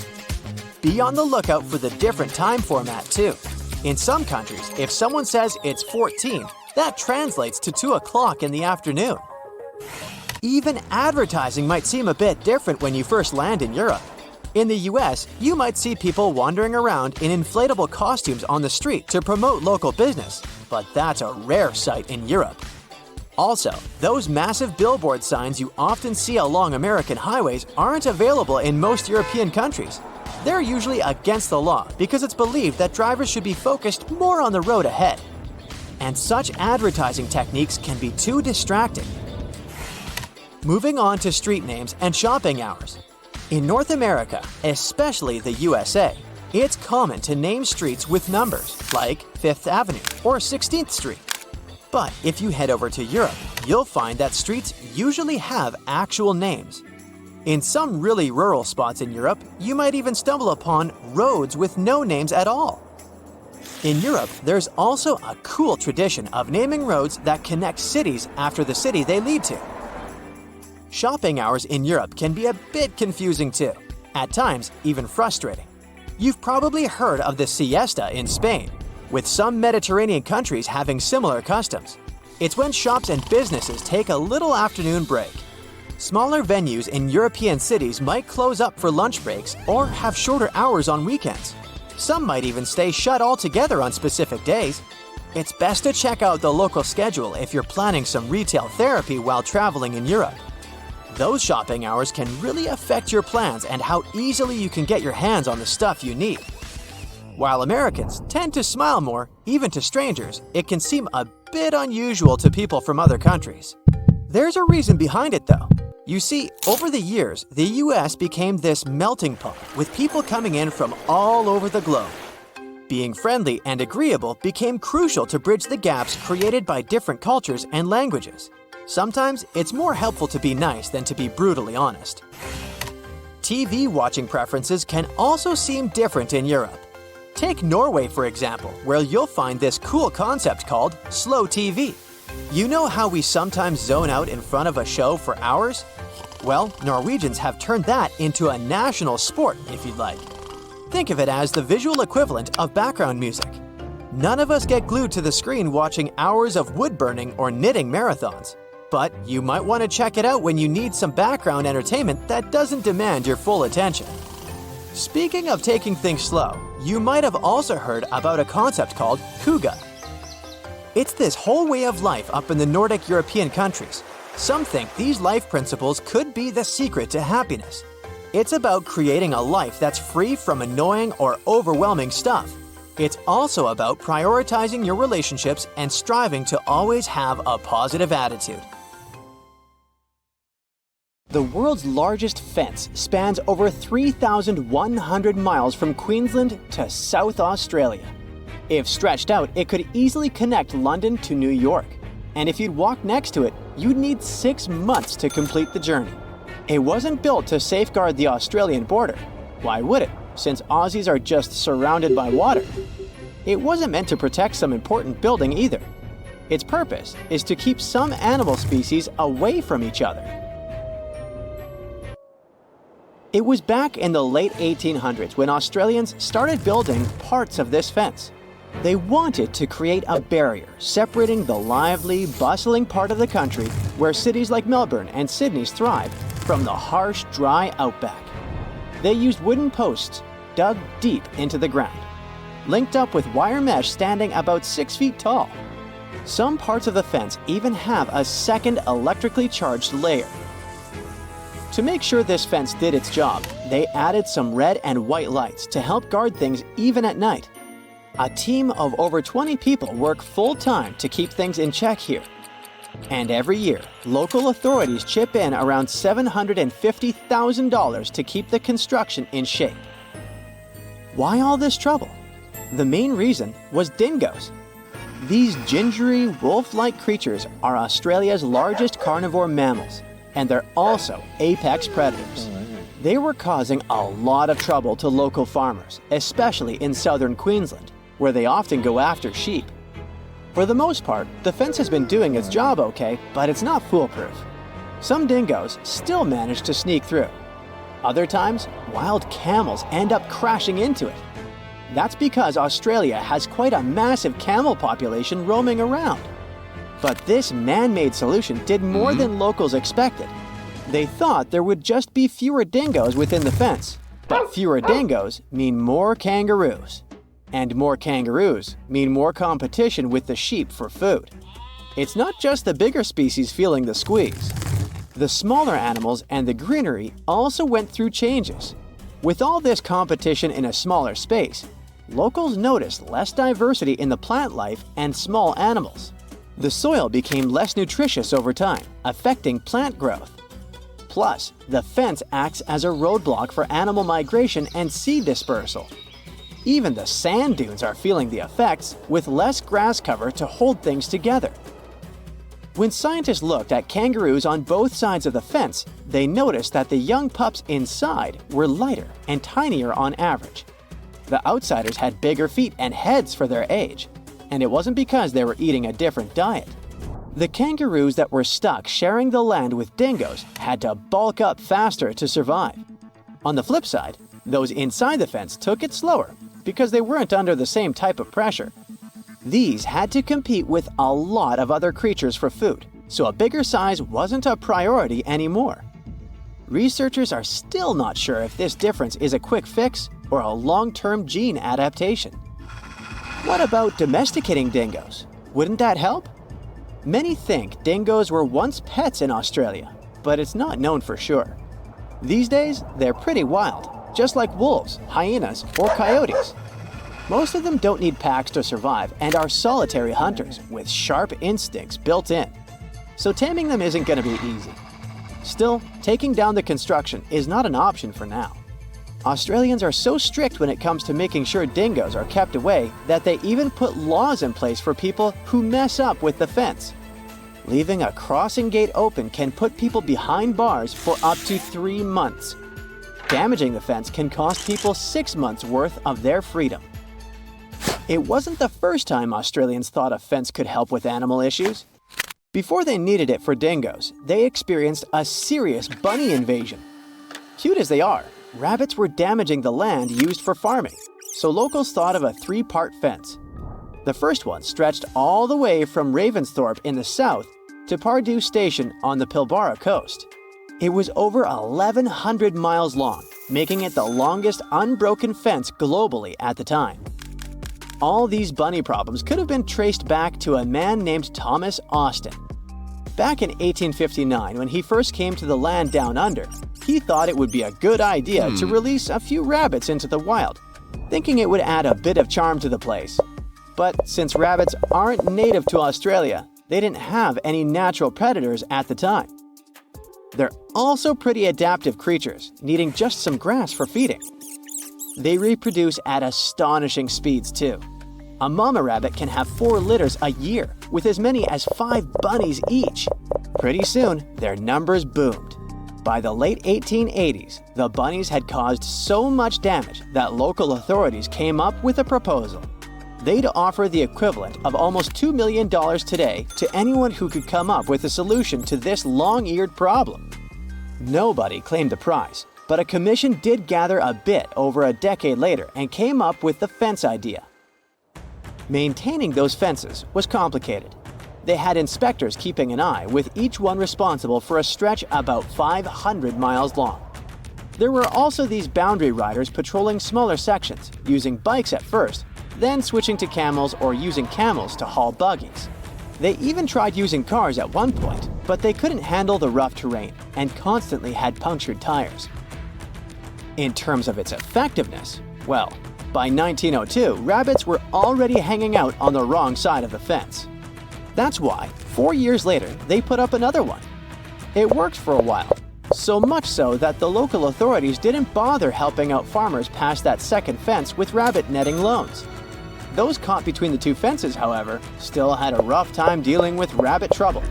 Be on the lookout for the different time format too. In some countries, if someone says it's 14, that translates to 2 o'clock in the afternoon. Even advertising might seem a bit different when you first land in Europe. In the US, you might see people wandering around in inflatable costumes on the street to promote local business, but that's a rare sight in Europe. Also, those massive billboard signs you often see along American highways aren't available in most European countries. They're usually against the law because it's believed that drivers should be focused more on the road ahead. And such advertising techniques can be too distracting. Moving on to street names and shopping hours. In North America, especially the USA, it's common to name streets with numbers, like 5th Avenue or 16th Street. But if you head over to Europe, you'll find that streets usually have actual names. In some really rural spots in Europe, you might even stumble upon roads with no names at all. In Europe, there's also a cool tradition of naming roads that connect cities after the city they lead to. Shopping hours in Europe can be a bit confusing too, at times even frustrating. You've probably heard of the siesta in Spain, with some Mediterranean countries having similar customs. It's when shops and businesses take a little afternoon break. Smaller venues in European cities might close up for lunch breaks or have shorter hours on weekends. Some might even stay shut altogether on specific days. It's best to check out the local schedule if you're planning some retail therapy while traveling in Europe. Those shopping hours can really affect your plans and how easily you can get your hands on the stuff you need. While Americans tend to smile more, even to strangers, it can seem a bit unusual to people from other countries. There's a reason behind it though. You see, over the years, the US became this melting pot with people coming in from all over the globe. Being friendly and agreeable became crucial to bridge the gaps created by different cultures and languages. Sometimes it's more helpful to be nice than to be brutally honest. TV watching preferences can also seem different in Europe. Take Norway, for example, where you'll find this cool concept called slow TV. You know how we sometimes zone out in front of a show for hours? Well, Norwegians have turned that into a national sport, if you'd like. Think of it as the visual equivalent of background music. None of us get glued to the screen watching hours of wood burning or knitting marathons. But you might want to check it out when you need some background entertainment that doesn't demand your full attention. Speaking of taking things slow, you might have also heard about a concept called hygge. It's this whole way of life up in the Nordic European countries. Some think these life principles could be the secret to happiness. It's about creating a life that's free from annoying or overwhelming stuff. It's also about prioritizing your relationships and striving to always have a positive attitude. The world's largest fence spans over 3,100 miles from Queensland to South Australia. If stretched out, it could easily connect London to New York. And if you'd walk next to it, you'd need 6 months to complete the journey. It wasn't built to safeguard the Australian border. Why would it, since Aussies are just surrounded by water? It wasn't meant to protect some important building either. Its purpose is to keep some animal species away from each other. It was back in the late 1800s when Australians started building parts of this fence. They wanted to create a barrier separating the lively, bustling part of the country where cities like Melbourne and Sydney thrive from the harsh, dry outback. They used wooden posts dug deep into the ground, linked up with wire mesh standing about 6 feet tall. Some parts of the fence even have a second electrically charged layer. To make sure this fence did its job, they added some red and white lights to help guard things even at night. A team of over 20 people work full-time to keep things in check here. And every year, local authorities chip in around $750,000 to keep the construction in shape. Why all this trouble? The main reason was dingoes. These gingery, wolf-like creatures are Australia's largest carnivore mammals, and they're also apex predators. They were causing a lot of trouble to local farmers, especially in southern Queensland, where they often go after sheep. For the most part, the fence has been doing its job okay, but it's not foolproof. Some dingoes still manage to sneak through. Other times, wild camels end up crashing into it. That's because Australia has quite a massive camel population roaming around. But this man-made solution did more than locals expected. They thought there would just be fewer dingoes within the fence, but fewer dingoes mean more kangaroos. And more kangaroos mean more competition with the sheep for food. It's not just the bigger species feeling the squeeze. The smaller animals and the greenery also went through changes. With all this competition in a smaller space, locals noticed less diversity in the plant life and small animals. The soil became less nutritious over time, affecting plant growth. Plus, the fence acts as a roadblock for animal migration and seed dispersal. Even the sand dunes are feeling the effects, with less grass cover to hold things together. When scientists looked at kangaroos on both sides of the fence, they noticed that the young pups inside were lighter and tinier on average. The outsiders had bigger feet and heads for their age, and it wasn't because they were eating a different diet. The kangaroos that were stuck sharing the land with dingoes had to bulk up faster to survive. On the flip side, those inside the fence took it slower because they weren't under the same type of pressure. These had to compete with a lot of other creatures for food, so a bigger size wasn't a priority anymore. Researchers are still not sure if this difference is a quick fix or a long-term gene adaptation. What about domesticating dingoes? Wouldn't that help? Many think dingoes were once pets in Australia, but it's not known for sure. These days, they're pretty wild, just like wolves, hyenas, or coyotes. Most of them don't need packs to survive and are solitary hunters with sharp instincts built in. So taming them isn't going to be easy. Still, taking down the construction is not an option for now. Australians are so strict when it comes to making sure dingoes are kept away that they even put laws in place for people who mess up with the fence. Leaving a crossing gate open can put people behind bars for up to 3 months. Damaging the fence can cost people 6 months' worth of their freedom. It wasn't the first time Australians thought a fence could help with animal issues. Before they needed it for dingoes, they experienced a serious bunny invasion. Cute as they are, rabbits were damaging the land used for farming, so locals thought of a 3-part fence. The first one stretched all the way from Ravensthorpe in the south to Pardue Station on the Pilbara coast. It was over 1,100 miles long, making it the longest unbroken fence globally at the time. All these bunny problems could have been traced back to a man named Thomas Austin. Back in 1859, when he first came to the land down under, he thought it would be a good idea to release a few rabbits into the wild, thinking it would add a bit of charm to the place. But since rabbits aren't native to Australia, they didn't have any natural predators at the time. They're also pretty adaptive creatures, needing just some grass for feeding. They reproduce at astonishing speeds too. A mama rabbit can have 4 litters a year, with as many as 5 bunnies each. Pretty soon, their numbers boomed. By the late 1880s, the bunnies had caused so much damage that local authorities came up with a proposal. They'd offer the equivalent of almost $2 million today to anyone who could come up with a solution to this long-eared problem. Nobody claimed the prize, but a commission did gather a bit over a decade later and came up with the fence idea. Maintaining those fences was complicated. They had inspectors keeping an eye, with each one responsible for a stretch about 500 miles long. There were also these boundary riders patrolling smaller sections, using bikes at first, then switching to camels or using camels to haul buggies. They even tried using cars at one point, but they couldn't handle the rough terrain and constantly had punctured tires. In terms of its effectiveness, well, by 1902, rabbits were already hanging out on the wrong side of the fence. That's why, 4 years later, they put up another one. It worked for a while, so much so that the local authorities didn't bother helping out farmers past that second fence with rabbit netting loans. Those caught between the two fences, however, still had a rough time dealing with rabbit trouble.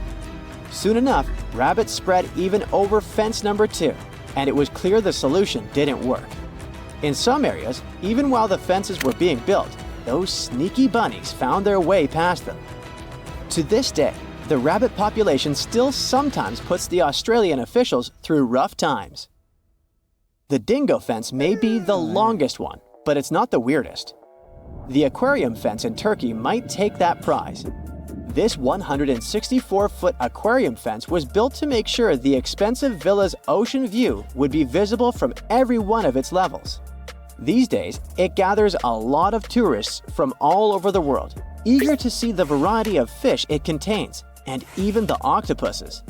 Soon enough, rabbits spread even over fence number 2, and it was clear the solution didn't work. In some areas, even while the fences were being built, those sneaky bunnies found their way past them. To this day, the rabbit population still sometimes puts the Australian officials through rough times. The dingo fence may be the longest one, but it's not the weirdest. The aquarium fence in Turkey might take that prize. This 164-foot aquarium fence was built to make sure the expensive villa's ocean view would be visible from every one of its levels. These days, it gathers a lot of tourists from all over the world, eager to see the variety of fish it contains, and even the octopuses.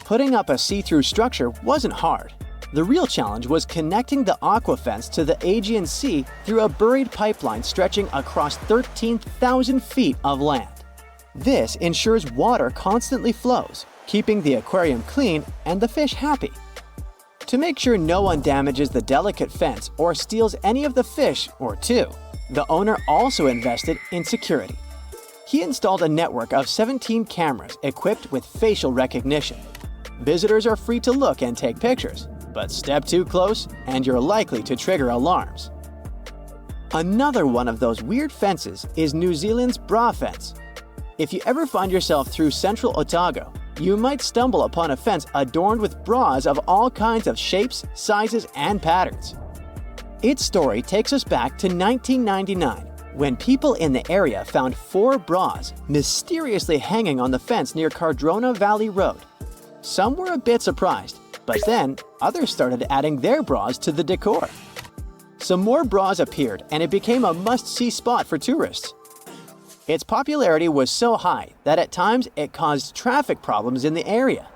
Putting up a see-through structure wasn't hard. The real challenge was connecting the aqua fence to the Aegean Sea through a buried pipeline stretching across 13,000 feet of land. This ensures water constantly flows, keeping the aquarium clean and the fish happy. To make sure no one damages the delicate fence or steals any of the fish or two, the owner also invested in security. He installed a network of 17 cameras equipped with facial recognition. Visitors are free to look and take pictures, but step too close and you're likely to trigger alarms. Another one of those weird fences is New Zealand's bra fence. If you ever find yourself through central Otago, you might stumble upon a fence adorned with bras of all kinds of shapes, sizes, and patterns. Its story takes us back to 1999, when people in the area found 4 bras mysteriously hanging on the fence near Cardrona Valley Road. Some were a bit surprised, but then others started adding their bras to the decor. Some more bras appeared and it became a must-see spot for tourists. Its popularity was so high that at times it caused traffic problems in the area.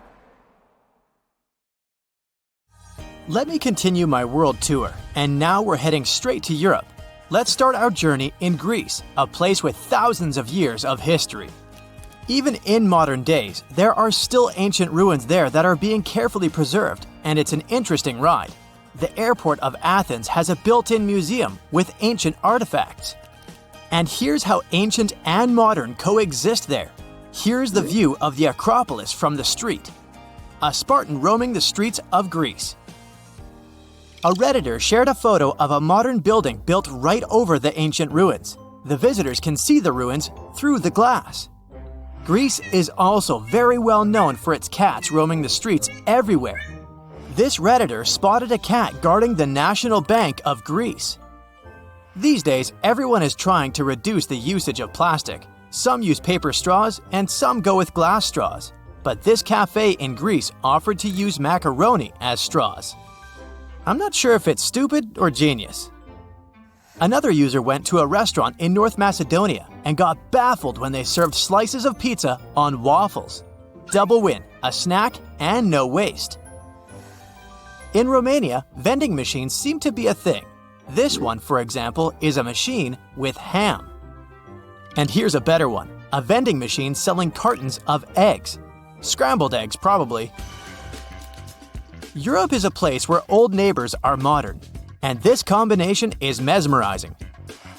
Let me continue my world tour, and now we're heading straight to Europe. Let's start our journey in Greece, a place with thousands of years of history. Even in modern days, there are still ancient ruins there that are being carefully preserved, and it's an interesting ride. The airport of Athens has a built-in museum with ancient artifacts. And here's how ancient and modern coexist there. Here's the view of the Acropolis from the street. A Spartan roaming the streets of Greece. A Redditor shared a photo of a modern building built right over the ancient ruins. The visitors can see the ruins through the glass. Greece is also very well known for its cats roaming the streets everywhere. This Redditor spotted a cat guarding the National Bank of Greece. These days, everyone is trying to reduce the usage of plastic. Some use paper straws and some go with glass straws. But this cafe in Greece offered to use macaroni as straws. I'm not sure if it's stupid or genius. Another user went to a restaurant in North Macedonia and got baffled when they served slices of pizza on waffles. Double win, a snack, and no waste. In Romania, vending machines seem to be a thing. This one, for example, is a machine with ham. And here's a better one, a vending machine selling cartons of eggs. Scrambled eggs, probably. Europe is a place where old neighbors are modern, and this combination is mesmerizing.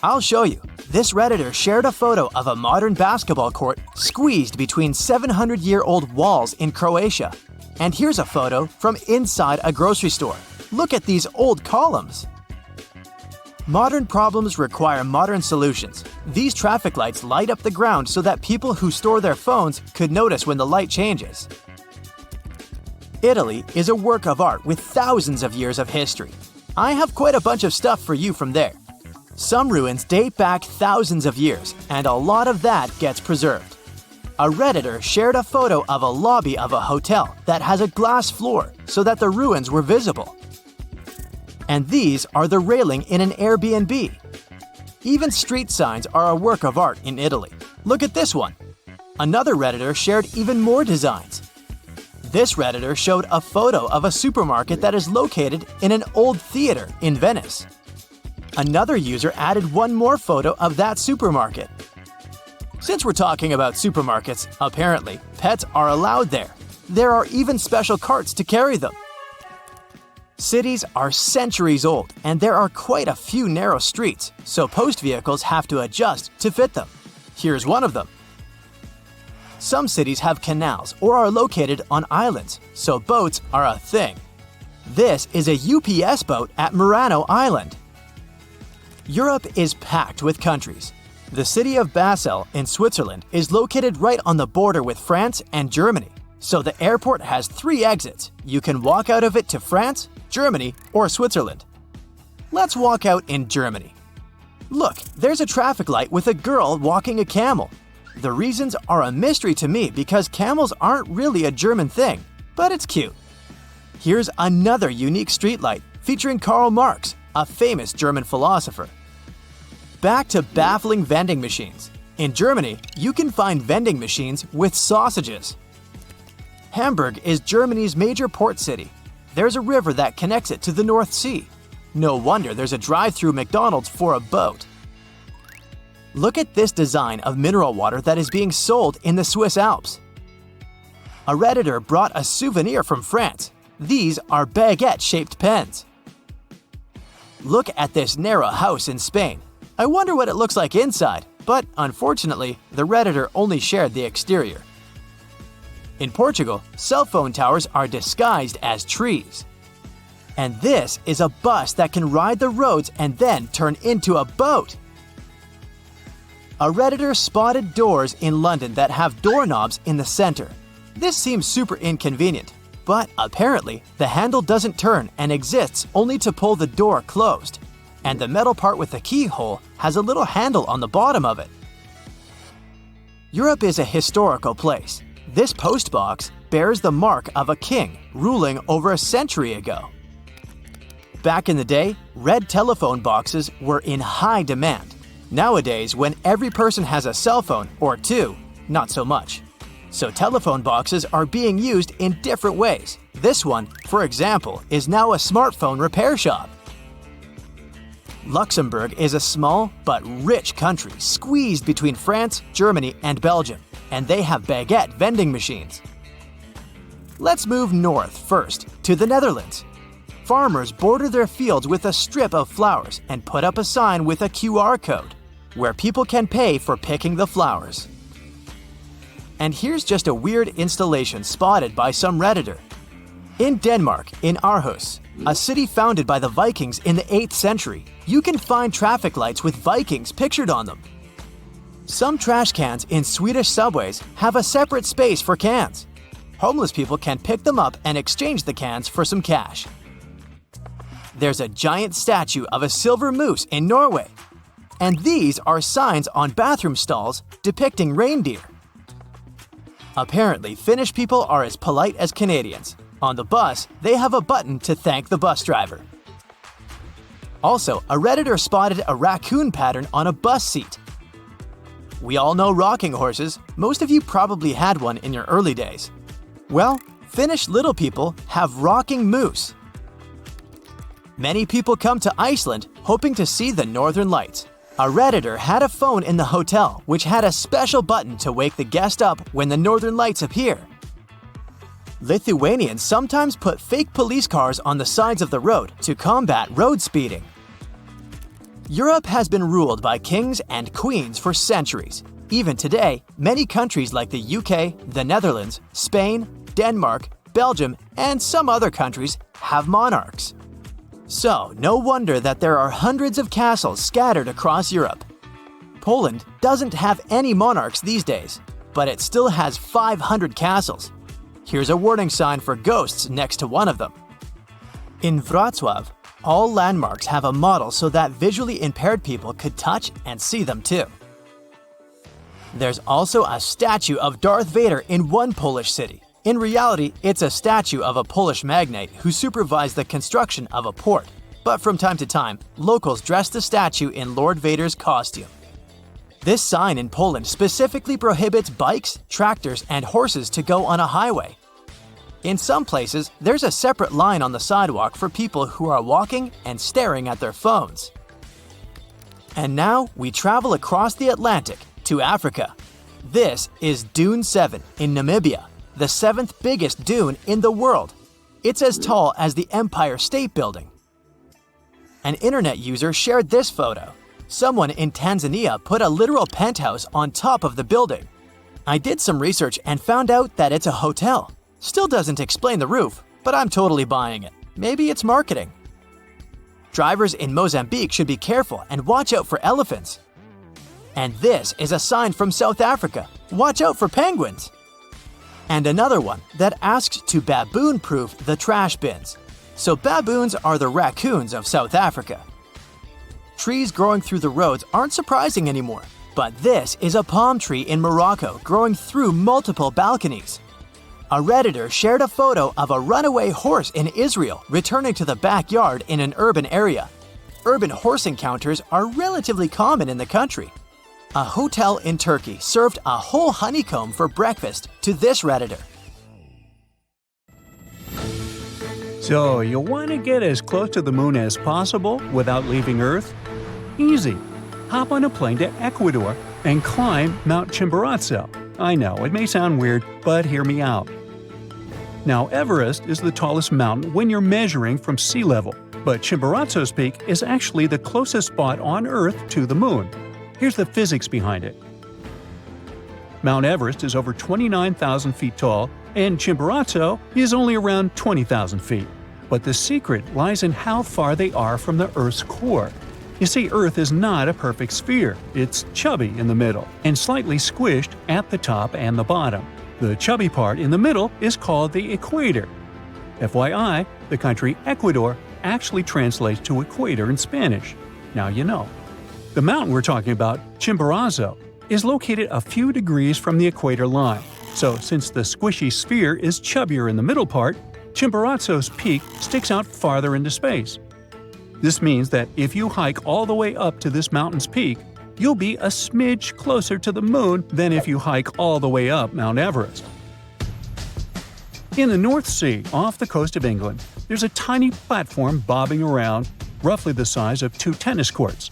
I'll show you. This Redditor shared a photo of a modern basketball court squeezed between 700-year-old walls in Croatia. And here's a photo from inside a grocery store. Look at these old columns. Modern problems require modern solutions. These traffic lights light up the ground so that people who store their phones could notice when the light changes. Italy is a work of art with thousands of years of history. I have quite a bunch of stuff for you from there. Some ruins date back thousands of years, and a lot of that gets preserved. A Redditor shared a photo of a lobby of a hotel that has a glass floor so that the ruins were visible. And these are the railing in an Airbnb. Even street signs are a work of art in Italy. Look at this one. Another Redditor shared even more designs. This Redditor showed a photo of a supermarket that is located in an old theater in Venice. Another user added one more photo of that supermarket. Since we're talking about supermarkets, apparently, pets are allowed there. There are even special carts to carry them. Cities are centuries old, and there are quite a few narrow streets, so post vehicles have to adjust to fit them. Here's one of them. Some cities have canals or are located on islands, so boats are a thing. This is a UPS boat at Murano Island. Europe is packed with countries. The city of Basel in Switzerland is located right on the border with France and Germany, so the airport has 3 exits. You can walk out of it to France, Germany, or Switzerland. Let's walk out in Germany. Look, there's a traffic light with a girl walking a camel. The reasons are a mystery to me because camels aren't really a German thing, but it's cute. Here's another unique streetlight featuring Karl Marx, a famous German philosopher. Back to baffling vending machines. In Germany, you can find vending machines with sausages. Hamburg is Germany's major port city. There's a river that connects it to the North Sea. No wonder there's a drive-through McDonald's for a boat. Look at this design of mineral water that is being sold in the Swiss Alps. A Redditor brought a souvenir from France. These are baguette-shaped pens. Look at this narrow house in Spain. I wonder what it looks like inside, but unfortunately, the Redditor only shared the exterior. In Portugal, cell phone towers are disguised as trees. And this is a bus that can ride the roads and then turn into a boat. A Redditor spotted doors in London that have doorknobs in the center. This seems super inconvenient, but apparently the handle doesn't turn and exists only to pull the door closed. And the metal part with the keyhole has a little handle on the bottom of it. Europe is a historical place. This post box bears the mark of a king ruling over a century ago. Back in the day, red telephone boxes were in high demand. Nowadays, when every person has a cell phone or 2, not so much. So telephone boxes are being used in different ways. This one, for example, is now a smartphone repair shop. Luxembourg is a small but rich country squeezed between France, Germany, and Belgium, and they have baguette vending machines. Let's move north first, to the Netherlands. Farmers border their fields with a strip of flowers and put up a sign with a QR code, where people can pay for picking the flowers. And here's just a weird installation spotted by some Redditor. In Denmark, in Aarhus, a city founded by the Vikings in the 8th century, you can find traffic lights with Vikings pictured on them. Some trash cans in Swedish subways have a separate space for cans. Homeless people can pick them up and exchange the cans for some cash. There's a giant statue of a silver moose in Norway. And these are signs on bathroom stalls depicting reindeer. Apparently, Finnish people are as polite as Canadians. On the bus, they have a button to thank the bus driver. Also, a Redditor spotted a raccoon pattern on a bus seat. We all know rocking horses. Most of you probably had one in your early days. Well, Finnish little people have rocking moose. Many people come to Iceland hoping to see the Northern Lights. A Redditor had a phone in the hotel which had a special button to wake the guest up when the Northern Lights appear. Lithuanians sometimes put fake police cars on the sides of the road to combat road speeding. Europe has been ruled by kings and queens for centuries. Even today, many countries like the UK, the Netherlands, Spain, Denmark, Belgium, and some other countries have monarchs. So, no wonder that there are hundreds of castles scattered across Europe. Poland doesn't have any monarchs these days, but it still has 500 castles. Here's a warning sign for ghosts next to one of them. In Wrocław, all landmarks have a model so that visually impaired people could touch and see them too. There's also a statue of Darth Vader in one Polish city. In reality, it's a statue of a Polish magnate who supervised the construction of a port. But from time to time, locals dress the statue in Lord Vader's costume. This sign in Poland specifically prohibits bikes, tractors, and horses to go on a highway. In some places, there's a separate line on the sidewalk for people who are walking and staring at their phones. And now we travel across the Atlantic to Africa. This is Dune 7 in Namibia, the 7th biggest dune in the world. It's as tall as the Empire State Building. An internet user shared this photo. Someone in Tanzania put a literal penthouse on top of the building. I did some research and found out that it's a hotel. Still doesn't explain the roof, but I'm totally buying it. Maybe it's marketing. Drivers in Mozambique should be careful and watch out for elephants. And this is a sign from South Africa. Watch out for penguins. And another one that asks to baboon-proof the trash bins. So baboons are the raccoons of South Africa. Trees growing through the roads aren't surprising anymore, but this is a palm tree in Morocco growing through multiple balconies. A Redditor shared a photo of a runaway horse in Israel returning to the backyard in an urban area. Urban horse encounters are relatively common in the country. A hotel in Turkey served a whole honeycomb for breakfast to this Redditor. So, you want to get as close to the moon as possible without leaving Earth? Easy. Hop on a plane to Ecuador and climb Mount Chimborazo. I know, it may sound weird, but hear me out. Now, Everest is the tallest mountain when you're measuring from sea level, but Chimborazo's peak is actually the closest spot on Earth to the moon. Here's the physics behind it. Mount Everest is over 29,000 feet tall, and Chimborazo is only around 20,000 feet. But the secret lies in how far they are from the Earth's core. You see, Earth is not a perfect sphere. It's chubby in the middle and slightly squished at the top and the bottom. The chubby part in the middle is called the equator. FYI, the country Ecuador actually translates to equator in Spanish. Now you know. The mountain we're talking about, Chimborazo, is located a few degrees from the equator line. So since the squishy sphere is chubbier in the middle part, Chimborazo's peak sticks out farther into space. This means that if you hike all the way up to this mountain's peak, you'll be a smidge closer to the moon than if you hike all the way up Mount Everest. In the North Sea, off the coast of England, there's a tiny platform bobbing around, roughly the size of 2 tennis courts.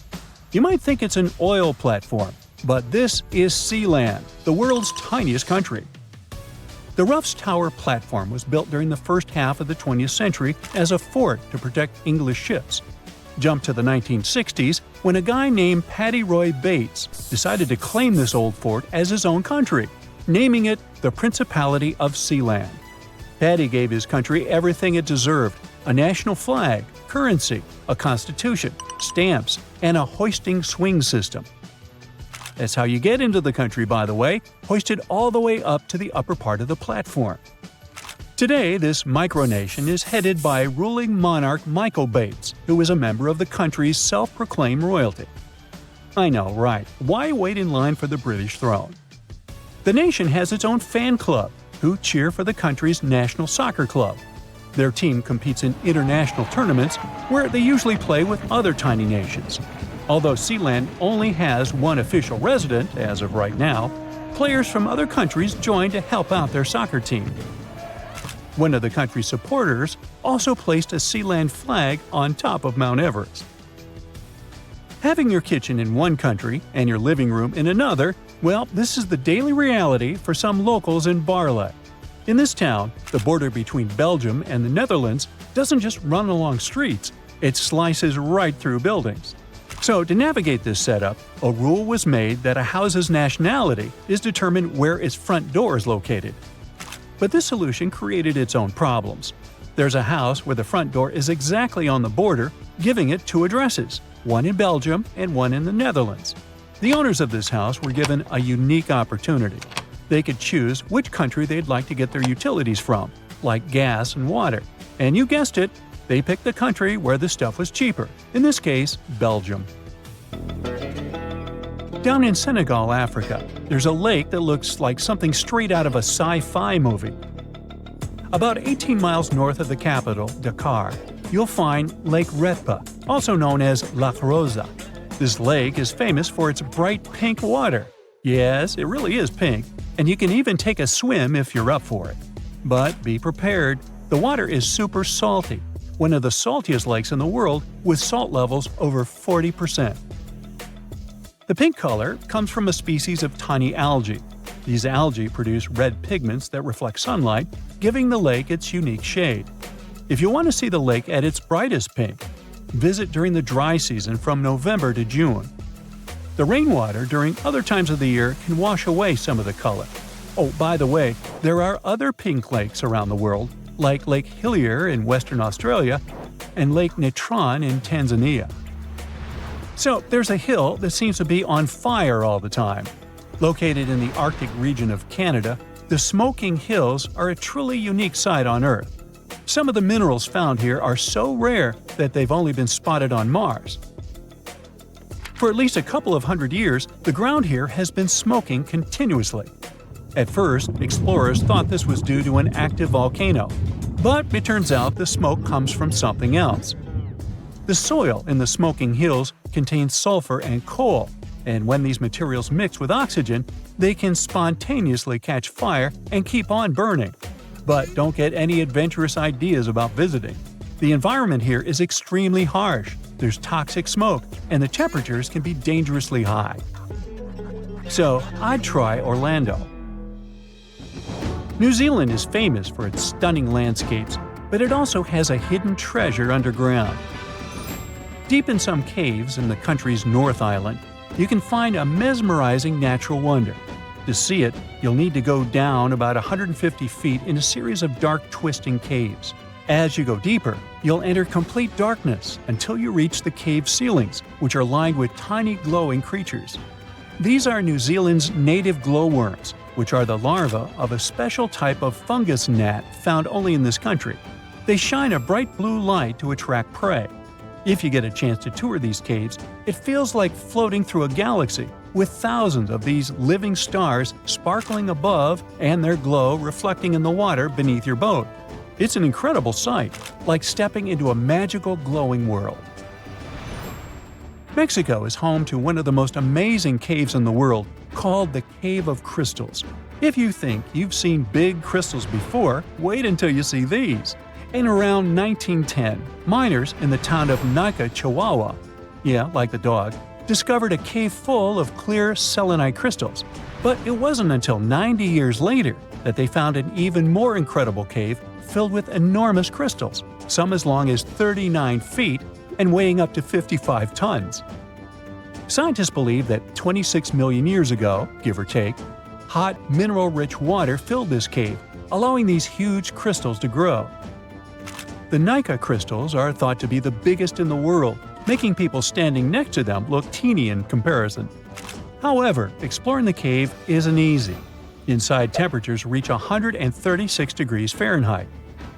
You might think it's an oil platform, but this is Sealand, the world's tiniest country. The Ruff's Tower platform was built during the first half of the 20th century as a fort to protect English ships. Jump to the 1960s when a guy named Paddy Roy Bates decided to claim this old fort as his own country, naming it the Principality of Sealand. Paddy gave his country everything it deserved: a national flag, currency, a constitution, stamps, and a hoisting swing system. That's how you get into the country, by the way, hoisted all the way up to the upper part of the platform. Today, this micronation is headed by ruling monarch Michael Bates, who is a member of the country's self-proclaimed royalty. I know, right? Why wait in line for the British throne? The nation has its own fan club, who cheer for the country's national soccer club. Their team competes in international tournaments where they usually play with other tiny nations. Although Sealand only has one official resident as of right now, players from other countries join to help out their soccer team. One of the country's supporters also placed a Sealand flag on top of Mount Everest. Having your kitchen in one country and your living room in another, well, this is the daily reality for some locals in Barle. In this town, the border between Belgium and the Netherlands doesn't just run along streets, it slices right through buildings. So, to navigate this setup, a rule was made that a house's nationality is determined where its front door is located. But this solution created its own problems. There's a house where the front door is exactly on the border, giving it 2 addresses, one in Belgium and one in the Netherlands. The owners of this house were given a unique opportunity. They could choose which country they'd like to get their utilities from, like gas and water. And you guessed it, they picked the country where the stuff was cheaper, in this case, Belgium. Down in Senegal, Africa, there's a lake that looks like something straight out of a sci-fi movie. About 18 miles north of the capital, Dakar, you'll find Lake Retba, also known as La Rosa. This lake is famous for its bright pink water. Yes, it really is pink, and you can even take a swim if you're up for it. But be prepared, the water is super salty, one of the saltiest lakes in the world with salt levels over 40%. The pink color comes from a species of tiny algae. These algae produce red pigments that reflect sunlight, giving the lake its unique shade. If you want to see the lake at its brightest pink, visit during the dry season from November to June. The rainwater during other times of the year can wash away some of the color. Oh, by the way, there are other pink lakes around the world, like Lake Hillier in Western Australia and Lake Natron in Tanzania. So there's a hill that seems to be on fire all the time. Located in the Arctic region of Canada, the Smoking Hills are a truly unique sight on Earth. Some of the minerals found here are so rare that they've only been spotted on Mars. For at least a couple of hundred years, the ground here has been smoking continuously. At first, explorers thought this was due to an active volcano, but it turns out the smoke comes from something else. The soil in the Smoking Hills contains sulfur and coal, and when these materials mix with oxygen, they can spontaneously catch fire and keep on burning. But don't get any adventurous ideas about visiting. The environment here is extremely harsh, there's toxic smoke, and the temperatures can be dangerously high. So, I'd try Orlando. New Zealand is famous for its stunning landscapes, but it also has a hidden treasure underground. Deep in some caves in the country's North Island, you can find a mesmerizing natural wonder. To see it, you'll need to go down about 150 feet in a series of dark, twisting caves. As you go deeper, you'll enter complete darkness until you reach the cave ceilings, which are lined with tiny glowing creatures. These are New Zealand's native glowworms, which are the larvae of a special type of fungus gnat found only in this country. They shine a bright blue light to attract prey. If you get a chance to tour these caves, it feels like floating through a galaxy, with thousands of these living stars sparkling above and their glow reflecting in the water beneath your boat. It's an incredible sight, like stepping into a magical glowing world. Mexico is home to one of the most amazing caves in the world, called the Cave of Crystals. If you think you've seen big crystals before, wait until you see these. In around 1910, miners in the town of Nica, Chihuahua, like the dog, discovered a cave full of clear selenite crystals. But it wasn't until 90 years later that they found an even more incredible cave filled with enormous crystals, some as long as 39 feet and weighing up to 55 tons. Scientists believe that 26 million years ago, give or take, hot, mineral-rich water filled this cave, allowing these huge crystals to grow. The Nica crystals are thought to be the biggest in the world, making people standing next to them look teeny in comparison. However, exploring the cave isn't easy. Inside, temperatures reach 136 degrees Fahrenheit.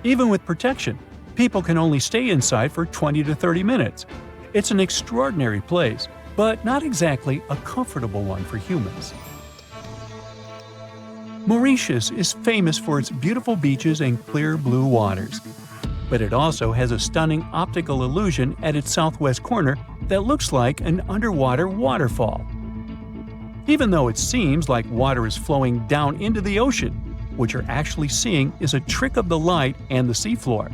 Even with protection, people can only stay inside for 20 to 30 minutes. It's an extraordinary place, but not exactly a comfortable one for humans. Mauritius is famous for its beautiful beaches and clear blue waters. But it also has a stunning optical illusion at its southwest corner that looks like an underwater waterfall. Even though it seems like water is flowing down into the ocean, what you're actually seeing is a trick of the light and the seafloor.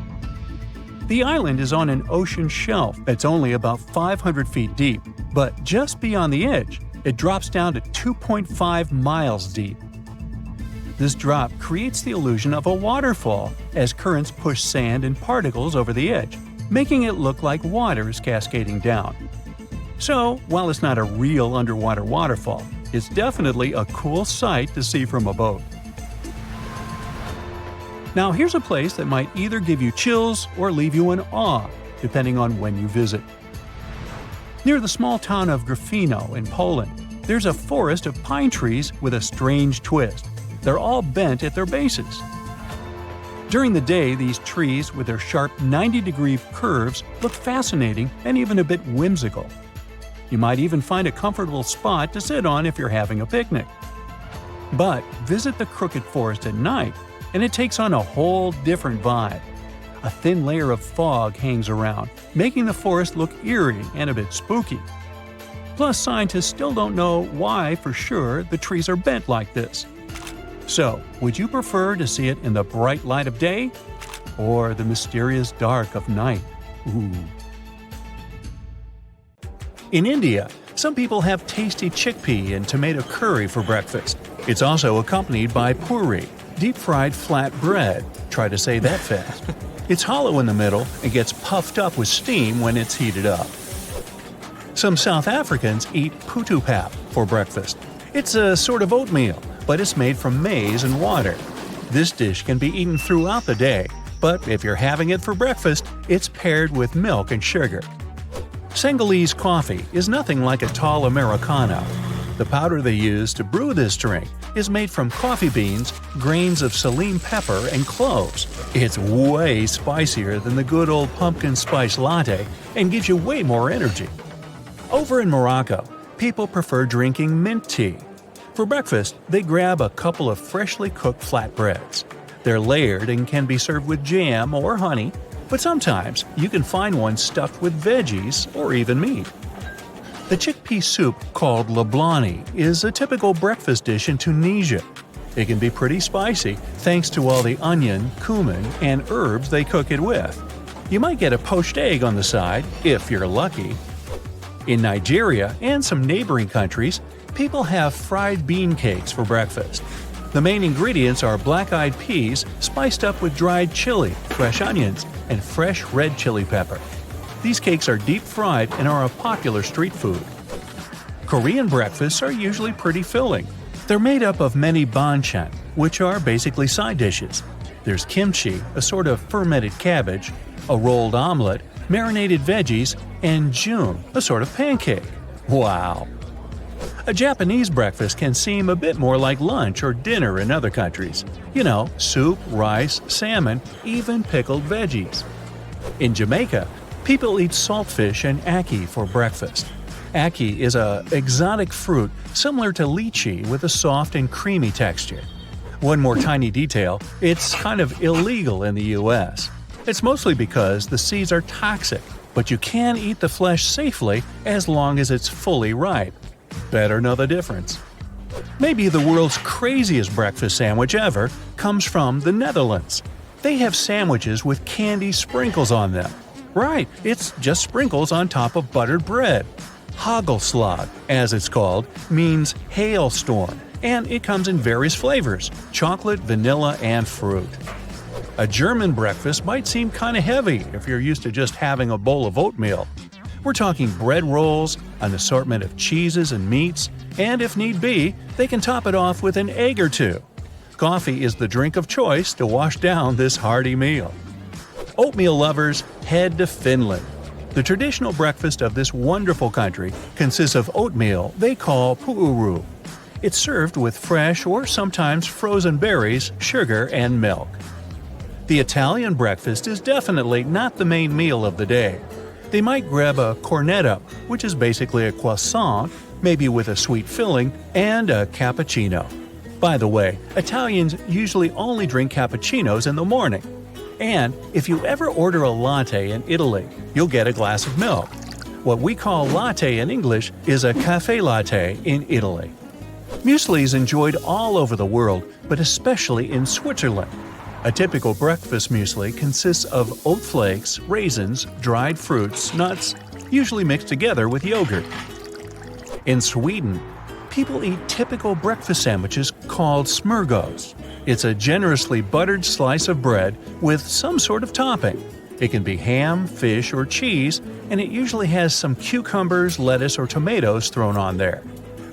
The island is on an ocean shelf that's only about 500 feet deep, but just beyond the edge, it drops down to 2.5 miles deep. This drop creates the illusion of a waterfall as currents push sand and particles over the edge, making it look like water is cascading down. So, while it's not a real underwater waterfall, it's definitely a cool sight to see from a boat. Now here's a place that might either give you chills or leave you in awe, depending on when you visit. Near the small town of Gryfino in Poland, there's a forest of pine trees with a strange twist. They're all bent at their bases. During the day, these trees with their sharp 90-degree curves look fascinating and even a bit whimsical. You might even find a comfortable spot to sit on if you're having a picnic. But visit the crooked forest at night, and it takes on a whole different vibe. A thin layer of fog hangs around, making the forest look eerie and a bit spooky. Plus, scientists still don't know why for sure the trees are bent like this. So, would you prefer to see it in the bright light of day or the mysterious dark of night? Ooh. In India, some people have tasty chickpea and tomato curry for breakfast. It's also accompanied by puri, deep-fried flat bread. Try to say that fast. It's hollow in the middle and gets puffed up with steam when it's heated up. Some South Africans eat putu pap for breakfast. It's a sort of oatmeal, but it's made from maize and water. This dish can be eaten throughout the day, But if you're having it for breakfast, it's paired with milk and sugar. Senegalese coffee is nothing like a tall Americano. The powder they use to brew this drink is made from coffee beans, grains of saline pepper, and cloves. It's way spicier than the good old pumpkin spice latte and gives you way more energy. Over in Morocco, people prefer drinking mint tea. For breakfast, they grab a couple of freshly cooked flatbreads. They're layered and can be served with jam or honey, but sometimes you can find one stuffed with veggies or even meat. The chickpea soup called lablani is a typical breakfast dish in Tunisia. It can be pretty spicy thanks to all the onion, cumin, and herbs they cook it with. You might get a poached egg on the side, if you're lucky. In Nigeria and some neighboring countries, people have fried bean cakes for breakfast. The main ingredients are black-eyed peas spiced up with dried chili, fresh onions, and fresh red chili pepper. These cakes are deep-fried and are a popular street food. Korean breakfasts are usually pretty filling. They're made up of many banchan, which are basically side dishes. There's kimchi, a sort of fermented cabbage, a rolled omelet, marinated veggies, and jun, a sort of pancake. Wow! A Japanese breakfast can seem a bit more like lunch or dinner in other countries. You know, soup, rice, salmon, even pickled veggies. In Jamaica, people eat saltfish and ackee for breakfast. Ackee is an exotic fruit similar to lychee with a soft and creamy texture. One more tiny detail, it's kind of illegal in the US. It's mostly because the seeds are toxic, but you can eat the flesh safely as long as it's fully ripe. Better know the difference. Maybe the world's craziest breakfast sandwich ever comes from the Netherlands. They have sandwiches with candy sprinkles on them. Right, it's just sprinkles on top of buttered bread. Hagelslag, as it's called, means hailstorm, and it comes in various flavors: chocolate, vanilla, and fruit. A German breakfast might seem kind of heavy if you're used to just having a bowl of oatmeal. We're talking bread rolls, an assortment of cheeses and meats, and if need be, they can top it off with an egg or two. Coffee is the drink of choice to wash down this hearty meal. Oatmeal lovers, head to Finland. The traditional breakfast of this wonderful country consists of oatmeal they call puuru. It's served with fresh or sometimes frozen berries, sugar, and milk. The Italian breakfast is definitely not the main meal of the day. They might grab a cornetto, which is basically a croissant, maybe with a sweet filling, and a cappuccino. By the way, Italians usually only drink cappuccinos in the morning. And if you ever order a latte in Italy, you'll get a glass of milk. What we call latte in English is a cafe latte in Italy. Muesli is enjoyed all over the world, but especially in Switzerland. A typical breakfast muesli consists of oat flakes, raisins, dried fruits, nuts, usually mixed together with yogurt. In Sweden, people eat typical breakfast sandwiches called smörgås. It's a generously buttered slice of bread with some sort of topping. It can be ham, fish, or cheese, and it usually has some cucumbers, lettuce, or tomatoes thrown on there.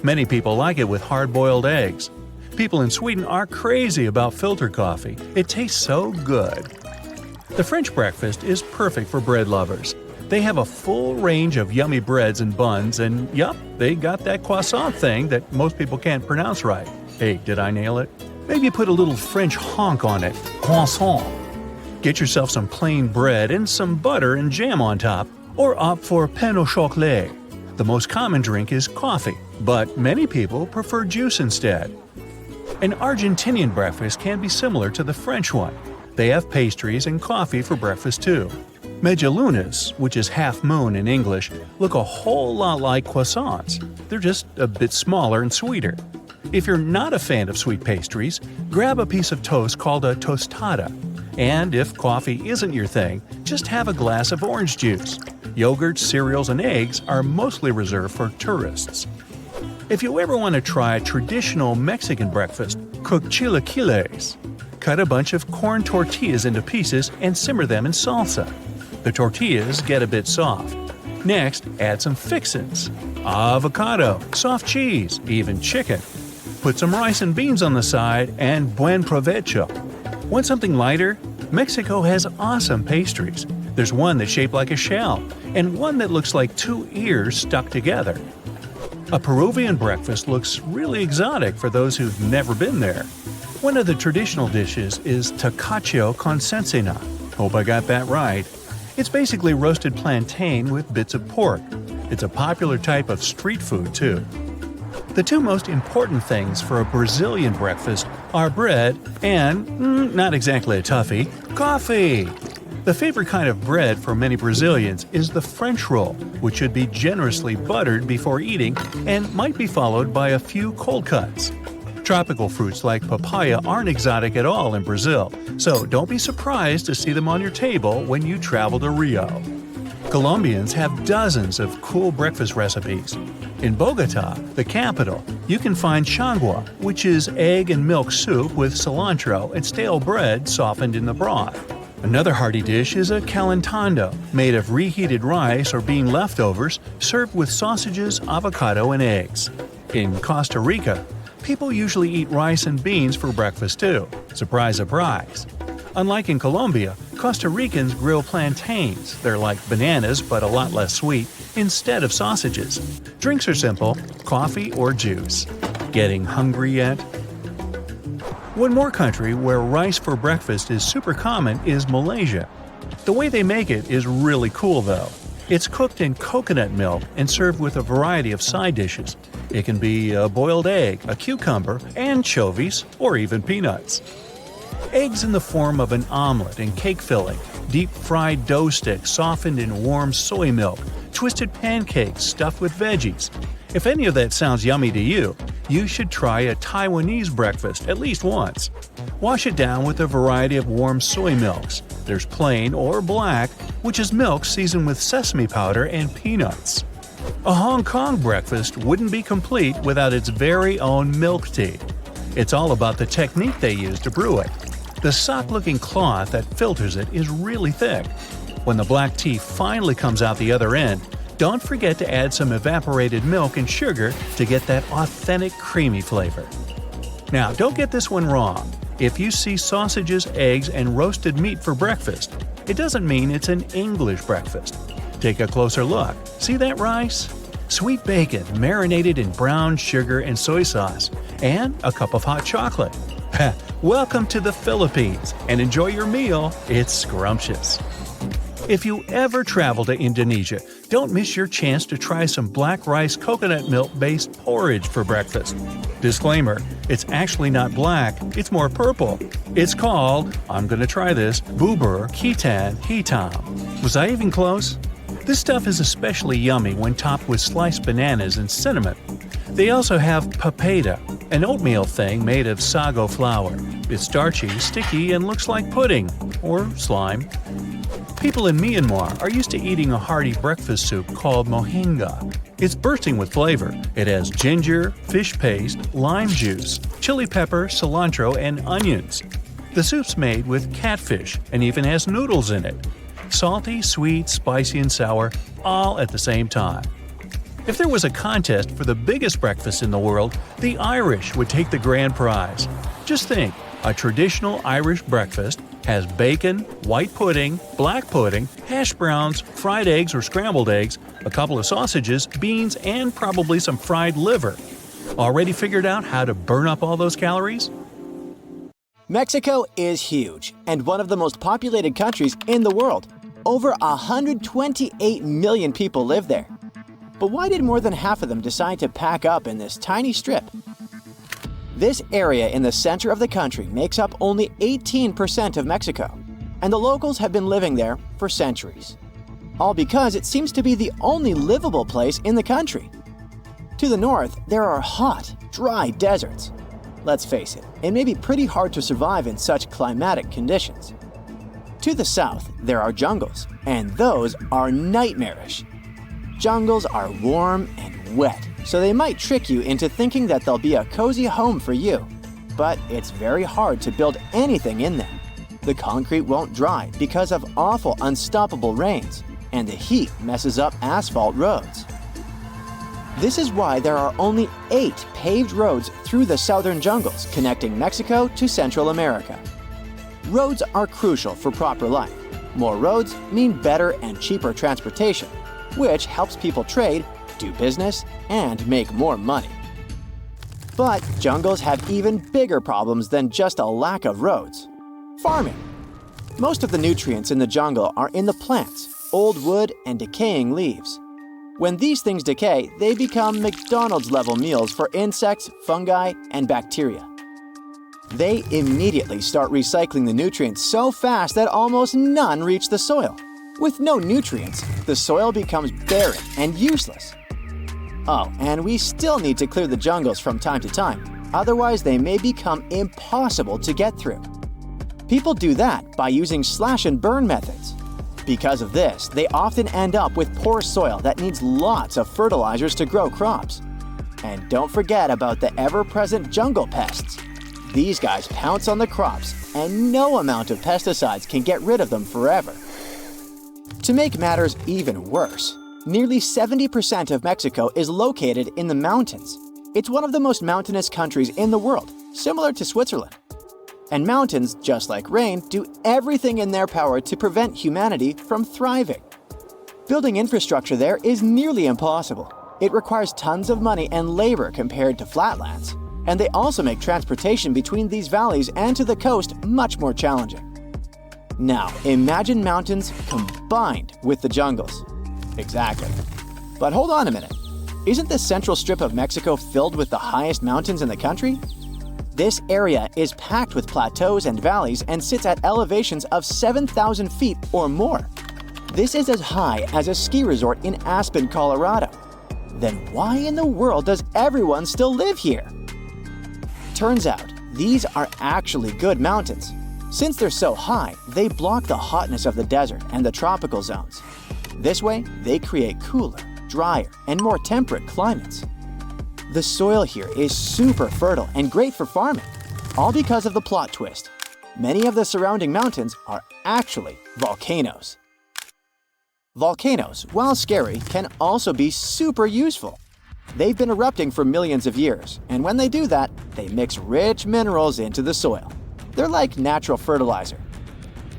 Many people like it with hard-boiled eggs. People in Sweden are crazy about filter coffee. It tastes so good. The French breakfast is perfect for bread lovers. They have a full range of yummy breads and buns, and yup, they got that croissant thing that most people can't pronounce right. Hey, did I nail it? Maybe put a little French honk on it. Croissant. Get yourself some plain bread and some butter and jam on top, or opt for pain au chocolat. The most common drink is coffee, but many people prefer juice instead. An Argentinian breakfast can be similar to the French one. They have pastries and coffee for breakfast too. Medialunas, which is half moon in English, look a whole lot like croissants. They're just a bit smaller and sweeter. If you're not a fan of sweet pastries, grab a piece of toast called a tostada. And if coffee isn't your thing, just have a glass of orange juice. Yogurt, cereals, and eggs are mostly reserved for tourists. If you ever want to try a traditional Mexican breakfast, cook chilaquiles. Cut a bunch of corn tortillas into pieces and simmer them in salsa. The tortillas get a bit soft. Next, add some fixins: avocado, soft cheese, even chicken. Put some rice and beans on the side and buen provecho. Want something lighter? Mexico has awesome pastries. There's one that's shaped like a shell, and one that looks like two ears stuck together. A Peruvian breakfast looks really exotic for those who've never been there. One of the traditional dishes is tacacho con cecina. Hope I got that right. It's basically roasted plantain with bits of pork. It's a popular type of street food, too. The two most important things for a Brazilian breakfast are bread and, not exactly a toughie, coffee. The favorite kind of bread for many Brazilians is the French roll, which should be generously buttered before eating and might be followed by a few cold cuts. Tropical fruits like papaya aren't exotic at all in Brazil, so don't be surprised to see them on your table when you travel to Rio. Colombians have dozens of cool breakfast recipes. In Bogota, the capital, you can find changua, which is egg and milk soup with cilantro and stale bread softened in the broth. Another hearty dish is a calentando, made of reheated rice or bean leftovers, served with sausages, avocado, and eggs. In Costa Rica, people usually eat rice and beans for breakfast too. Surprise, surprise. Unlike in Colombia, Costa Ricans grill plantains. They're like bananas but a lot less sweet, instead of sausages. Drinks are simple, coffee or juice. Getting hungry yet? One more country where rice for breakfast is super common is Malaysia. The way they make it is really cool though. It's cooked in coconut milk and served with a variety of side dishes. It can be a boiled egg, a cucumber, anchovies, or even peanuts. Eggs in the form of an omelet and cake filling, deep-fried dough sticks softened in warm soy milk, twisted pancakes stuffed with veggies. If any of that sounds yummy to you, you should try a Taiwanese breakfast at least once. Wash it down with a variety of warm soy milks. There's plain or black, which is milk seasoned with sesame powder and peanuts. A Hong Kong breakfast wouldn't be complete without its very own milk tea. It's all about the technique they use to brew it. The sock-looking cloth that filters it is really thick. When the black tea finally comes out the other end, don't forget to add some evaporated milk and sugar to get that authentic creamy flavor. Now, don't get this one wrong. If you see sausages, eggs, and roasted meat for breakfast, it doesn't mean it's an English breakfast. Take a closer look. See that rice? Sweet bacon marinated in brown sugar and soy sauce, and a cup of hot chocolate. Welcome to the Philippines, and enjoy your meal. It's scrumptious. If you ever travel to Indonesia, don't miss your chance to try some black rice coconut milk-based porridge for breakfast. Disclaimer, it's actually not black, it's more purple. It's called, I'm gonna try this, bubur ketan hitam. Was I even close? This stuff is especially yummy when topped with sliced bananas and cinnamon. They also have papeda, an oatmeal thing made of sago flour. It's starchy, sticky, and looks like pudding, or slime. People in Myanmar are used to eating a hearty breakfast soup called mohinga. It's bursting with flavor. It has ginger, fish paste, lime juice, chili pepper, cilantro, and onions. The soup's made with catfish and even has noodles in it. Salty, sweet, spicy, and sour, all at the same time. If there was a contest for the biggest breakfast in the world, the Irish would take the grand prize. Just think, a traditional Irish breakfast has bacon, white pudding, black pudding, hash browns, fried eggs or scrambled eggs, a couple of sausages, beans, and probably some fried liver. Already figured out how to burn up all those calories? Mexico is huge and one of the most populated countries in the world. Over 128 million people live there. But why did more than half of them decide to pack up in this tiny strip? This area in the center of the country makes up only 18% of Mexico, and the locals have been living there for centuries. All because it seems to be the only livable place in the country. To the north, there are hot, dry deserts. Let's face it, it may be pretty hard to survive in such climatic conditions. To the south, there are jungles, and those are nightmarish. Jungles are warm and wet, so they might trick you into thinking that they'll be a cozy home for you. But it's very hard to build anything in them. The concrete won't dry because of awful unstoppable rains, and the heat messes up asphalt roads. This is why there are only 8 paved roads through the southern jungles connecting Mexico to Central America. Roads are crucial for proper life. More roads mean better and cheaper transportation, which helps people trade, do business, and make more money. But jungles have even bigger problems than just a lack of roads. Farming. Most of the nutrients in the jungle are in the plants, old wood, and decaying leaves. When these things decay, they become McDonald's-level meals for insects, fungi, and bacteria. They immediately start recycling the nutrients so fast that almost none reach the soil. With no nutrients, the soil becomes barren and useless. Oh, and we still need to clear the jungles from time to time, otherwise they may become impossible to get through. People do that by using slash and burn methods. Because of this, they often end up with poor soil that needs lots of fertilizers to grow crops. And don't forget about the ever-present jungle pests. These guys pounce on the crops, and no amount of pesticides can get rid of them forever. To make matters even worse, nearly 70% of Mexico is located in the mountains. It's one of the most mountainous countries in the world, similar to Switzerland. And mountains, just like rain, do everything in their power to prevent humanity from thriving. Building infrastructure there is nearly impossible. It requires tons of money and labor compared to flatlands. And they also make transportation between these valleys and to the coast much more challenging. Now, imagine mountains combined with the jungles. Exactly. But hold on a minute. Isn't the central strip of Mexico filled with the highest mountains in the country? This area is packed with plateaus and valleys and sits at elevations of 7,000 feet or more. This is as high as a ski resort in Aspen, Colorado. Then why in the world does everyone still live here? Turns out, these are actually good mountains. Since they're so high, they block the hotness of the desert and the tropical zones. This way, they create cooler, drier, and more temperate climates. The soil here is super fertile and great for farming, all because of the plot twist. Many of the surrounding mountains are actually volcanoes. Volcanoes, while scary, can also be super useful. They've been erupting for millions of years, and when they do that, they mix rich minerals into the soil. They're like natural fertilizer.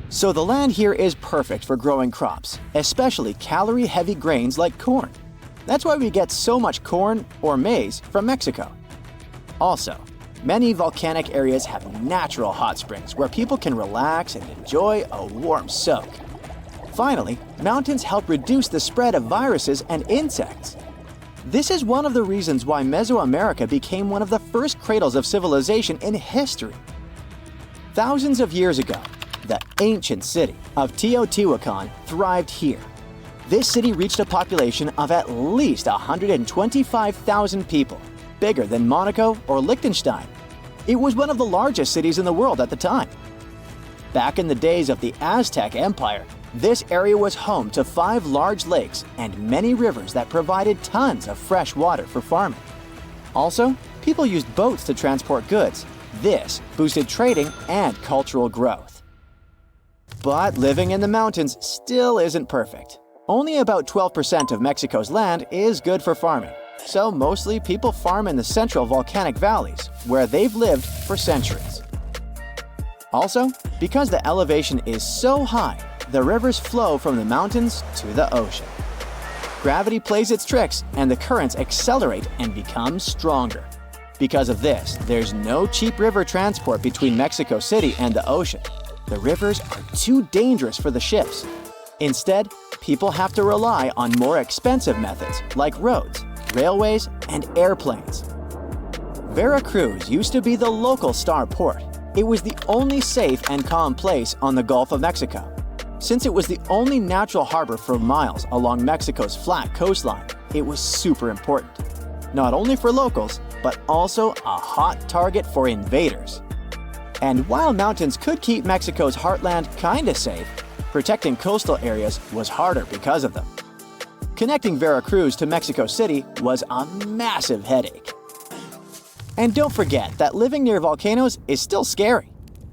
So the land here is perfect for growing crops, especially calorie-heavy grains like corn. That's why we get so much corn or maize from Mexico. Also, many volcanic areas have natural hot springs where people can relax and enjoy a warm soak. Finally, mountains help reduce the spread of viruses and insects. This is one of the reasons why Mesoamerica became one of the first cradles of civilization in history. Thousands of years ago, the ancient city of Teotihuacan thrived here. This city reached a population of at least 125,000 people, bigger than Monaco or Liechtenstein. It was one of the largest cities in the world at the time. Back in the days of the Aztec Empire, this area was home to 5 large lakes and many rivers that provided tons of fresh water for farming. Also, people used boats to transport goods. This boosted trading and cultural growth. But living in the mountains still isn't perfect. Only about 12% of Mexico's land is good for farming, so mostly people farm in the central volcanic valleys, where they've lived for centuries. Also, because the elevation is so high, the rivers flow from the mountains to the ocean. Gravity plays its tricks, and the currents accelerate and become stronger. Because of this, there's no cheap river transport between Mexico City and the ocean. The rivers are too dangerous for the ships. Instead, people have to rely on more expensive methods like roads, railways, and airplanes. Veracruz used to be the local star port. It was the only safe and calm place on the Gulf of Mexico. Since it was the only natural harbor for miles along Mexico's flat coastline, it was super important. Not only for locals, but also a hot target for invaders. And while mountains could keep Mexico's heartland kinda safe, protecting coastal areas was harder because of them. Connecting Veracruz to Mexico City was a massive headache. And don't forget that living near volcanoes is still scary.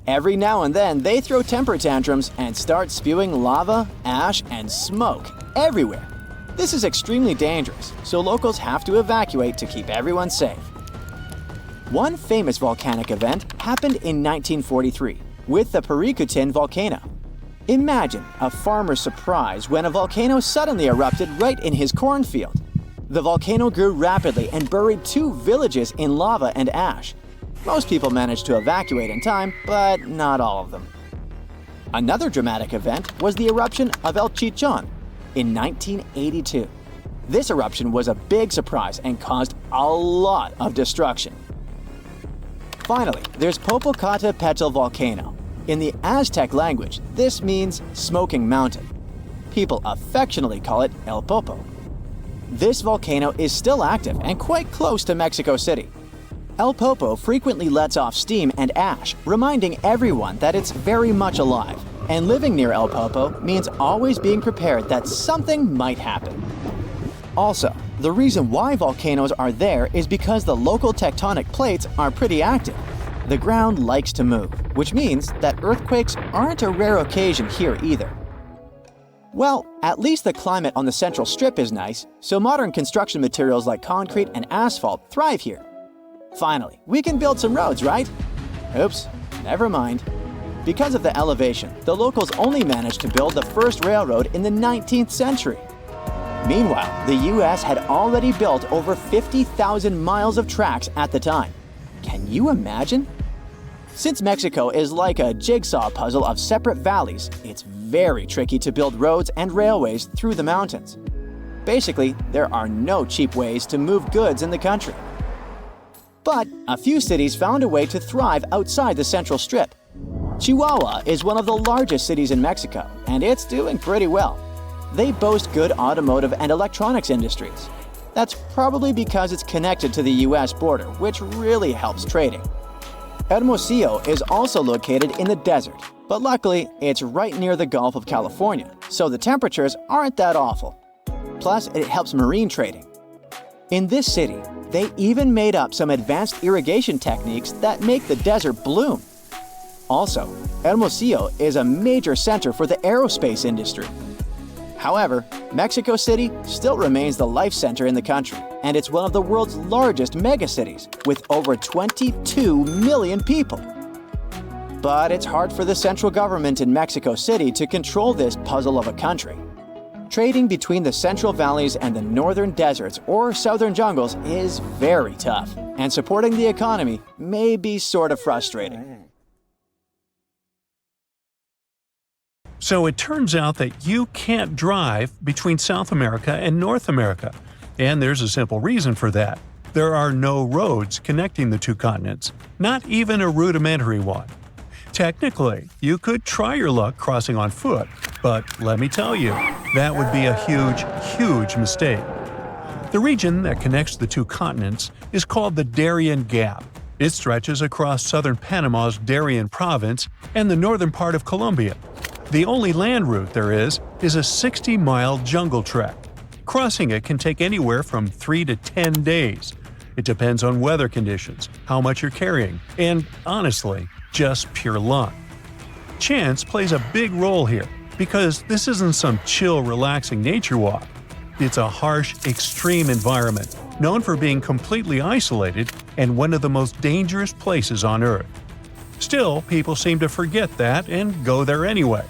Every now and then, they throw temper tantrums and start spewing lava, ash, and smoke everywhere. This is extremely dangerous, so locals have to evacuate to keep everyone safe. One famous volcanic event happened in 1943, with the Paricutin volcano. Imagine a farmer's surprise when a volcano suddenly erupted right in his cornfield. The volcano grew rapidly and buried 2 villages in lava and ash. Most people managed to evacuate in time, but not all of them. Another dramatic event was the eruption of El Chichon in 1982. This eruption was a big surprise and caused a lot of destruction. Finally, there's Popocatépetl volcano. In the Aztec language, this means smoking mountain. People affectionately call it El Popo. This volcano is still active and quite close to Mexico City. El Popo frequently lets off steam and ash, reminding everyone that it's very much alive. And living near El Popo means always being prepared that something might happen. Also, the reason why volcanoes are there is because the local tectonic plates are pretty active. The ground likes to move, which means that earthquakes aren't a rare occasion here either. Well, at least the climate on the Central Strip is nice, so modern construction materials like concrete and asphalt thrive here. Finally, we can build some roads, right? Oops, never mind. Because of the elevation, the locals only managed to build the first railroad in the 19th century. Meanwhile, the US had already built over 50,000 miles of tracks at the time. Can you imagine? Since Mexico is like a jigsaw puzzle of separate valleys, it's very tricky to build roads and railways through the mountains. Basically, there are no cheap ways to move goods in the country. But a few cities found a way to thrive outside the Central Strip. Chihuahua is one of the largest cities in Mexico, and it's doing pretty well. They boast good automotive and electronics industries. That's probably because it's connected to the US border, which really helps trading. Hermosillo is also located in the desert, but luckily it's right near the Gulf of California, so the temperatures aren't that awful. Plus, it helps marine trading. In this city, they even made up some advanced irrigation techniques that make the desert bloom. Also, Hermosillo is a major center for the aerospace industry. However, Mexico City still remains the life center in the country, and it's one of the world's largest megacities, with over 22 million people. But it's hard for the central government in Mexico City to control this puzzle of a country. Trading between the central valleys and the northern deserts or southern jungles is very tough, and supporting the economy may be sort of frustrating. So it turns out that you can't drive between South America and North America. And there's a simple reason for that. There are no roads connecting the 2 continents, not even a rudimentary one. Technically, you could try your luck crossing on foot, but let me tell you, that would be a huge mistake. The region that connects the 2 continents is called the Darien Gap. It stretches across southern Panama's Darien province and the northern part of Colombia. The only land route there is a 60-mile jungle trek. Crossing it can take anywhere from 3 to 10 days. It depends on weather conditions, how much you're carrying, and honestly, just pure luck. Chance plays a big role here, because this isn't some chill, relaxing nature walk. It's a harsh, extreme environment, known for being completely isolated and one of the most dangerous places on Earth. Still, people seem to forget that and go there anyway.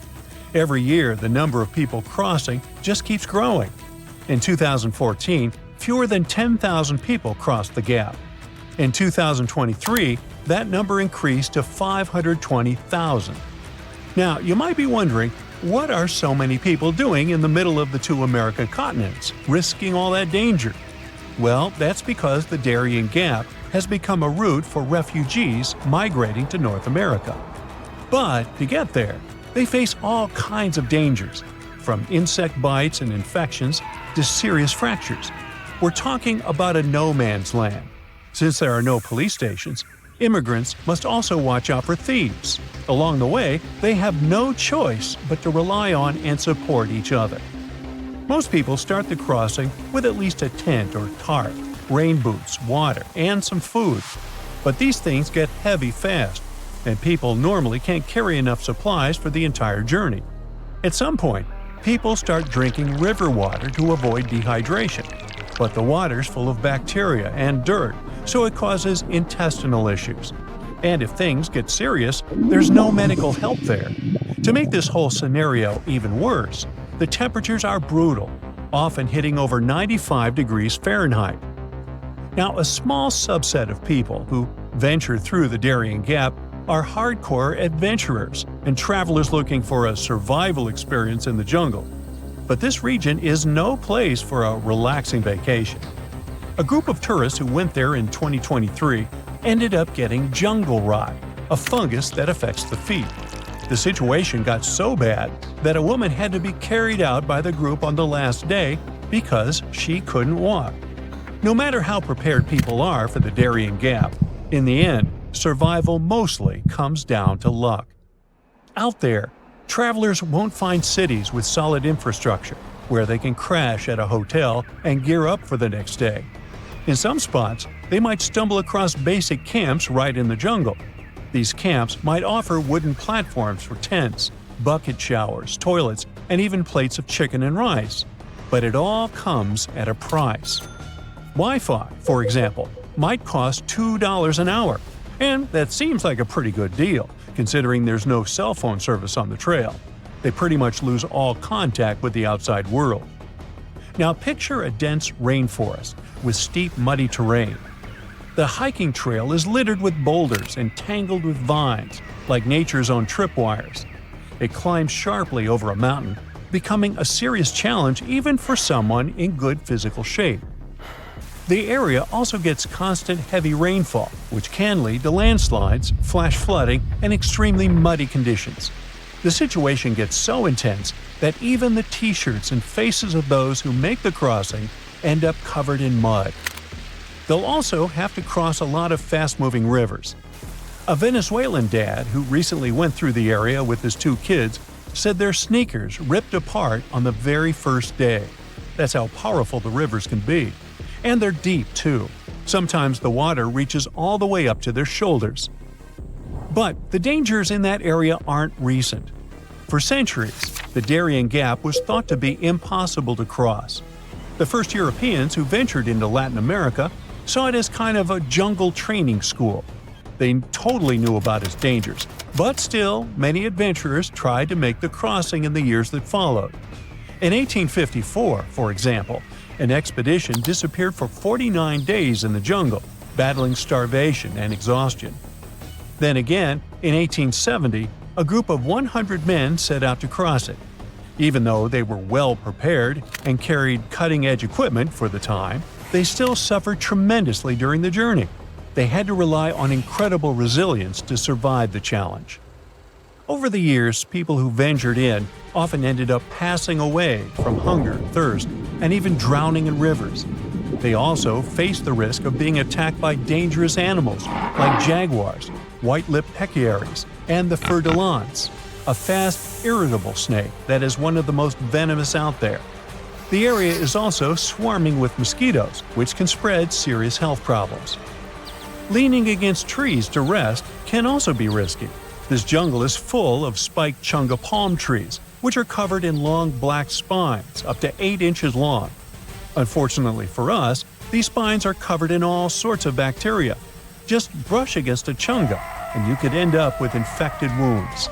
Every year, the number of people crossing just keeps growing. In 2014, fewer than 10,000 people crossed the gap. In 2023, that number increased to 520,000. Now, you might be wondering, what are so many people doing in the middle of the 2 American continents, risking all that danger? Well, that's because the Darien Gap has become a route for refugees migrating to North America. But to get there, they face all kinds of dangers, from insect bites and infections to serious fractures. We're talking about a no-man's land. Since there are no police stations, immigrants must also watch out for thieves. Along the way, they have no choice but to rely on and support each other. Most people start the crossing with at least a tent or tarp, rain boots, water, and some food. But these things get heavy fast, and people normally can't carry enough supplies for the entire journey. At some point, people start drinking river water to avoid dehydration. But the water's full of bacteria and dirt, so it causes intestinal issues. And if things get serious, there's no medical help there. To make this whole scenario even worse, the temperatures are brutal, often hitting over 95 degrees Fahrenheit. Now, a small subset of people who venture through the Darien Gap are hardcore adventurers and travelers looking for a survival experience in the jungle. But this region is no place for a relaxing vacation. A group of tourists who went there in 2023 ended up getting jungle rot, a fungus that affects the feet. The situation got so bad that a woman had to be carried out by the group on the last day because she couldn't walk. No matter how prepared people are for the Darien Gap, in the end, survival mostly comes down to luck. Out there, travelers won't find cities with solid infrastructure where they can crash at a hotel and gear up for the next day. In some spots, they might stumble across basic camps right in the jungle. These camps might offer wooden platforms for tents, bucket showers, toilets, and even plates of chicken and rice. But it all comes at a price. Wi-Fi, for example, might cost $2 an hour, and that seems like a pretty good deal, considering there's no cell phone service on the trail. They pretty much lose all contact with the outside world. Now picture a dense rainforest with steep, muddy terrain. The hiking trail is littered with boulders and tangled with vines, like nature's own tripwires. It climbs sharply over a mountain, becoming a serious challenge even for someone in good physical shape. The area also gets constant heavy rainfall, which can lead to landslides, flash flooding, and extremely muddy conditions. The situation gets so intense that even the t-shirts and faces of those who make the crossing end up covered in mud. They'll also have to cross a lot of fast-moving rivers. A Venezuelan dad who recently went through the area with his 2 kids said their sneakers ripped apart on the very first day. That's how powerful the rivers can be. And they're deep, too. Sometimes the water reaches all the way up to their shoulders. But the dangers in that area aren't recent. For centuries, the Darien Gap was thought to be impossible to cross. The first Europeans who ventured into Latin America saw it as kind of a jungle training school. They totally knew about its dangers, but still, many adventurers tried to make the crossing in the years that followed. In 1854, for example, an expedition disappeared for 49 days in the jungle, battling starvation and exhaustion. Then again, in 1870, a group of 100 men set out to cross it. Even though they were well prepared and carried cutting-edge equipment for the time, they still suffered tremendously during the journey. They had to rely on incredible resilience to survive the challenge. Over the years, people who ventured in often ended up passing away from hunger, thirst, and even drowning in rivers. They also faced the risk of being attacked by dangerous animals like jaguars, white-lipped pecaries, and the fer de lance, a fast, irritable snake that is one of the most venomous out there. The area is also swarming with mosquitoes, which can spread serious health problems. Leaning against trees to rest can also be risky. This jungle is full of spiked chunga palm trees, which are covered in long black spines up to 8 inches long. Unfortunately for us, these spines are covered in all sorts of bacteria. Just brush against a chunga, and you could end up with infected wounds.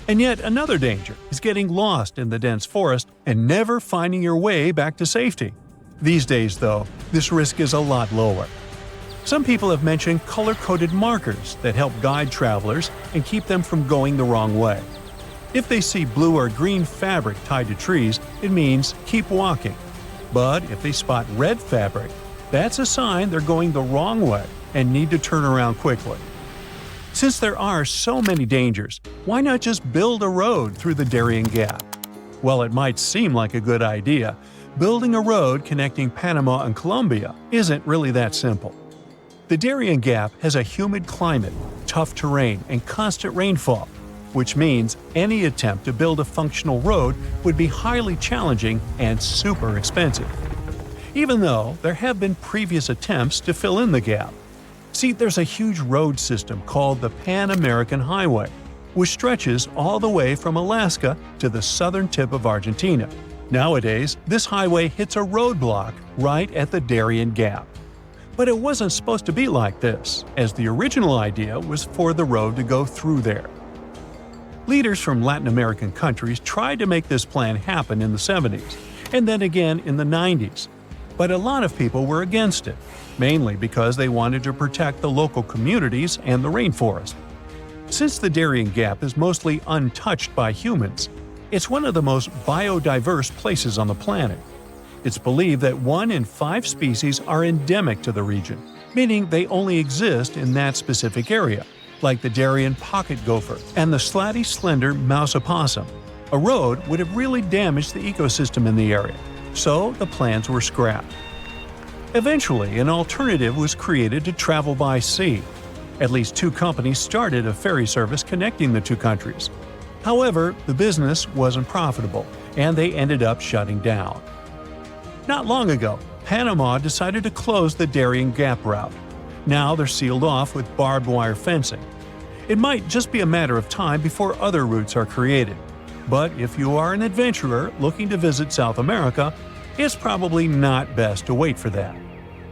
And yet another danger is getting lost in the dense forest and never finding your way back to safety. These days, though, this risk is a lot lower. Some people have mentioned color-coded markers that help guide travelers and keep them from going the wrong way. If they see blue or green fabric tied to trees, it means keep walking. But if they spot red fabric, that's a sign they're going the wrong way and need to turn around quickly. Since there are so many dangers, why not just build a road through the Darien Gap? While it might seem like a good idea, building a road connecting Panama and Colombia isn't really that simple. The Darien Gap has a humid climate, tough terrain, and constant rainfall, which means any attempt to build a functional road would be highly challenging and super expensive. Even though there have been previous attempts to fill in the gap. See, there's a huge road system called the Pan-American Highway, which stretches all the way from Alaska to the southern tip of Argentina. Nowadays, this highway hits a roadblock right at the Darien Gap. But it wasn't supposed to be like this, as the original idea was for the road to go through there. Leaders from Latin American countries tried to make this plan happen in the 70s, and then again in the 90s. But a lot of people were against it, mainly because they wanted to protect the local communities and the rainforest. Since the Darien Gap is mostly untouched by humans, it's one of the most biodiverse places on the planet. It's believed that 1 in 5 species are endemic to the region, meaning they only exist in that specific area, like the Darien pocket gopher and the slatty slender mouse opossum. A road would have really damaged the ecosystem in the area, so the plans were scrapped. Eventually, an alternative was created to travel by sea. At least 2 companies started a ferry service connecting the 2 countries. However, the business wasn't profitable, and they ended up shutting down. Not long ago, Panama decided to close the Darien Gap route. Now they're sealed off with barbed wire fencing. It might just be a matter of time before other routes are created. But if you are an adventurer looking to visit South America, it's probably not best to wait for that.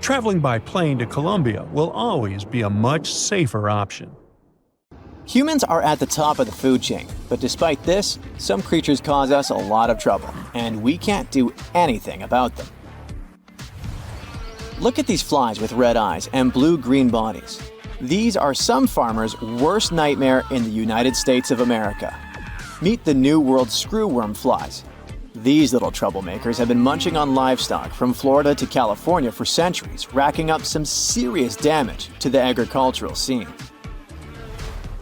Traveling by plane to Colombia will always be a much safer option. Humans are at the top of the food chain, but despite this, some creatures cause us a lot of trouble, and we can't do anything about them. Look at these flies with red eyes and blue-green bodies. These are some farmers' worst nightmare in the United States of America. Meet the New World screwworm flies. These little troublemakers have been munching on livestock from Florida to California for centuries, racking up some serious damage to the agricultural scene.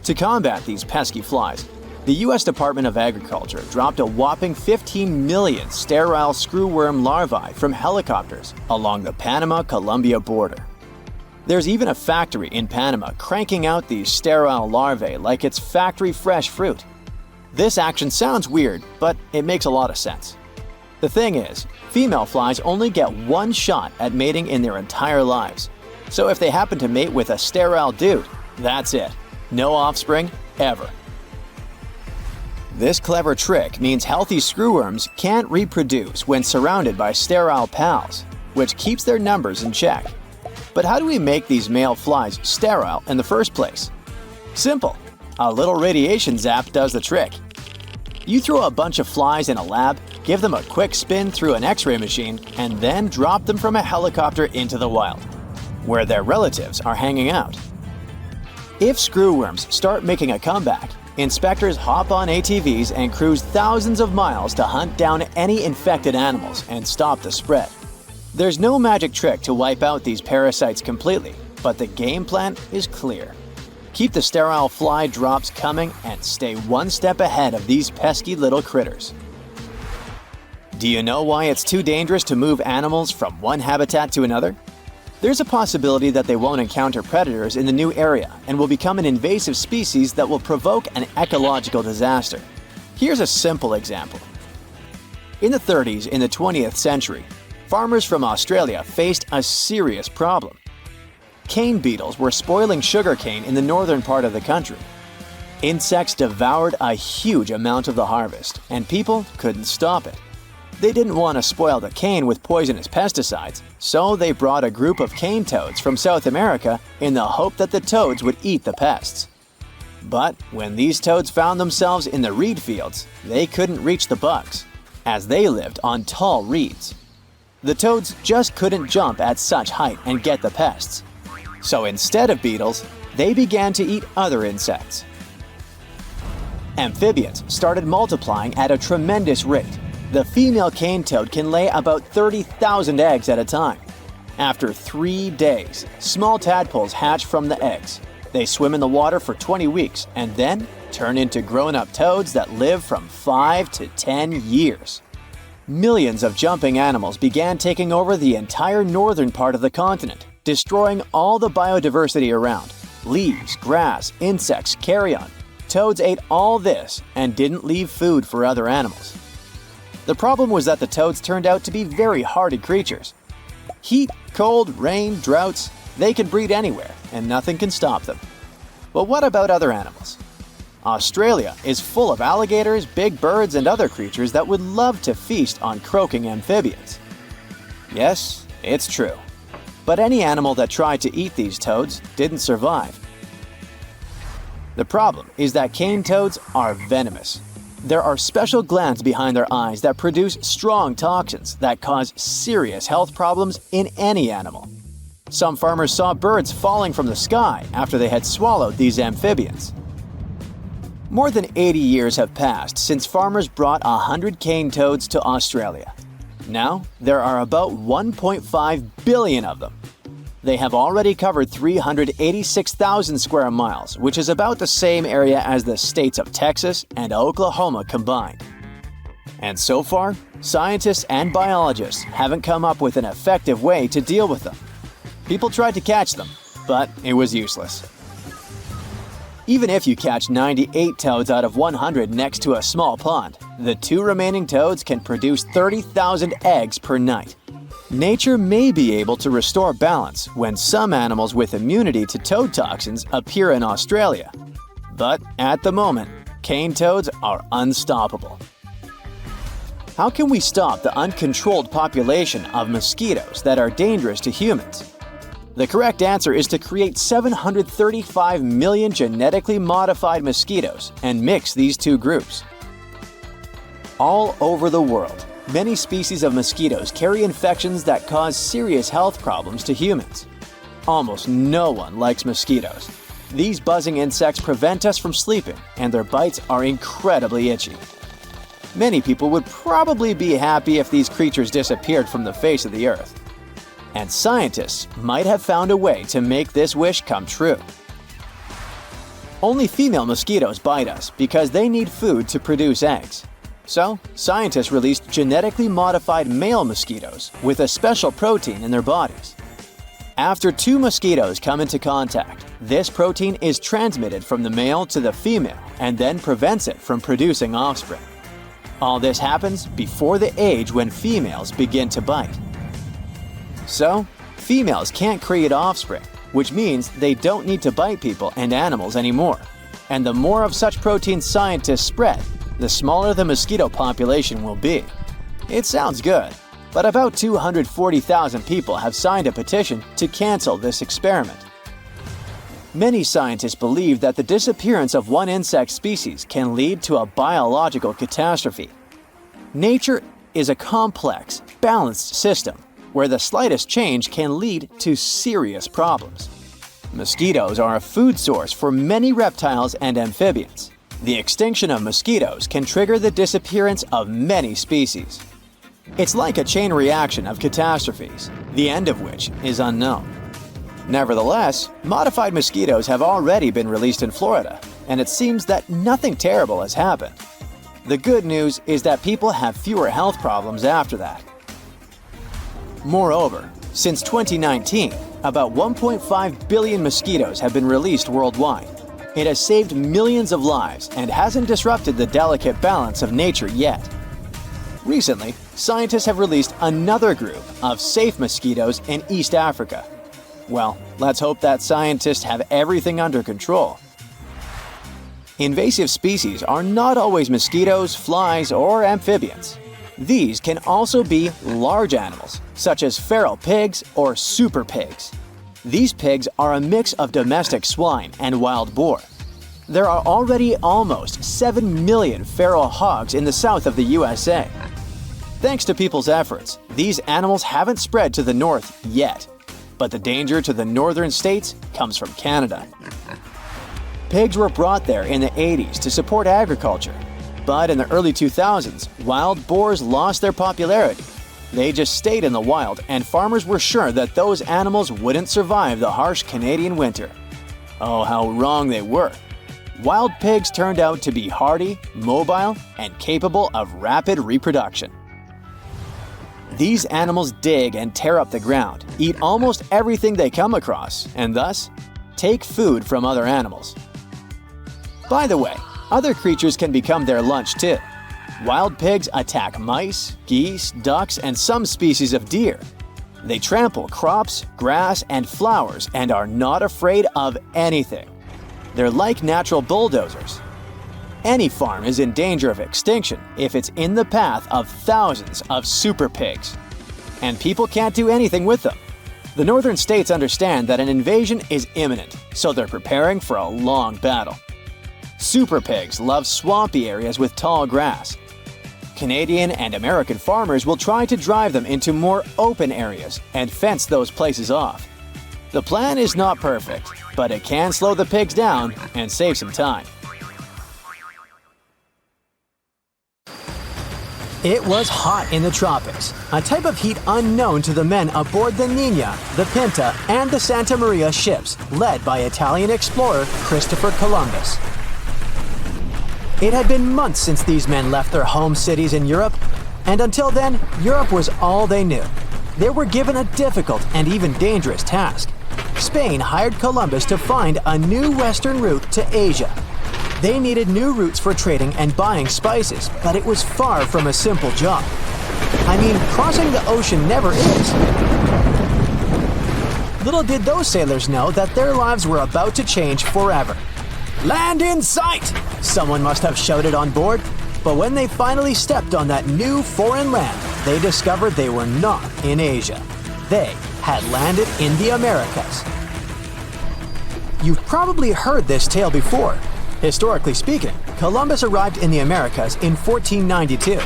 To combat these pesky flies, the U.S. Department of Agriculture dropped a whopping 15 million sterile screwworm larvae from helicopters along the Panama-Colombia border. There's even a factory in Panama cranking out these sterile larvae like it's factory-fresh fruit. This action sounds weird, but it makes a lot of sense. The thing is, female flies only get 1 shot at mating in their entire lives. So if they happen to mate with a sterile dude, that's it. No offspring, ever. This clever trick means healthy screwworms can't reproduce when surrounded by sterile pals, which keeps their numbers in check. But how do we make these male flies sterile in the first place? Simple. A little radiation zap does the trick. You throw a bunch of flies in a lab, give them a quick spin through an X-ray machine, and then drop them from a helicopter into the wild, where their relatives are hanging out. If screwworms start making a comeback, inspectors hop on ATVs and cruise thousands of miles to hunt down any infected animals and stop the spread. There's no magic trick to wipe out these parasites completely, but the game plan is clear. Keep the sterile fly drops coming and stay 1 step ahead of these pesky little critters. Do you know why it's too dangerous to move animals from one habitat to another? There's a possibility that they won't encounter predators in the new area and will become an invasive species that will provoke an ecological disaster. Here's a simple example. In the 30s in the 20th century, farmers from Australia faced a serious problem. Cane beetles were spoiling sugarcane in the northern part of the country. Insects devoured a huge amount of the harvest, and people couldn't stop it. They didn't want to spoil the cane with poisonous pesticides, so they brought a group of cane toads from South America in the hope that the toads would eat the pests. But when these toads found themselves in the reed fields, they couldn't reach the bugs, as they lived on tall reeds. The toads just couldn't jump at such height and get the pests. So instead of beetles, they began to eat other insects. Amphibians started multiplying at a tremendous rate. The female cane toad can lay about 30,000 eggs at a time. After 3 days, small tadpoles hatch from the eggs. They swim in the water for 20 weeks and then turn into grown-up toads that live from 5 to 10 years. Millions of jumping animals began taking over the entire northern part of the continent, destroying all the biodiversity around. Leaves, grass, insects, carrion. Toads ate all this and didn't leave food for other animals. The problem was that the toads turned out to be very hardy creatures. Heat, cold, rain, droughts, they can breed anywhere and nothing can stop them. But what about other animals? Australia is full of alligators, big birds, and other creatures that would love to feast on croaking amphibians. Yes, it's true. But any animal that tried to eat these toads didn't survive. The problem is that cane toads are venomous. There are special glands behind their eyes that produce strong toxins that cause serious health problems in any animal. Some farmers saw birds falling from the sky after they had swallowed these amphibians. More than 80 years have passed since farmers brought 100 cane toads to Australia. Now, there are about 1.5 billion of them. They have already covered 386,000 square miles, which is about the same area as the states of Texas and Oklahoma combined. And so far, scientists and biologists haven't come up with an effective way to deal with them. People tried to catch them, but it was useless. Even if you catch 98 toads out of 100 next to a small pond, the 2 remaining toads can produce 30,000 eggs per night. Nature may be able to restore balance when some animals with immunity to toad toxins appear in Australia. But at the moment, cane toads are unstoppable. How can we stop the uncontrolled population of mosquitoes that are dangerous to humans? The correct answer is to create 735 million genetically modified mosquitoes and mix these 2 groups. All over the world, many species of mosquitoes carry infections that cause serious health problems to humans. Almost no one likes mosquitoes. These buzzing insects prevent us from sleeping, and their bites are incredibly itchy. Many people would probably be happy if these creatures disappeared from the face of the earth. And scientists might have found a way to make this wish come true. Only female mosquitoes bite us because they need food to produce eggs. So, scientists released genetically modified male mosquitoes with a special protein in their bodies. After 2 mosquitoes come into contact, this protein is transmitted from the male to the female and then prevents it from producing offspring. All this happens before the age when females begin to bite. So, females can't create offspring, which means they don't need to bite people and animals anymore. And the more of such proteins scientists spread, the smaller the mosquito population will be. It sounds good, but about 240,000 people have signed a petition to cancel this experiment. Many scientists believe that the disappearance of one insect species can lead to a biological catastrophe. Nature is a complex, balanced system where the slightest change can lead to serious problems. Mosquitoes are a food source for many reptiles and amphibians. The extinction of mosquitoes can trigger the disappearance of many species. It's like a chain reaction of catastrophes, the end of which is unknown. Nevertheless, modified mosquitoes have already been released in Florida, and it seems that nothing terrible has happened. The good news is that people have fewer health problems after that. Moreover, since 2019, about 1.5 billion mosquitoes have been released worldwide. It has saved millions of lives and hasn't disrupted the delicate balance of nature yet. Recently, scientists have released another group of safe mosquitoes in East Africa. Well, let's hope that scientists have everything under control. Invasive species are not always mosquitoes, flies, or amphibians. These can also be large animals, such as feral pigs or super pigs. These pigs are a mix of domestic swine and wild boar. There are already almost 7 million feral hogs in the south of the USA. Thanks to people's efforts, these animals haven't spread to the north yet. But the danger to the northern states comes from Canada. Pigs were brought there in the 80s to support agriculture. But in the early 2000s, wild boars lost their popularity. They just stayed in the wild, and farmers were sure that those animals wouldn't survive the harsh Canadian winter. Oh, how wrong they were. Wild pigs turned out to be hardy, mobile, and capable of rapid reproduction. These animals dig and tear up the ground, eat almost everything they come across, and thus take food from other animals. By the way, other creatures can become their lunch too. Wild pigs attack mice, geese, ducks, and some species of deer. They trample crops, grass, and flowers and are not afraid of anything. They're like natural bulldozers. Any farm is in danger of extinction if it's in the path of thousands of super pigs. And people can't do anything with them. The northern states understand that an invasion is imminent, so they're preparing for a long battle. Super pigs love swampy areas with tall grass. Canadian and American farmers will try to drive them into more open areas and fence those places off. The plan is not perfect, but it can slow the pigs down and save some time. It was hot in the tropics, a type of heat unknown to the men aboard the Niña, the Pinta, and the Santa Maria ships, led by Italian explorer Christopher Columbus. It had been months since these men left their home cities in Europe, and until then, Europe was all they knew. They were given a difficult and even dangerous task. Spain hired Columbus to find a new western route to Asia. They needed new routes for trading and buying spices, but it was far from a simple job. I mean, crossing the ocean never is. Little did those sailors know that their lives were about to change forever. "Land in sight!" someone must have shouted on board. But when they finally stepped on that new foreign land, they discovered they were not in Asia. They had landed in the Americas. You've probably heard this tale before. Historically speaking, Columbus arrived in the Americas in 1492.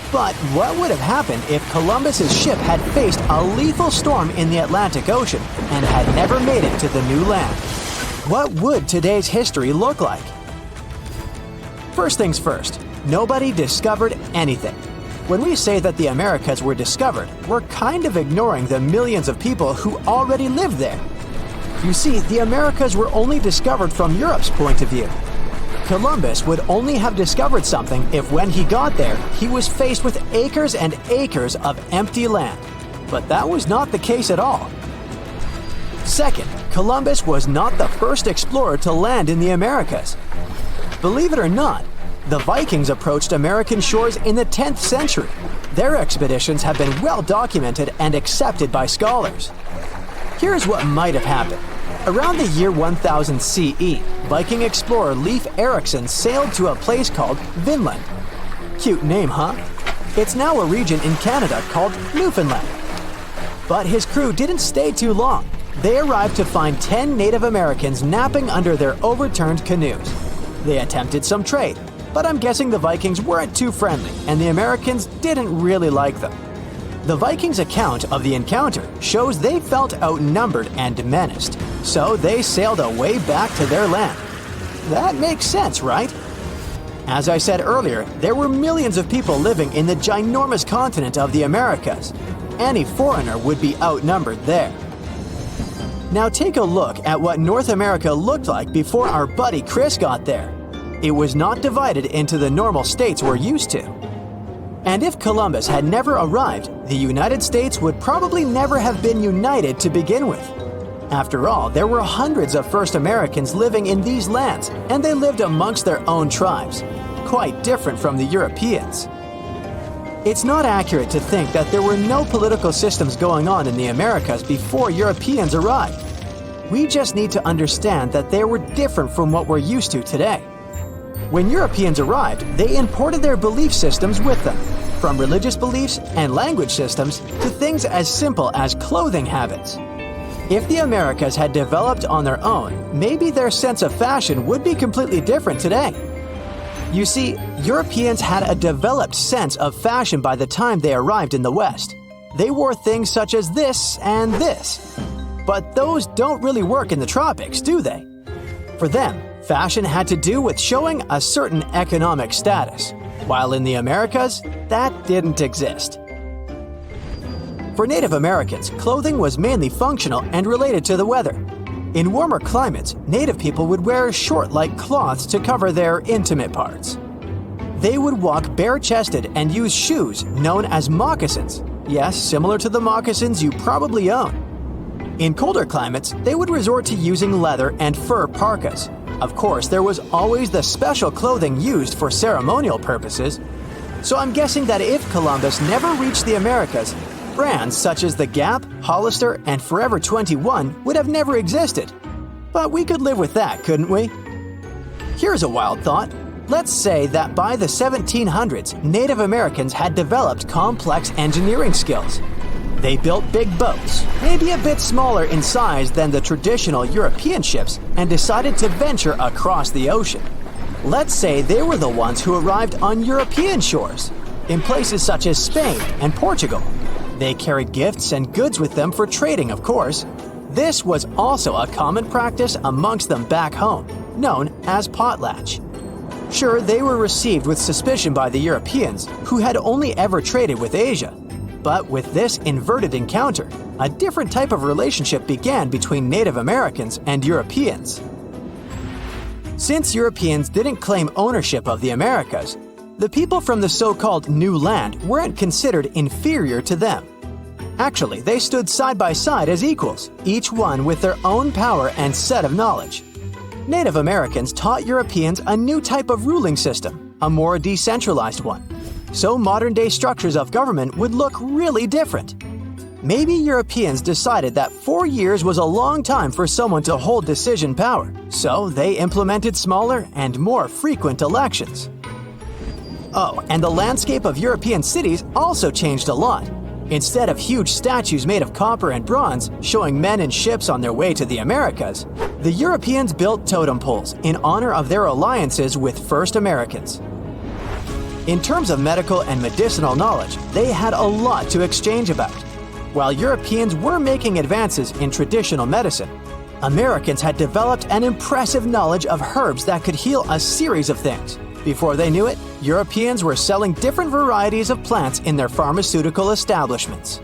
But what would have happened if Columbus's ship had faced a lethal storm in the Atlantic Ocean and had never made it to the new land? What would today's history look like? First things first, nobody discovered anything. When we say that the Americas were discovered, we're kind of ignoring the millions of people who already lived there. You see, the Americas were only discovered from Europe's point of view. Columbus would only have discovered something if when he got there, he was faced with acres and acres of empty land. But that was not the case at all. Second, Columbus was not the first explorer to land in the Americas. Believe it or not, the Vikings approached American shores in the 10th century. Their expeditions have been well documented and accepted by scholars. Here's what might have happened. Around the year 1000 CE, Viking explorer Leif Erikson sailed to a place called Vinland. Cute name, huh? It's now a region in Canada called Newfoundland. But his crew didn't stay too long. They arrived to find 10 Native Americans napping under their overturned canoes. They attempted some trade, but I'm guessing the Vikings weren't too friendly and the Americans didn't really like them. The Vikings' account of the encounter shows they felt outnumbered and menaced, so they sailed away back to their land. That makes sense, right? As I said earlier, there were millions of people living in the ginormous continent of the Americas. Any foreigner would be outnumbered there. Now take a look at what North America looked like before our buddy Chris got there. It was not divided into the normal states we're used to. And if Columbus had never arrived, the United States would probably never have been united to begin with. After all, there were hundreds of first Americans living in these lands, and they lived amongst their own tribes, quite different from the Europeans. It's not accurate to think that there were no political systems going on in the Americas before Europeans arrived. We just need to understand that they were different from what we're used to today. When Europeans arrived, they imported their belief systems with them, from religious beliefs and language systems to things as simple as clothing habits. If the Americas had developed on their own, maybe their sense of fashion would be completely different today. You see, Europeans had a developed sense of fashion by the time they arrived in the West. They wore things such as this and this. But those don't really work in the tropics, do they? For them, fashion had to do with showing a certain economic status, while in the Americas, that didn't exist. For Native Americans, clothing was mainly functional and related to the weather. In warmer climates, Native people would wear short-like cloths to cover their intimate parts. They would walk bare-chested and use shoes known as moccasins. Yes, similar to the moccasins you probably own. In colder climates, they would resort to using leather and fur parkas. Of course, there was always the special clothing used for ceremonial purposes. So I'm guessing that if Columbus never reached the Americas, brands such as the Gap, Hollister, and Forever 21 would have never existed. But we could live with that, couldn't we? Here's a wild thought. Let's say that by the 1700s, Native Americans had developed complex engineering skills. They built big boats, maybe a bit smaller in size than the traditional European ships, and decided to venture across the ocean. Let's say they were the ones who arrived on European shores, in places such as Spain and Portugal. They carried gifts and goods with them for trading, of course. This was also a common practice amongst them back home, known as potlatch. Sure, they were received with suspicion by the Europeans, who had only ever traded with Asia. But with this inverted encounter, a different type of relationship began between Native Americans and Europeans. Since Europeans didn't claim ownership of the Americas, the people from the so-called New Land weren't considered inferior to them. Actually, they stood side by side as equals, each one with their own power and set of knowledge. Native Americans taught Europeans a new type of ruling system, a more decentralized one. So modern-day structures of government would look really different. Maybe Europeans decided that 4 years was a long time for someone to hold decision power, so they implemented smaller and more frequent elections. Oh, and the landscape of European cities also changed a lot. Instead of huge statues made of copper and bronze showing men in ships on their way to the Americas, the Europeans built totem poles in honor of their alliances with First Americans. In terms of medical and medicinal knowledge, they had a lot to exchange about. While Europeans were making advances in traditional medicine, Americans had developed an impressive knowledge of herbs that could heal a series of things. Before they knew it, Europeans were selling different varieties of plants in their pharmaceutical establishments.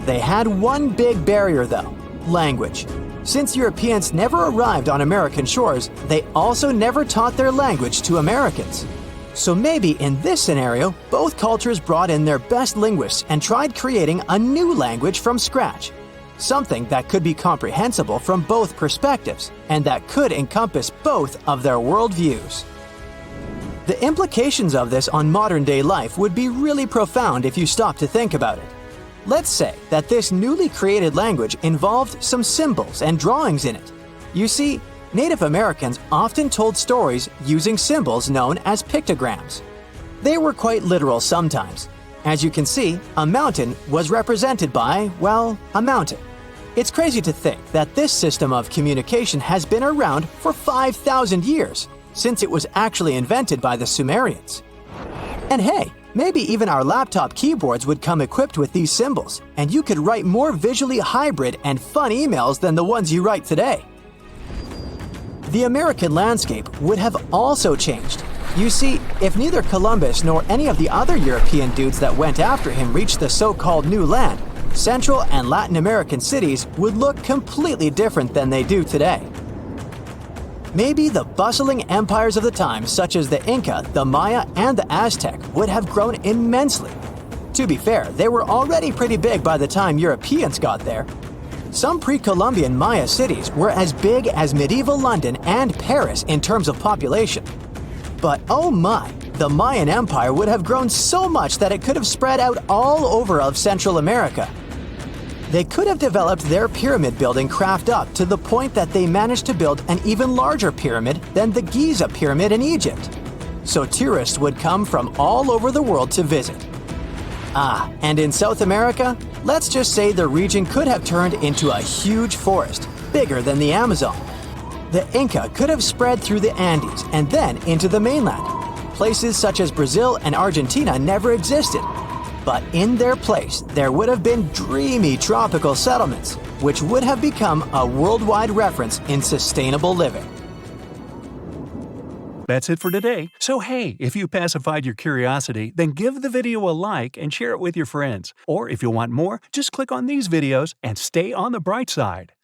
They had one big barrier though: language. Since Europeans never arrived on American shores, they also never taught their language to Americans. So maybe in this scenario, both cultures brought in their best linguists and tried creating a new language from scratch. Something that could be comprehensible from both perspectives, and that could encompass both of their worldviews. The implications of this on modern-day life would be really profound if you stop to think about it. Let's say that this newly created language involved some symbols and drawings in it. You see, Native Americans often told stories using symbols known as pictograms. They were quite literal sometimes. As you can see, a mountain was represented by, well, a mountain. It's crazy to think that this system of communication has been around for 5,000 years, since it was actually invented by the Sumerians. And hey, maybe even our laptop keyboards would come equipped with these symbols, and you could write more visually hybrid and fun emails than the ones you write today. The American landscape would have also changed. You see, if neither Columbus nor any of the other European dudes that went after him reached the so-called New Land, Central and Latin American cities would look completely different than they do today. Maybe the bustling empires of the time, such as the Inca, the Maya, and the Aztec, would have grown immensely. To be fair, they were already pretty big by the time Europeans got there. Some pre-Columbian Maya cities were as big as medieval London and Paris in terms of population. But oh my, the Mayan Empire would have grown so much that it could have spread out all over of Central America. They could have developed their pyramid building craft up to the point that they managed to build an even larger pyramid than the Giza pyramid in Egypt. So tourists would come from all over the world to visit. Ah, and in South America, let's just say the region could have turned into a huge forest, bigger than the Amazon. The Inca could have spread through the Andes and then into the mainland. Places such as Brazil and Argentina never existed. But in their place, there would have been dreamy tropical settlements, which would have become a worldwide reference in sustainable living. That's it for today. So hey, if you pacified your curiosity, then give the video a like and share it with your friends. Or if you want more, just click on these videos and stay on the bright side.